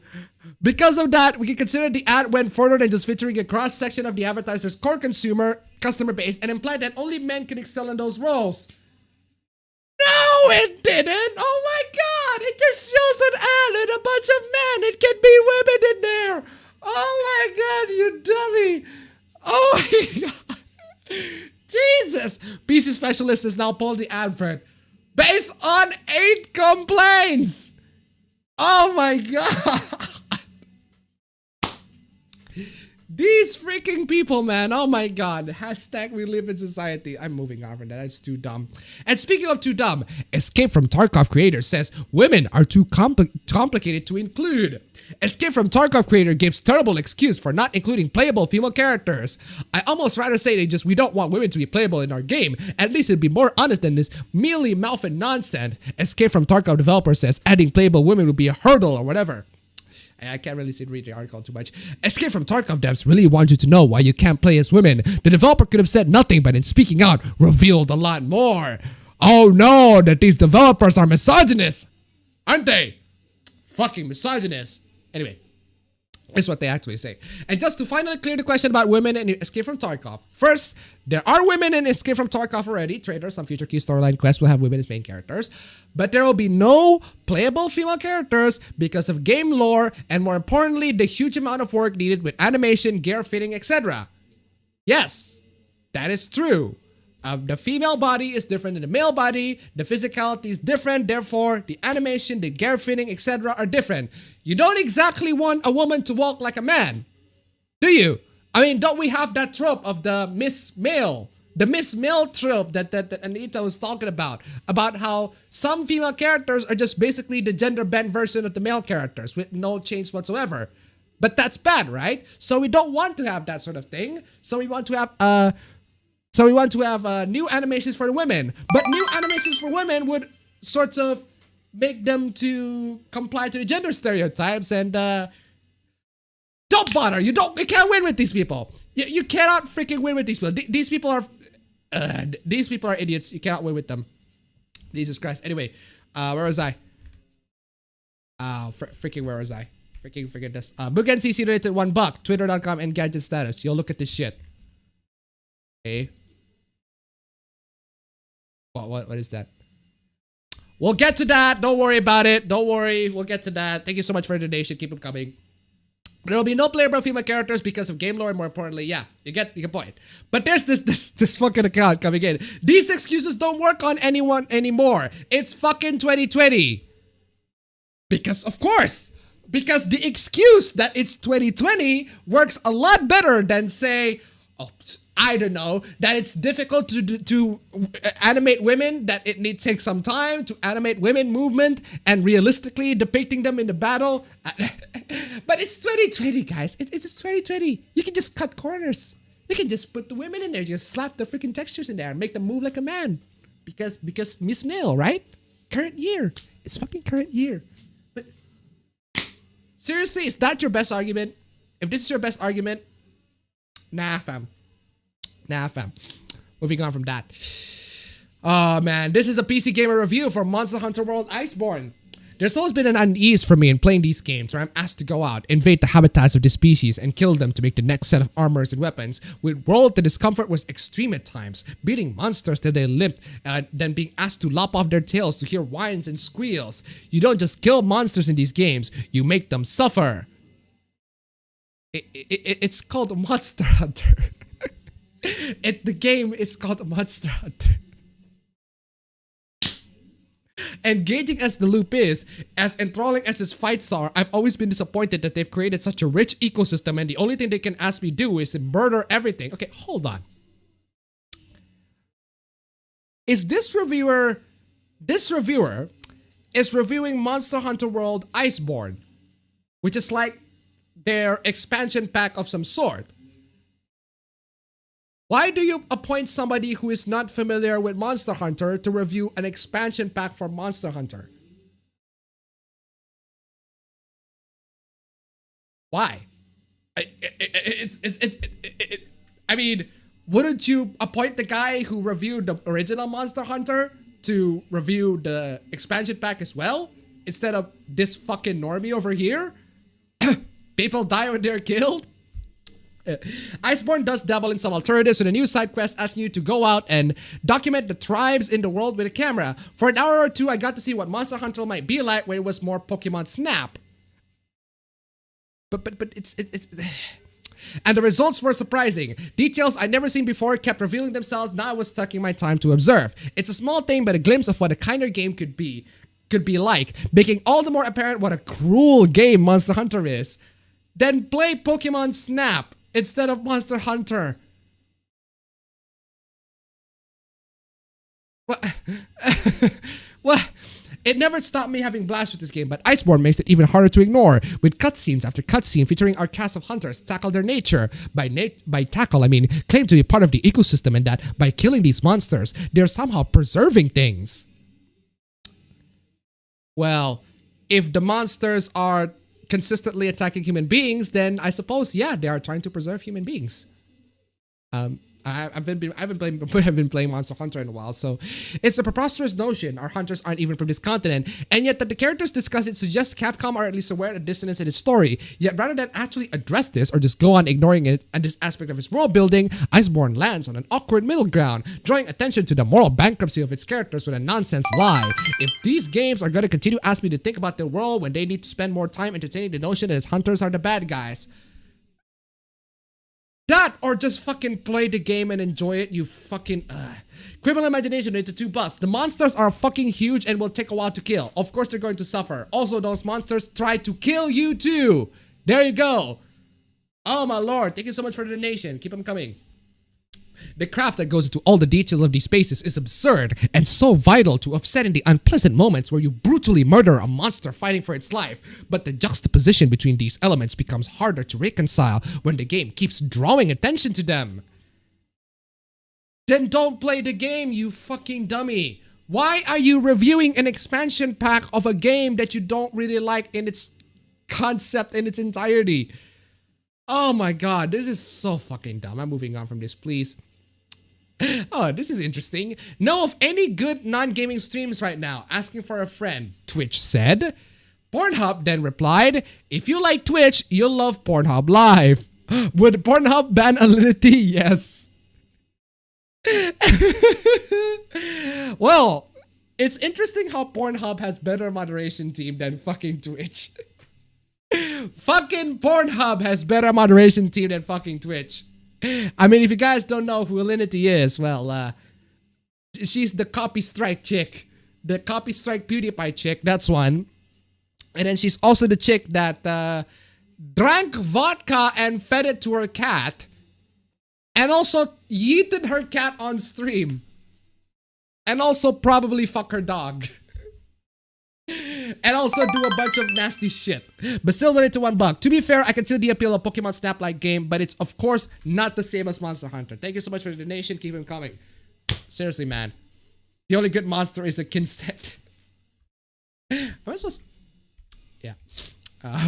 Because of that, we can consider the ad went further than just featuring a cross-section of the advertiser's core customer base and implied that only men can excel in those roles. No, it didn't! Oh my god! It just shows an ad and a bunch of men! It can be women in there! Oh my god, you dummy! Oh my god! Jesus! PC Specialist has now pulled the advert based on 8 complaints! Oh my god! These freaking people, man. Oh my god. Hashtag we live in society. I'm moving on from that. That's too dumb. And speaking of too dumb, Escape from Tarkov creator says women are too complicated to include. Escape from Tarkov creator gives terrible excuse for not including playable female characters. I almost rather say we don't want women to be playable in our game. At least it'd be more honest than this mealy mouthed nonsense. Escape from Tarkov developer says adding playable women would be a hurdle or whatever. I can't really read the article too much. Escape from Tarkov devs really want you to know why you can't play as women. The developer could have said nothing, but in speaking out, revealed a lot more. Oh no, that these developers are misogynists. Aren't they? Fucking misogynists. Anyway. Is what they actually say. And just to finally clear the question about women in Escape from Tarkov. First, there are women in Escape from Tarkov already. Traders, some future key storyline quests will have women as main characters. But there will be no playable female characters because of game lore and more importantly, the huge amount of work needed with animation, gear fitting, etc. Yes, that is true. The female body is different than the male body. The physicality is different. Therefore, the animation, the gear fitting, etc. are different. You don't exactly want a woman to walk like a man, do you? I mean, don't we have that trope of the Miss Male? The Miss Male trope that Anita was talking about how some female characters are just basically the gender bent version of the male characters with no change whatsoever. But that's bad, right? So we don't want to have that sort of thing. So we want to have new animations for the women. But new animations for women would sort of make them to comply to the gender stereotypes and don't bother. You can't win with these people. You cannot freaking win with these people. These people are idiots. You cannot win with them. Jesus Christ. Anyway, where was I? Freaking where was I? Freaking this. Bookend CC donated $1. Twitter.com and gadget status. Yo, look at this shit. Okay. What is that? We'll get to that. Don't worry about it. Don't worry. We'll get to that. Thank you so much for the donation. Keep them coming. But there will be no playable female characters because of game lore and more importantly, yeah, you get the point. But there's this fucking account coming in. These excuses don't work on anyone anymore. It's fucking 2020. Because of course. Because the excuse that it's 2020 works a lot better than say, oh, I don't know, that it's difficult to animate women, that it takes some time to animate women movement and realistically depicting them in the battle. But it's 2020, guys. It's just 2020. You can just cut corners. You can just put the women in there, just slap the freaking textures in there and make them move like a man. Because Miss Male, right? Current year. It's fucking current year. But seriously, is that your best argument? If this is your best argument, nah, fam. Nah, fam. Moving on from that. Oh, man. This is the PC Gamer review for Monster Hunter World Iceborne. There's always been an unease for me in playing these games where I'm asked to go out, invade the habitats of the species, and kill them to make the next set of armors and weapons. With World, the discomfort was extreme at times, beating monsters till they limped, then being asked to lop off their tails to hear whines and squeals. You don't just kill monsters in these games, you make them suffer. It's called Monster Hunter. The game is called Monster Hunter. Engaging as the loop is, as enthralling as its fights are, I've always been disappointed that they've created such a rich ecosystem and the only thing they can ask me do is to murder everything. Okay, hold on. Is this reviewer is reviewing Monster Hunter World Iceborne, which is like their expansion pack of some sort. Why do you appoint somebody who is not familiar with Monster Hunter to review an expansion pack for Monster Hunter? Why? I mean, wouldn't you appoint the guy who reviewed the original Monster Hunter to review the expansion pack as well? Instead of this fucking normie over here? People die when they're killed? Iceborne does dabble in some alternatives with a new side quest asking you to go out and document the tribes in the world with a camera. For an hour or two, I got to see what Monster Hunter might be like when it was more Pokemon Snap. But it's and the results were surprising. Details I'd never seen before kept revealing themselves. Now I was taking my time to observe. It's a small thing, but a glimpse of what a kinder game could be like, making all the more apparent what a cruel game Monster Hunter is. Then play Pokemon Snap instead of Monster Hunter. What? It never stopped me having blast with this game, but Iceborne makes it even harder to ignore, with cutscenes after cutscene featuring our cast of hunters tackle their nature. By tackle, I mean claim to be part of the ecosystem, and that by killing these monsters, they're somehow preserving things. Well, if the monsters are consistently attacking human beings, then I suppose, yeah, they are trying to preserve human beings. I haven't been playing Monster Hunter in a while, so it's a preposterous notion our hunters aren't even from this continent, and yet that the characters discuss it suggests Capcom are at least aware of the dissonance in its story. Yet rather than actually address this or just go on ignoring it and this aspect of its world building, Iceborne lands on an awkward middle ground, drawing attention to the moral bankruptcy of its characters with a nonsense lie. If these games are going to continue to ask me to think about their world when they need to spend more time entertaining the notion that its hunters are the bad guys, that or just fucking play the game and enjoy it, you fucking Criminal imagination into $2. The monsters are fucking huge and will take a while to kill. Of course they're going to suffer. Also, those monsters try to kill you too. There you go. Oh my lord, thank you so much for the donation. Keep them coming. The craft that goes into all the details of these spaces is absurd and so vital to offsetting the unpleasant moments where you brutally murder a monster fighting for its life. But the juxtaposition between these elements becomes harder to reconcile when the game keeps drawing attention to them. Then don't play the game, you fucking dummy. Why are you reviewing an expansion pack of a game that you don't really like in its concept in its entirety? Oh my god, this is so fucking dumb. I'm moving on from this, please. Oh, this is interesting. Know of any good non-gaming streams right now? Asking for a friend, Twitch said. Pornhub then replied, if you like Twitch, you'll love Pornhub Live. Would Pornhub ban alinity? Yes. Well, it's interesting how Pornhub has better moderation team than fucking Twitch. Fucking Pornhub has better moderation team than fucking Twitch. I mean, if you guys don't know who Alinity is, well, she's the copy strike chick. The copy strike PewDiePie chick, that's one. And then she's also the chick that drank vodka and fed it to her cat. And also yeeted her cat on stream. And also probably fuck her dog. And also do a bunch of nasty shit. But still donate to $1. To be fair, I can see the appeal of Pokemon Snap-like game, but it's of course not the same as Monster Hunter. Thank you so much for the donation. Keep them coming. Seriously, man. The only good monster is a Kinset. Am I supposed... Yeah.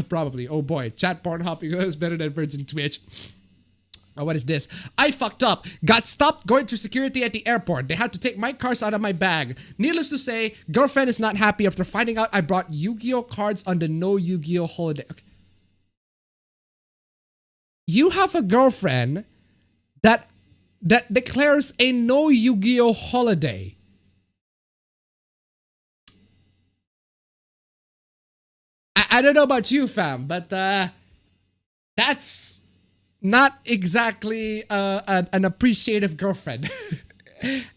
Probably. Oh boy. Chat Pornhub is better than Virgin Twitch. Oh, what is this? I fucked up. Got stopped going through security at the airport. They had to take my cards out of my bag. Needless to say, girlfriend is not happy after finding out I brought Yu-Gi-Oh cards on the no Yu-Gi-Oh holiday. Okay. You have a girlfriend that declares a no Yu-Gi-Oh holiday. I don't know about you, fam, but that's not exactly an appreciative girlfriend.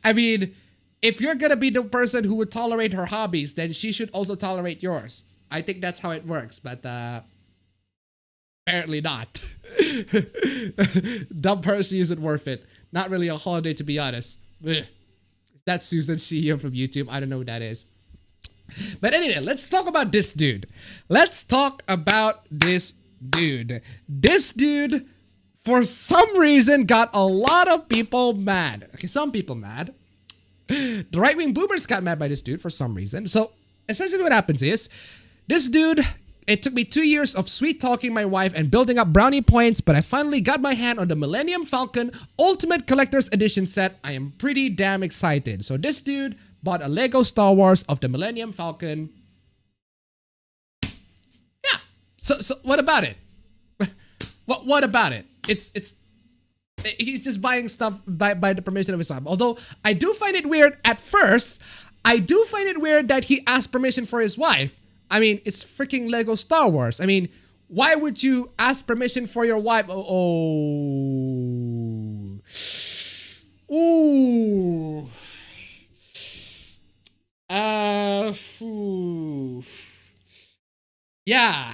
I mean, if you're gonna be the person who would tolerate her hobbies, then she should also tolerate yours. I think that's how it works, but apparently not. Dumb person isn't worth it. Not really a holiday, to be honest. Ugh. That's Susan CEO from YouTube. I don't know who that is. But anyway, let's talk about this dude. Let's talk about this dude. This dude, for some reason, got a lot of people mad. Okay, some people mad. The right-wing boomers got mad by this dude for some reason. So, essentially what happens is, this dude, it took me 2 years of sweet-talking my wife and building up brownie points, but I finally got my hand on the Millennium Falcon Ultimate Collector's Edition set. I am pretty damn excited. So this dude bought a Lego Star Wars of the Millennium Falcon. Yeah. So what about it? What about it? He's just buying stuff by the permission of his wife. Although I do find it weird at first. I do find it weird that he asked permission for his wife. I mean, it's freaking Lego Star Wars. I mean, why would you ask permission for your wife? Oh. Ooh. Yeah.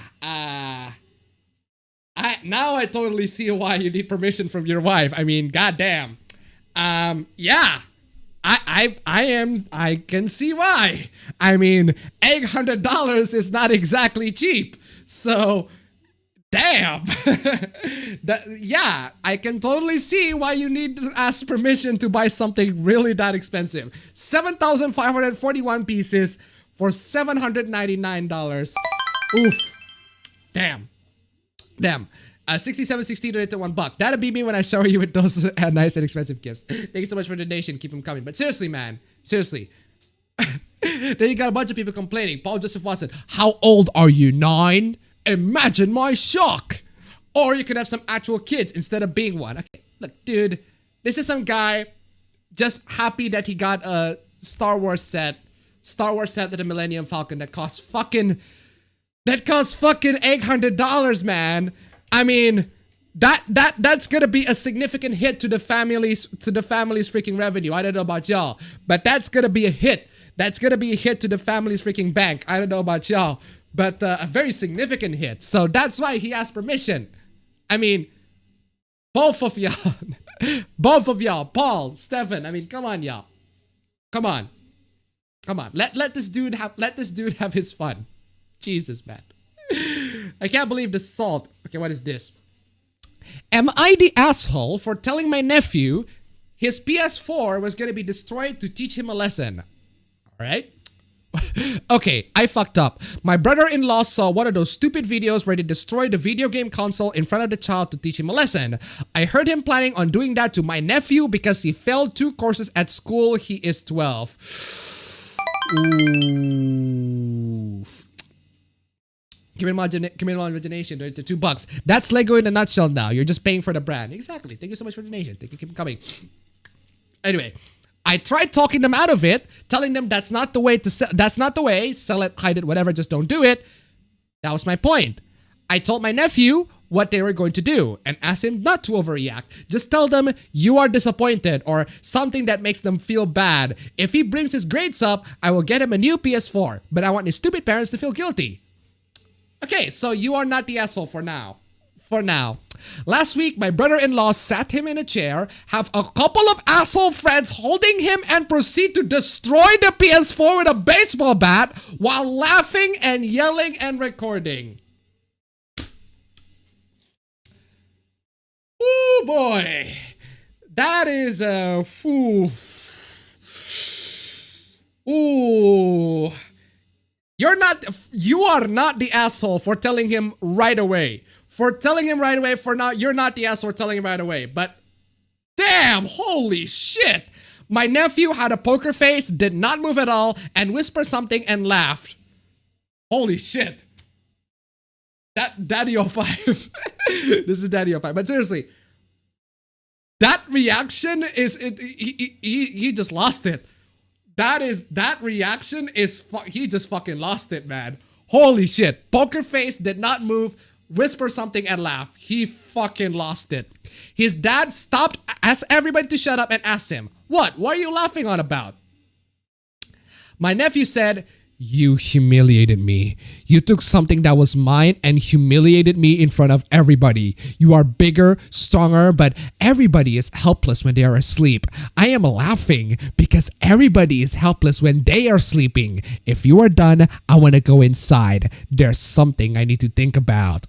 Now I totally see why you need permission from your wife. I mean, goddamn. Yeah. I can see why. I mean, $800 is not exactly cheap. So, damn. Yeah, I can totally see why you need to ask permission to buy something really that expensive. 7,541 pieces for $799. Oof. Damn. 6760 donated $1. That'll be me when I shower you with those nice and expensive gifts. Thank you so much for the donation. Keep them coming. But seriously, man. Seriously. Then you got a bunch of people complaining. Paul Joseph Watson, how old are you? 9? Imagine my shock. Or you could have some actual kids instead of being one. Okay, look, dude. This is some guy just happy that he got a Star Wars set to the Millennium Falcon that costs fucking $800, man. I mean, that's gonna be a significant hit to the family's freaking revenue. I don't know about y'all, but that's gonna be a hit. That's gonna be a hit to the family's freaking bank. I don't know about y'all, but a very significant hit. So that's why he asked permission. I mean, both of y'all, Paul, Stefan. I mean, come on, y'all. Come on. Let this dude have his fun. Jesus, man. I can't believe the salt. Okay, what is this? Am I the asshole for telling my nephew his PS4 was gonna be destroyed to teach him a lesson? Alright? Okay, I fucked up. My brother-in-law saw one of those stupid videos where they destroyed the video game console in front of the child to teach him a lesson. I heard him planning on doing that to my nephew because he failed 2 courses at school. He is 12. Ooh. Give me imagination. The $2. That's Lego in a nutshell now. You're just paying for the brand. Exactly. Thank you so much for the donation. Thank you. Keep coming. Anyway, I tried talking them out of it, telling them that's not the way to sell. That's not the way. Sell it, hide it, whatever. Just don't do it. That was my point. I told my nephew what they were going to do and asked him not to overreact. Just tell them you are disappointed or something that makes them feel bad. If he brings his grades up, I will get him a new PS4. But I want his stupid parents to feel guilty. Okay, so you are not the asshole for now. Last week, my brother-in-law sat him in a chair, have a couple of asshole friends holding him and proceed to destroy the PS4 with a baseball bat while laughing and yelling and recording. Ooh, boy. That is a... Ooh. You are not the asshole for telling him right away. You're not the asshole for telling him right away. But damn, holy shit. My nephew had a poker face, did not move at all, and whispered something and laughed. Holy shit. Daddy 05. This is Daddy 05. But seriously, that reaction is, he just lost it. That reaction is, he just fucking lost it, man. Holy shit. Poker face, did not move, whisper something and laugh. He fucking lost it. His dad stopped, asked everybody to shut up and asked him, what are you laughing on about? My nephew said, you humiliated me. You took something that was mine and humiliated me in front of everybody. You are bigger, stronger, but everybody is helpless when they are asleep. I am laughing because everybody is helpless when they are sleeping. If you are done, I want to go inside. There's something I need to think about.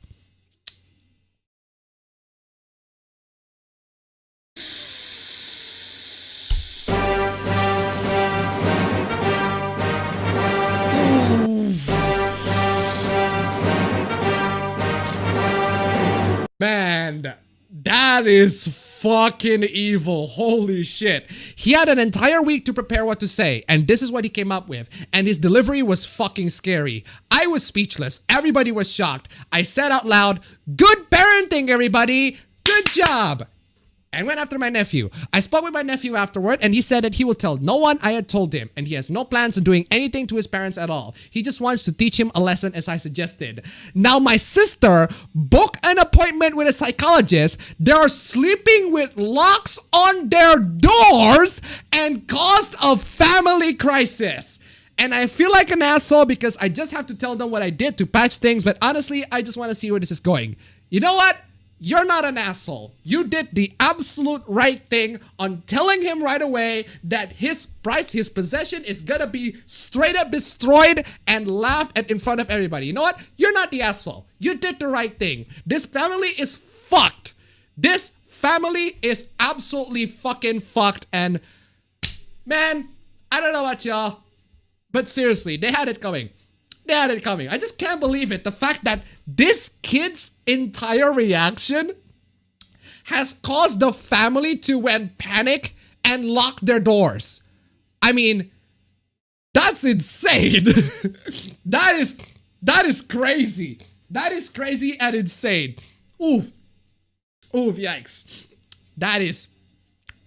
Man, that is fucking evil. Holy shit. He had an entire week to prepare what to say, and this is what he came up with. And his delivery was fucking scary. I was speechless. Everybody was shocked. I said out loud, good parenting, everybody. Good job. And went after my nephew. I spoke with my nephew afterward, and he said that he will tell no one I had told him, and he has no plans of doing anything to his parents at all. He just wants to teach him a lesson as I suggested. Now my sister booked an appointment with a psychologist. They are sleeping with locks on their doors and caused a family crisis. And I feel like an asshole because I just have to tell them what I did to patch things, but honestly, I just want to see where this is going. You know what? You're not an asshole. You did the absolute right thing on telling him right away that his possession is gonna be straight up destroyed and laughed at in front of everybody. You know what? You're not the asshole. You did the right thing. This family is fucked. This family is absolutely fucking fucked. And man, I don't know about y'all, but seriously, they had it coming. They had it coming. I just can't believe it. The fact that this kid's entire reaction has caused the family to went panic and lock their doors. I mean, that's insane. That is crazy. That is crazy and insane. Oof. Oof, yikes. That is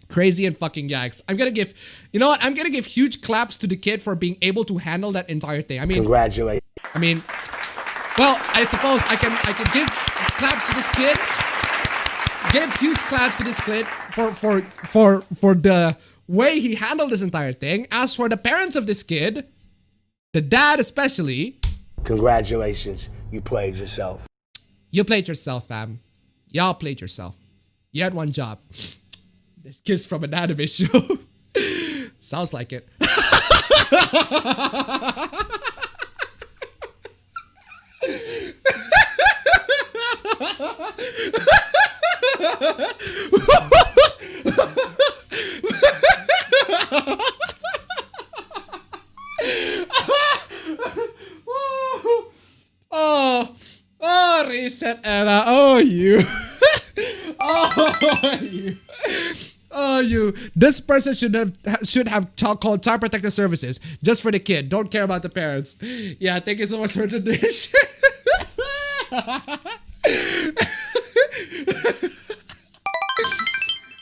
crazy and fucking yikes. I'm gonna give, you know what? I'm gonna give huge claps to the kid for being able to handle that entire thing. I mean, congratulations. I mean, well, I suppose I can give claps to this kid. Give huge claps to this kid for the way he handled this entire thing. As for the parents of this kid, the dad especially, congratulations, you played yourself. You played yourself, fam. Y'all played yourself. You had one job. This kid's from an anime show. Sounds like it. Oh, reset era. Oh, you. Oh, you. Oh, you. This person should have called Child Protective Services just for the kid. Don't care about the parents. Yeah, thank you so much for the donation.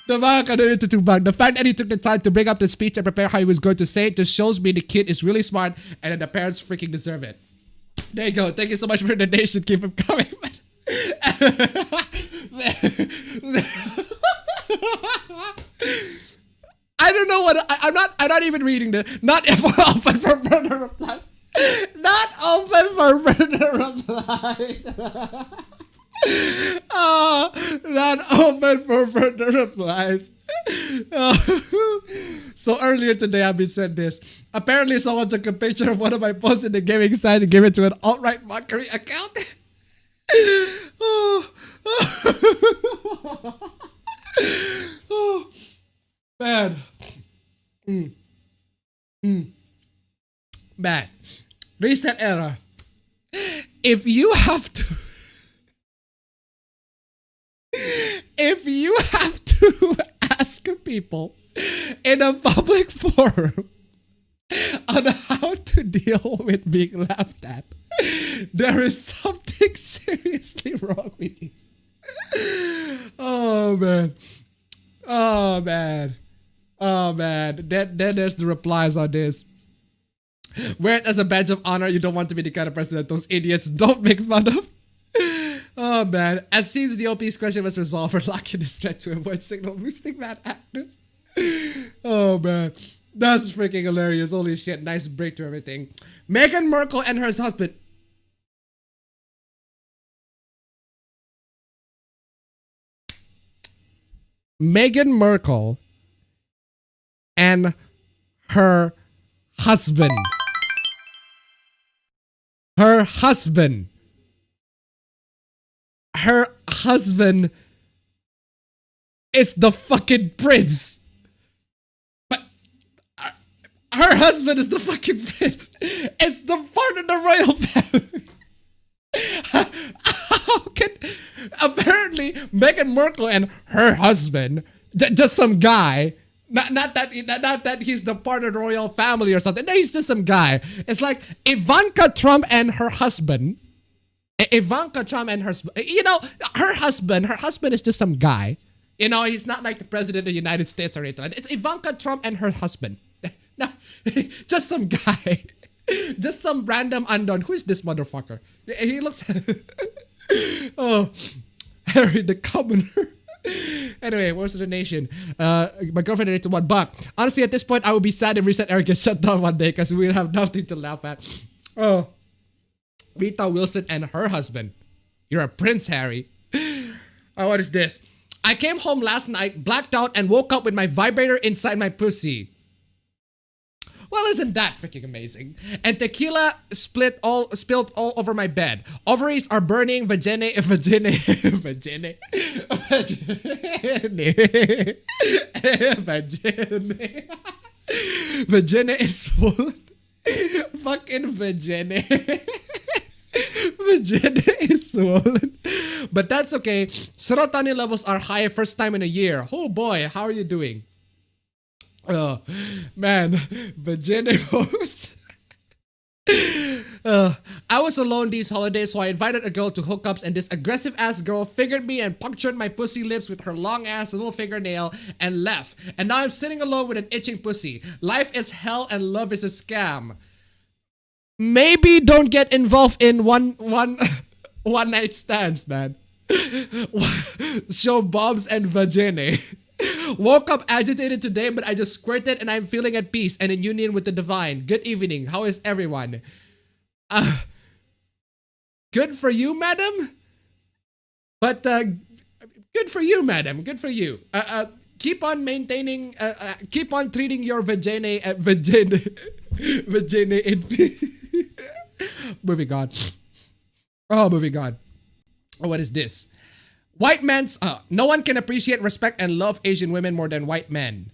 The fact that he took the time to bring up the speech and prepare how he was going to say it just shows me the kid is really smart and that the parents freaking deserve it. There you go. Thank you so much for the donation. Keep him coming. I don't know what I'm not even reading the not open for further replies. Not open for further replies. Not open for further replies. So earlier today I've been sent this. Apparently someone took a picture of one of my posts in the gaming site and gave it to an alt-right mockery account. Oh, man. Man. Reset era. If you have to ask people in a public forum on how to deal with being laughed at, there is something seriously wrong with you. Oh man. Oh man. Oh man. Then there's the replies on this. Wear it as a badge of honor. You don't want to be the kind of person that those idiots don't make fun of. Oh man. As soon as the OP's question was resolved, we're locking this thread to avoid signal boosting bad actors. Oh man. That's freaking hilarious. Holy shit. Nice break to everything. Meghan Markle and her husband. Meghan Markle and her husband. Her husband is the fucking prince. But her husband is the fucking prince. It's the part of the royal family. How can apparently Meghan Markle and her husband, just some guy, not that he's the part of the royal family or something. No, he's just some guy. It's like Ivanka Trump and her husband. Ivanka Trump and her, you know, her husband is just some guy. You know, he's not like the president of the United States or anything. It's Ivanka Trump and her husband. No, just some guy. Just some random unknown. Who is this motherfucker? He looks... Oh, Harry the Commoner. Anyway, what's the donation? My girlfriend donated $1. Honestly, at this point, I would be sad if Reset Era gets shut down one day because we'd have nothing to laugh at. Oh, Rita Wilson and her husband. You're a prince, Harry. Oh, what is this? I came home last night, blacked out, and woke up with my vibrator inside my pussy. Well, isn't that freaking amazing? And tequila spilled all over my bed. Ovaries are burning. Vagina is full. fucking vagina. Vagina is swollen. But that's okay. Serotonin levels are high first time in a year. Oh boy, how are you doing? Oh, man. Vagina pose. I was alone these holidays, so I invited a girl to hookups, and this aggressive ass girl fingered me and punctured my pussy lips with her long ass little fingernail and left. And now I'm sitting alone with an itching pussy. Life is hell and love is a scam. Maybe don't get involved in one night stands, man. Show bombs and vagina. Woke up agitated today, but I just squirted and I'm feeling at peace and in union with the divine. Good evening. How is everyone? Good for you, madam. But good for you, madam. Good for you. Keep on maintaining. Keep on treating your vagina vagina in peace. Moving on. Oh, moving on. Oh, what is this? White men's, no one can appreciate, respect, and love Asian women more than white men.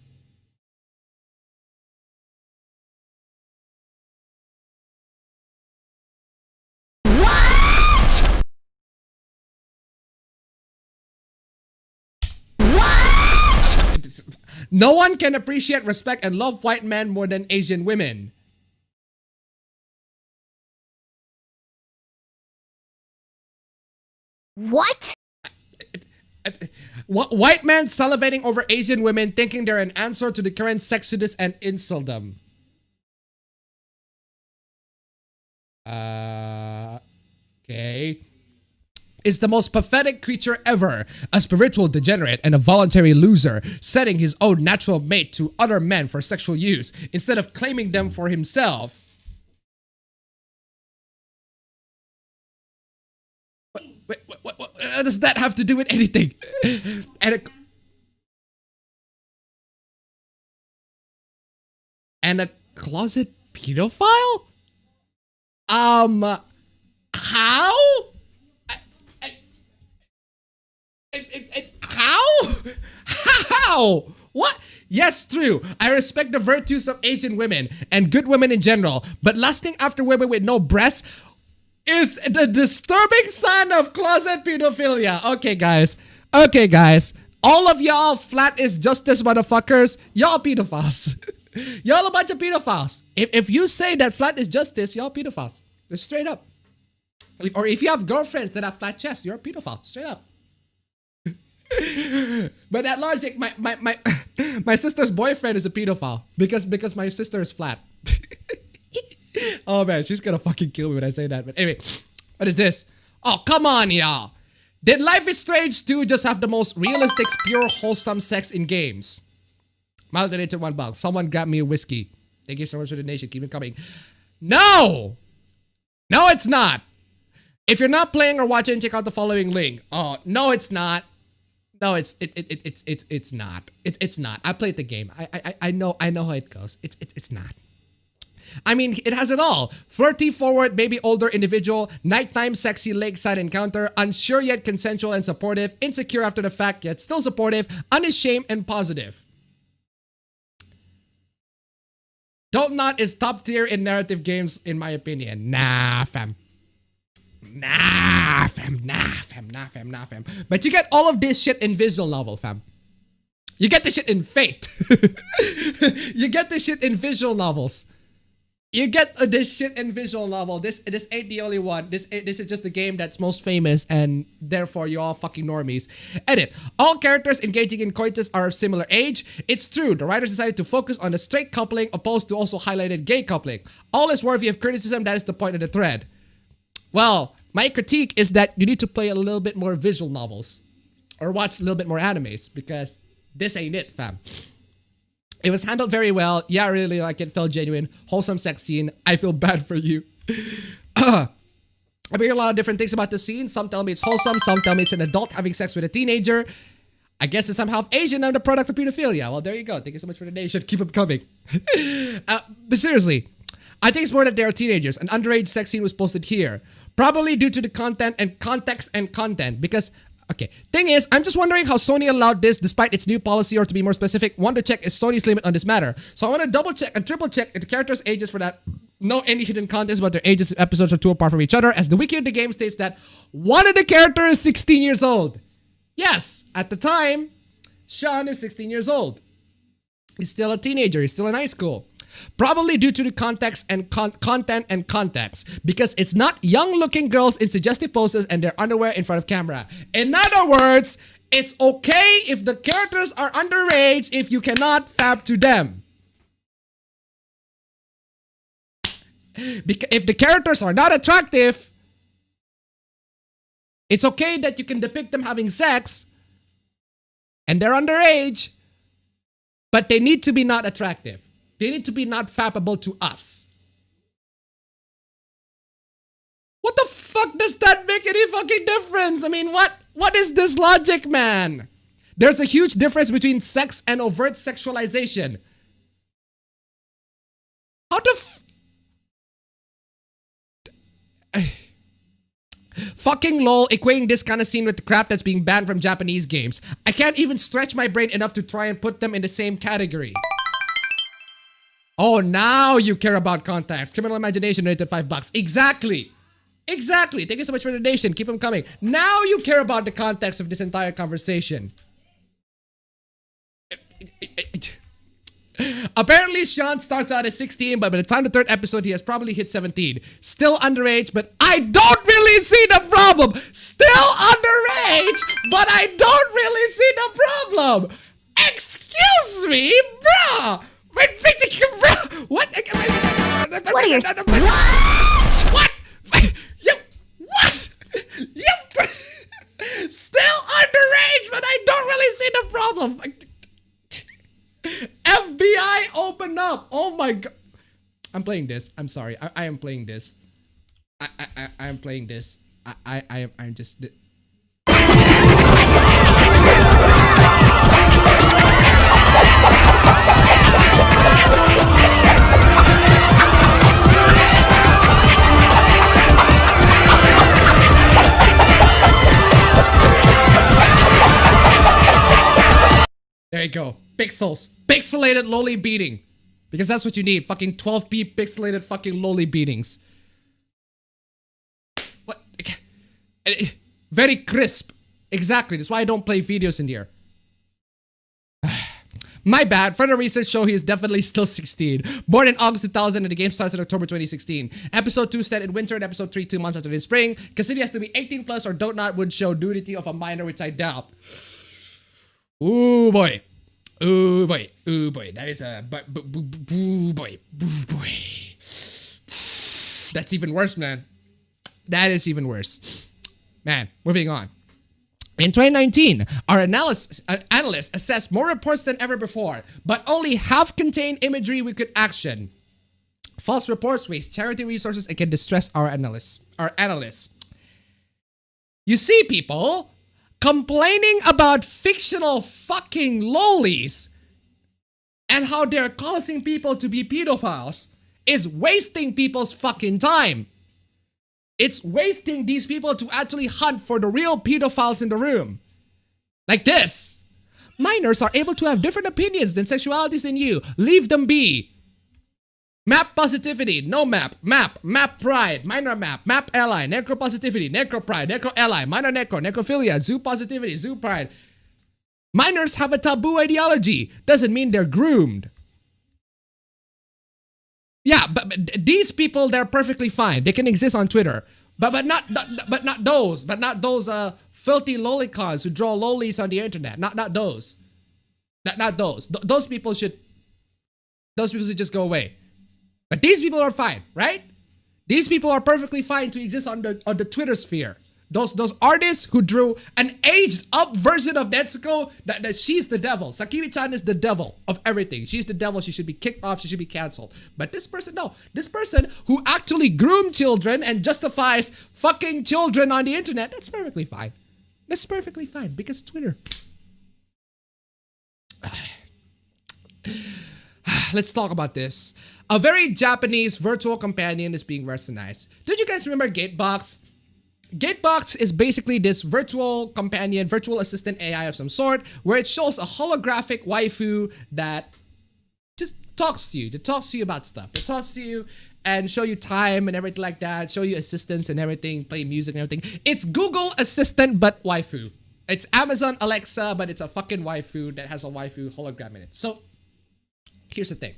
What? What? No one can appreciate, respect, and love white men more than Asian women. What? White men salivating over Asian women, thinking they're an answer to the current sexism and inceldom. Okay. Is the most pathetic creature ever, a spiritual degenerate and a voluntary loser, setting his own natural mate to other men for sexual use instead of claiming them for himself. What does that have to do with anything? And a closet pedophile? How? How? What? Yes, true. I respect the virtues of Asian women and good women in general, but lusting after women with no breasts is the disturbing sign of closet pedophilia. Okay, guys. Okay, guys. All of y'all flat is justice motherfuckers. Y'all pedophiles. Y'all a bunch of pedophiles. If you say that flat is justice, y'all pedophiles. Just straight up. Or if you have girlfriends that have flat chests, you're a pedophile. Straight up. But that logic, my sister's boyfriend is a pedophile because my sister is flat. Oh man, she's gonna fucking kill me when I say that. But anyway, what is this? Oh, come on, y'all. Did Life is Strange 2 just have the most realistic, pure, wholesome sex in games? Mild donated $1. Someone grab me a whiskey. Thank you so much for the donation. Keep it coming. No! No, it's not. If you're not playing or watching, check out the following link. Oh, no, it's not. No, it's not. It's not. I played the game. I know how it goes. It's not. I mean, it has it all. Flirty, forward, maybe older individual, nighttime, sexy, lakeside encounter, unsure yet consensual and supportive, insecure after the fact yet still supportive, unashamed and positive. Don't Not is top tier in narrative games, in my opinion. Nah, fam. Nah, fam. But you get all of this shit in visual novel, fam. You get this shit in Fate. You get this shit in visual novels. You get this shit in visual novel. This ain't the only one. This is just the game that's most famous, and therefore you're all fucking normies. Edit. All characters engaging in coitus are of similar age. It's true. The writers decided to focus on the straight coupling opposed to also highlighted gay coupling. All is worthy of criticism. That is the point of the thread. Well, my critique is that you need to play a little bit more visual novels or watch a little bit more animes because this ain't it, fam. It was handled very well. Yeah, I really like it. Felt genuine. Wholesome sex scene. I feel bad for you. I've heard a lot of different things about the scene. Some tell me it's wholesome. Some tell me it's an adult having sex with a teenager. I guess it's somehow Asian and the product of pedophilia. Well, there you go. Thank you so much for the donation. Keep them coming. But seriously, I think it's more that they are teenagers. An underage sex scene was posted here. Probably due to the content and context and content. Because... okay, thing is, I'm just wondering how Sony allowed this despite its new policy, or to be more specific, want to check is Sony's limit on this matter. So I want to double check and triple check the characters' ages for that no any hidden context about their ages. Episodes are too apart from each other, as the wiki of the game states that one of the characters is 16 years old. Yes, at the time, Sean is 16 years old. He's still a teenager. He's still in high school. Probably due to the context and content and context, because it's not young-looking girls in suggestive poses and their underwear in front of camera. In other words, it's okay if the characters are underage if you cannot fap to them. If the characters are not attractive, it's okay that you can depict them having sex and they're underage, but they need to be not attractive. They need to be not fappable to us. What the fuck does that make any fucking difference? I mean, what is this logic, man? There's a huge difference between sex and overt sexualization. How the fucking lol, equating this kind of scene with the crap that's being banned from Japanese games. I can't even stretch my brain enough to try and put them in the same category. Oh, now you care about context. Criminal Imagination rated $5. Exactly. Exactly. Thank you so much for the donation. Keep them coming. Now you care about the context of this entire conversation. Apparently, Sean starts out at 16, but by the time the third episode, he has probably hit 17. Still underage, but I don't really see the problem. Still underage, but I don't really see the problem. Excuse me, bruh. What? What are you? What? You what? You still underage, but I don't really see the problem. FBI, open up! Oh my god! I'm playing this. I'm sorry. I am playing this. I am playing this. I'm just. There you go. Pixels. Pixelated lolly beating. Because that's what you need. Fucking 12p pixelated fucking lolly beatings. What? Very crisp. Exactly. That's why I don't play videos in here. My bad. Further research show he is definitely still 16. Born in August 2000 and the game starts in October 2016. Episode 2 set in winter and episode 3 2 months after in spring. Consider he has to be 18 plus or don't not would show nudity of a minor, which I doubt. Ooh boy. Ooh boy. Ooh boy. That is a boo boy. Boo boy. That's even worse, man. That is even worse. Man, moving on. In 2019, our analysts assessed more reports than ever before, but only half contain imagery we could action. False reports waste charity resources and can distress our analysts. You see, people, complaining about fictional fucking lollies and how they're causing people to be pedophiles is wasting people's fucking time. It's wasting these people to actually hunt for the real pedophiles in the room. Like this. Minors are able to have different opinions than sexualities than you. Leave them be. Map positivity, no map. Map pride, minor map. Map ally, necro positivity, necro pride, necro ally, minor necro, necrophilia, zoo positivity, zoo pride. Minors have a taboo ideology. Doesn't mean they're groomed. Yeah, but these people, they're perfectly fine. They can exist on Twitter, but not those filthy lolicons who draw lollies on the internet. Not those. Not those. Those people should just go away. But these people are fine, right? These people are perfectly fine to exist on the Twitter sphere. Those artists who drew an aged up version of Netsuko, that she's the devil. Sakimi-chan is the devil of everything. She's the devil. She should be kicked off. She should be canceled. But this person, no. This person who actually groomed children and justifies fucking children on the internet, that's perfectly fine. That's perfectly fine because Twitter. Let's talk about this. A very Japanese virtual companion is being westernized. Did you guys remember Gatebox? Gatebox is basically this virtual companion, virtual assistant AI of some sort, where it shows a holographic waifu that just talks to you. That talks to you about stuff. That talks to you and show you time and everything like that, show you assistants and everything, play music and everything. It's Google Assistant but waifu. It's Amazon Alexa, but it's a fucking waifu that has a waifu hologram in it. So here's the thing.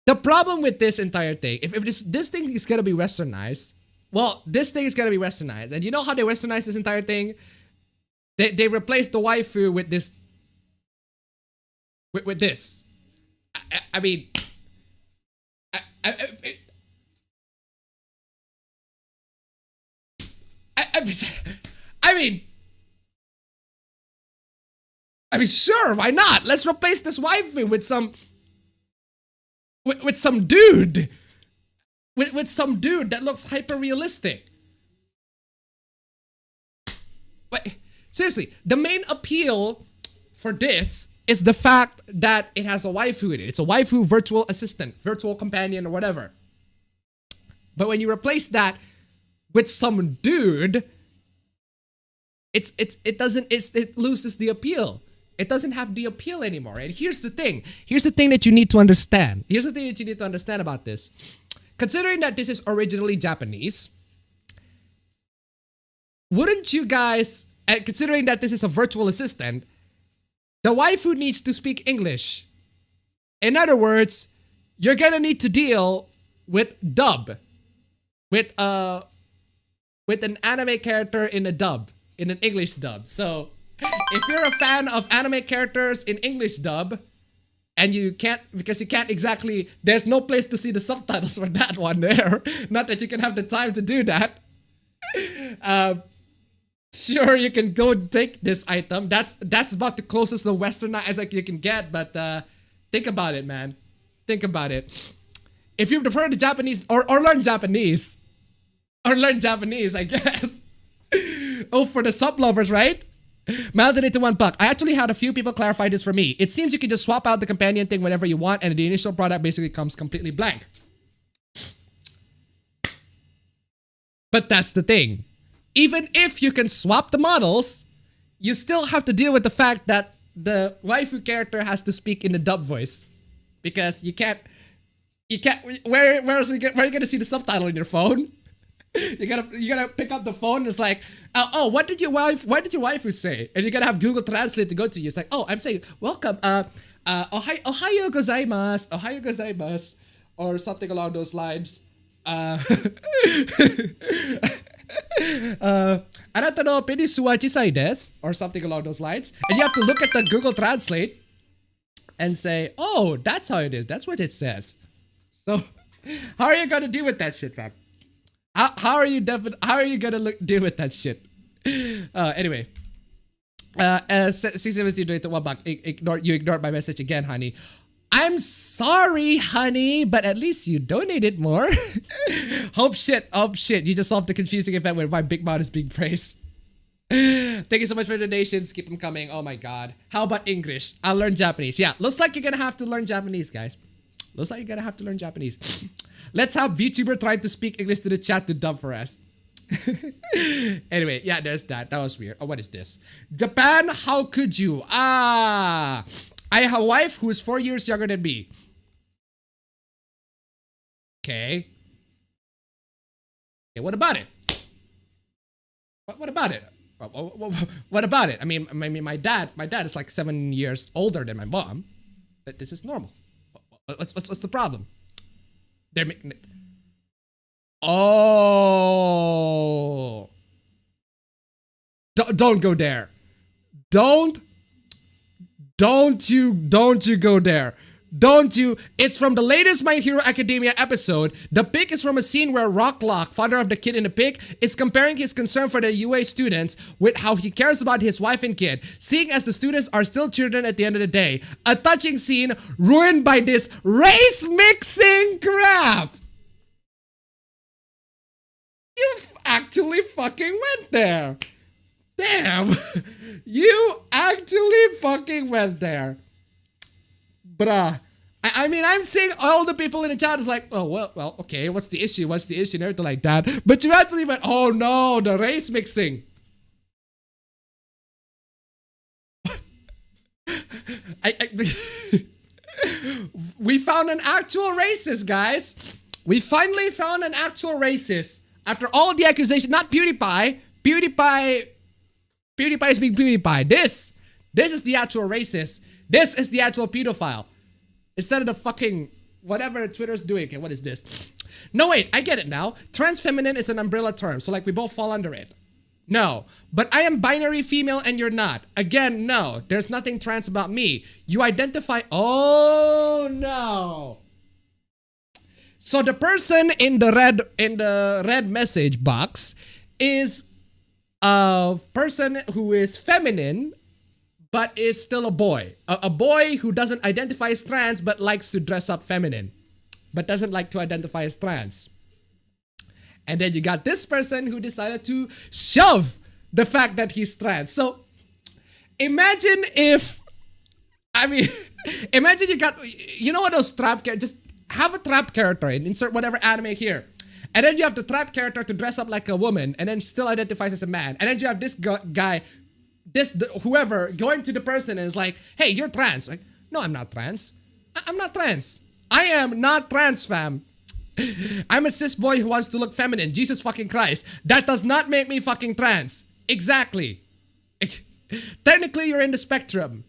The problem with this entire thing, if this thing is gonna be westernized, well, this thing is gonna be westernized. And you know how they westernized this entire thing? They replaced the waifu with this. With this. I mean, sure, why not? Let's replace this waifu with some dude. With some dude that looks hyper realistic. But seriously, the main appeal for this is the fact that it has a waifu in it. It's a waifu virtual assistant, virtual companion, or whatever. But when you replace that with some dude, it loses the appeal. It doesn't have the appeal anymore. And here's the thing. Here's the thing that you need to understand. Here's the thing that you need to understand about this. Considering that this is originally Japanese, wouldn't you guys, and considering that this is a virtual assistant, the waifu needs to speak English. In other words, you're gonna need to deal with dub. With an anime character in a dub. In an English dub. So, if you're a fan of anime characters in English dub, and you can't, because you can't exactly, there's no place to see the subtitles for that one there. Not that you can have the time to do that. Sure, you can go take this item. That's about the closest to Western as like you can get, but think about it, man. Think about it. If you prefer the Japanese, or learn Japanese. Or learn Japanese, I guess. Oh, for the sub lovers, right? Mounted into $1. I actually had a few people clarify this for me. It seems you can just swap out the companion thing whenever you want, and the initial product basically comes completely blank. But that's the thing. Even if you can swap the models, you still have to deal with the fact that the waifu character has to speak in the dub voice. Because you can't, where are you gonna see the subtitle in your phone? You gotta pick up the phone and it's like, oh, what did your waifu say? And you gotta have Google Translate to go to you. It's like, oh, I'm saying, welcome, ohayo gozaimasu, or something along those lines. Anata no penis wa chisai desu, or something along those lines. And you have to look at the Google Translate and say, oh, that's how it is. That's what it says. So, how are you gonna deal with that shit, fam? How are you gonna deal with that shit? Anyway. C922 donated $1. You ignored my message again, honey. I'm sorry, honey, but at least you donated more. Hope shit. You just solved the confusing event where my big mouth is being praised. Thank you so much for the donations. Keep them coming. Oh my god. How about English? I'll learn Japanese. Yeah, looks like you're gonna have to learn Japanese, guys. Looks like you're gonna have to learn Japanese. Let's have VTuber trying to speak English to the chat to dub for us. Anyway, yeah, there's that. That was weird. Oh, what is this? Japan, how could you? I have a wife who is 4 years younger than me. Okay. Okay, what about it? What about it? What about it? I mean, my dad is like 7 years older than my mom. But this is normal. What's the problem? Oh. Don't go there. Don't you go there. Don't you. It's from the latest My Hero Academia episode. The pic is from a scene where Rocklock, father of the kid in the pic, is comparing his concern for the UA students with how he cares about his wife and kid, seeing as the students are still children at the end of the day. A touching scene ruined by this race mixing crap. You actually fucking went there. Damn. You actually fucking went there. Bruh. I mean, I'm seeing all the people in the chat is like, oh, well, okay, what's the issue? What's the issue? And everything like that. But you actually went, oh no, the race mixing. We found an actual racist, guys. We finally found an actual racist. After all the accusations, not PewDiePie. PewDiePie is being PewDiePie. This is the actual racist. This is the actual pedophile. Instead of the fucking whatever Twitter's doing. Okay, what is this? No, wait, I get it now. Trans feminine is an umbrella term, so like we both fall under it. No, but I am binary female and you're not. Again, no, there's nothing trans about me. You identify, oh no. So the person in the red message box is a person who is feminine, but is still a boy. A boy who doesn't identify as trans, but likes to dress up feminine, but doesn't like to identify as trans. And then you got this person who decided to shove the fact that he's trans. So imagine if, I mean, imagine you got, you know what those trap characters, just have a trap character and insert whatever anime here. And then you have the trap character to dress up like a woman and then still identifies as a man. And then you have this guy, whoever going to the person and is like, hey, you're trans. Like, no, I'm not trans. I'm not trans. I am not trans, fam. I'm a cis boy who wants to look feminine. Jesus fucking Christ. That does not make me fucking trans. Exactly. Technically, you're in the spectrum.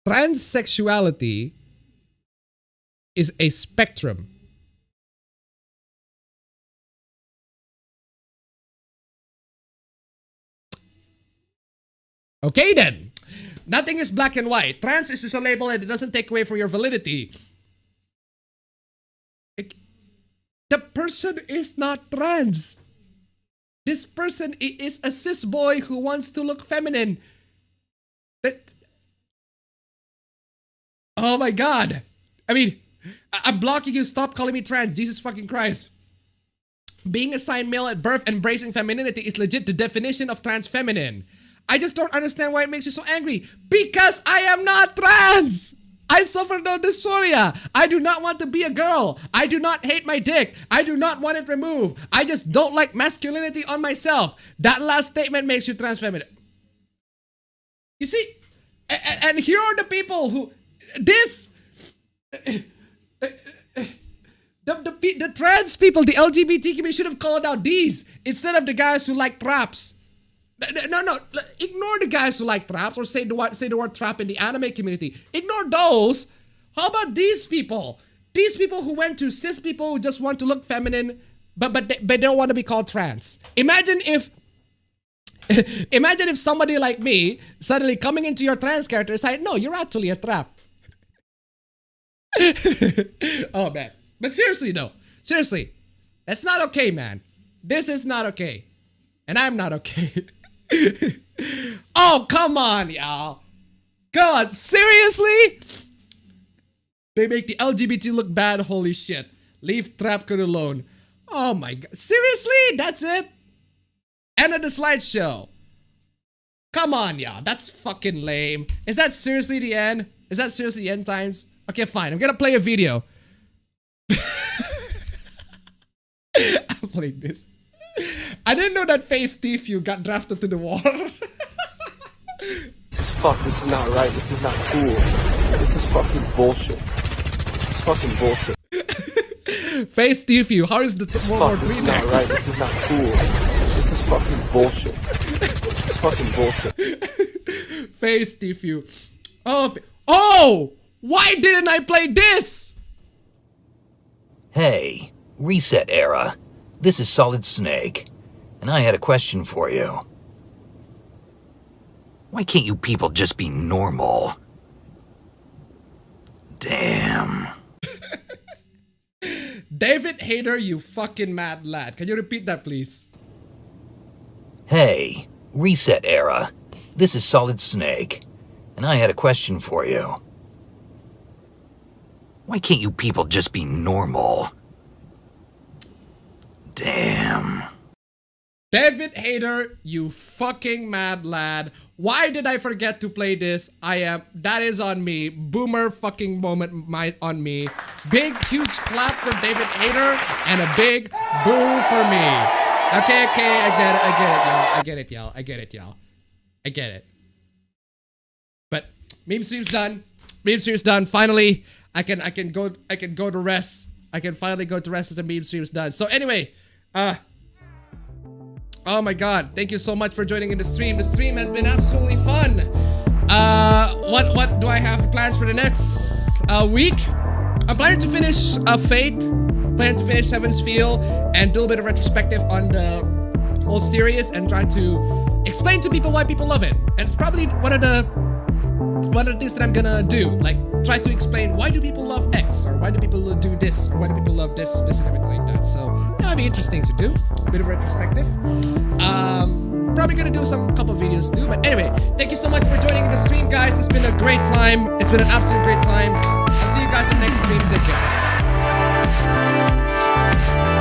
Transsexuality is a spectrum. Okay then, nothing is black and white. Trans is just a label and it doesn't take away from your validity. The person is not trans. This person is a cis boy who wants to look feminine. Oh my god. I mean, I'm blocking you. Stop calling me trans. Jesus fucking Christ. Being assigned male at birth, embracing femininity is legit the definition of trans feminine. I just don't understand why it makes you so angry. Because I am not trans. I suffer no dysphoria. I do not want to be a girl. I do not hate my dick. I do not want it removed. I just don't like masculinity on myself. That last statement makes you trans feminine. You see? And here are the people who... The trans people, the LGBT community should have called out these instead of the guys who like traps. No, ignore the guys who like traps or say the word trap in the anime community. Ignore those. How about these people? These people who went to cis people who just want to look feminine, but they don't want to be called trans. Imagine if somebody like me suddenly coming into your trans character is like, no, you're actually a trap. Oh man, but seriously though, seriously, that's not okay, man. This is not okay, and I'm not okay. Oh come on, y'all. Come on, seriously? They make the LGBT look bad. Holy shit! Leave trap code alone. Oh my god, seriously? That's it? End of the slideshow. Come on, y'all. That's fucking lame. Is that seriously the end? Is that seriously the end times? Okay, fine. I'm gonna play a video. I'm playing this. I didn't know that Face Tfue got drafted to the war. Fuck, this is not right. This is not cool. This is fucking bullshit. This is fucking bullshit. Face Tfue, how is the World War III now? This is not right. This is not cool. This is fucking bullshit. This is fucking bullshit. Face Tfue. Oh! Why didn't I play this? Hey, Reset Era. This is Solid Snake, and I had a question for you. Why can't you people just be normal? Damn. David Hayter, you fucking mad lad. Can you repeat that, please? Hey, Reset Era. This is Solid Snake, and I had a question for you. Why can't you people just be normal? Damn. David David Hayter, you fucking mad lad. Why did I forget to play this? That is on me. Boomer fucking moment on me. Big, huge clap for David Hayter and a big boo for me. Okay, I get it, y'all. I get it. But meme stream's done. Finally, I can go to rest. I can finally go to rest as the meme stream's done. So anyway, oh my god, thank you so much for joining in the stream. The stream has been absolutely fun. What do I have plans for the next week? I'm planning to finish Fate, planning to finish Heaven's Feel, and do a bit of retrospective on the whole series and try to explain to people why people love it. And it's probably one of the things that I'm gonna do, like try to explain why do people love X, or why do people do this, or why do people love this and everything like that. So that might be interesting to do, a bit of retrospective. Probably gonna do some couple videos too, but anyway, thank you so much for joining the stream, guys. It's been a great time. It's been an absolute great time. I'll see you guys in the next stream. Take care.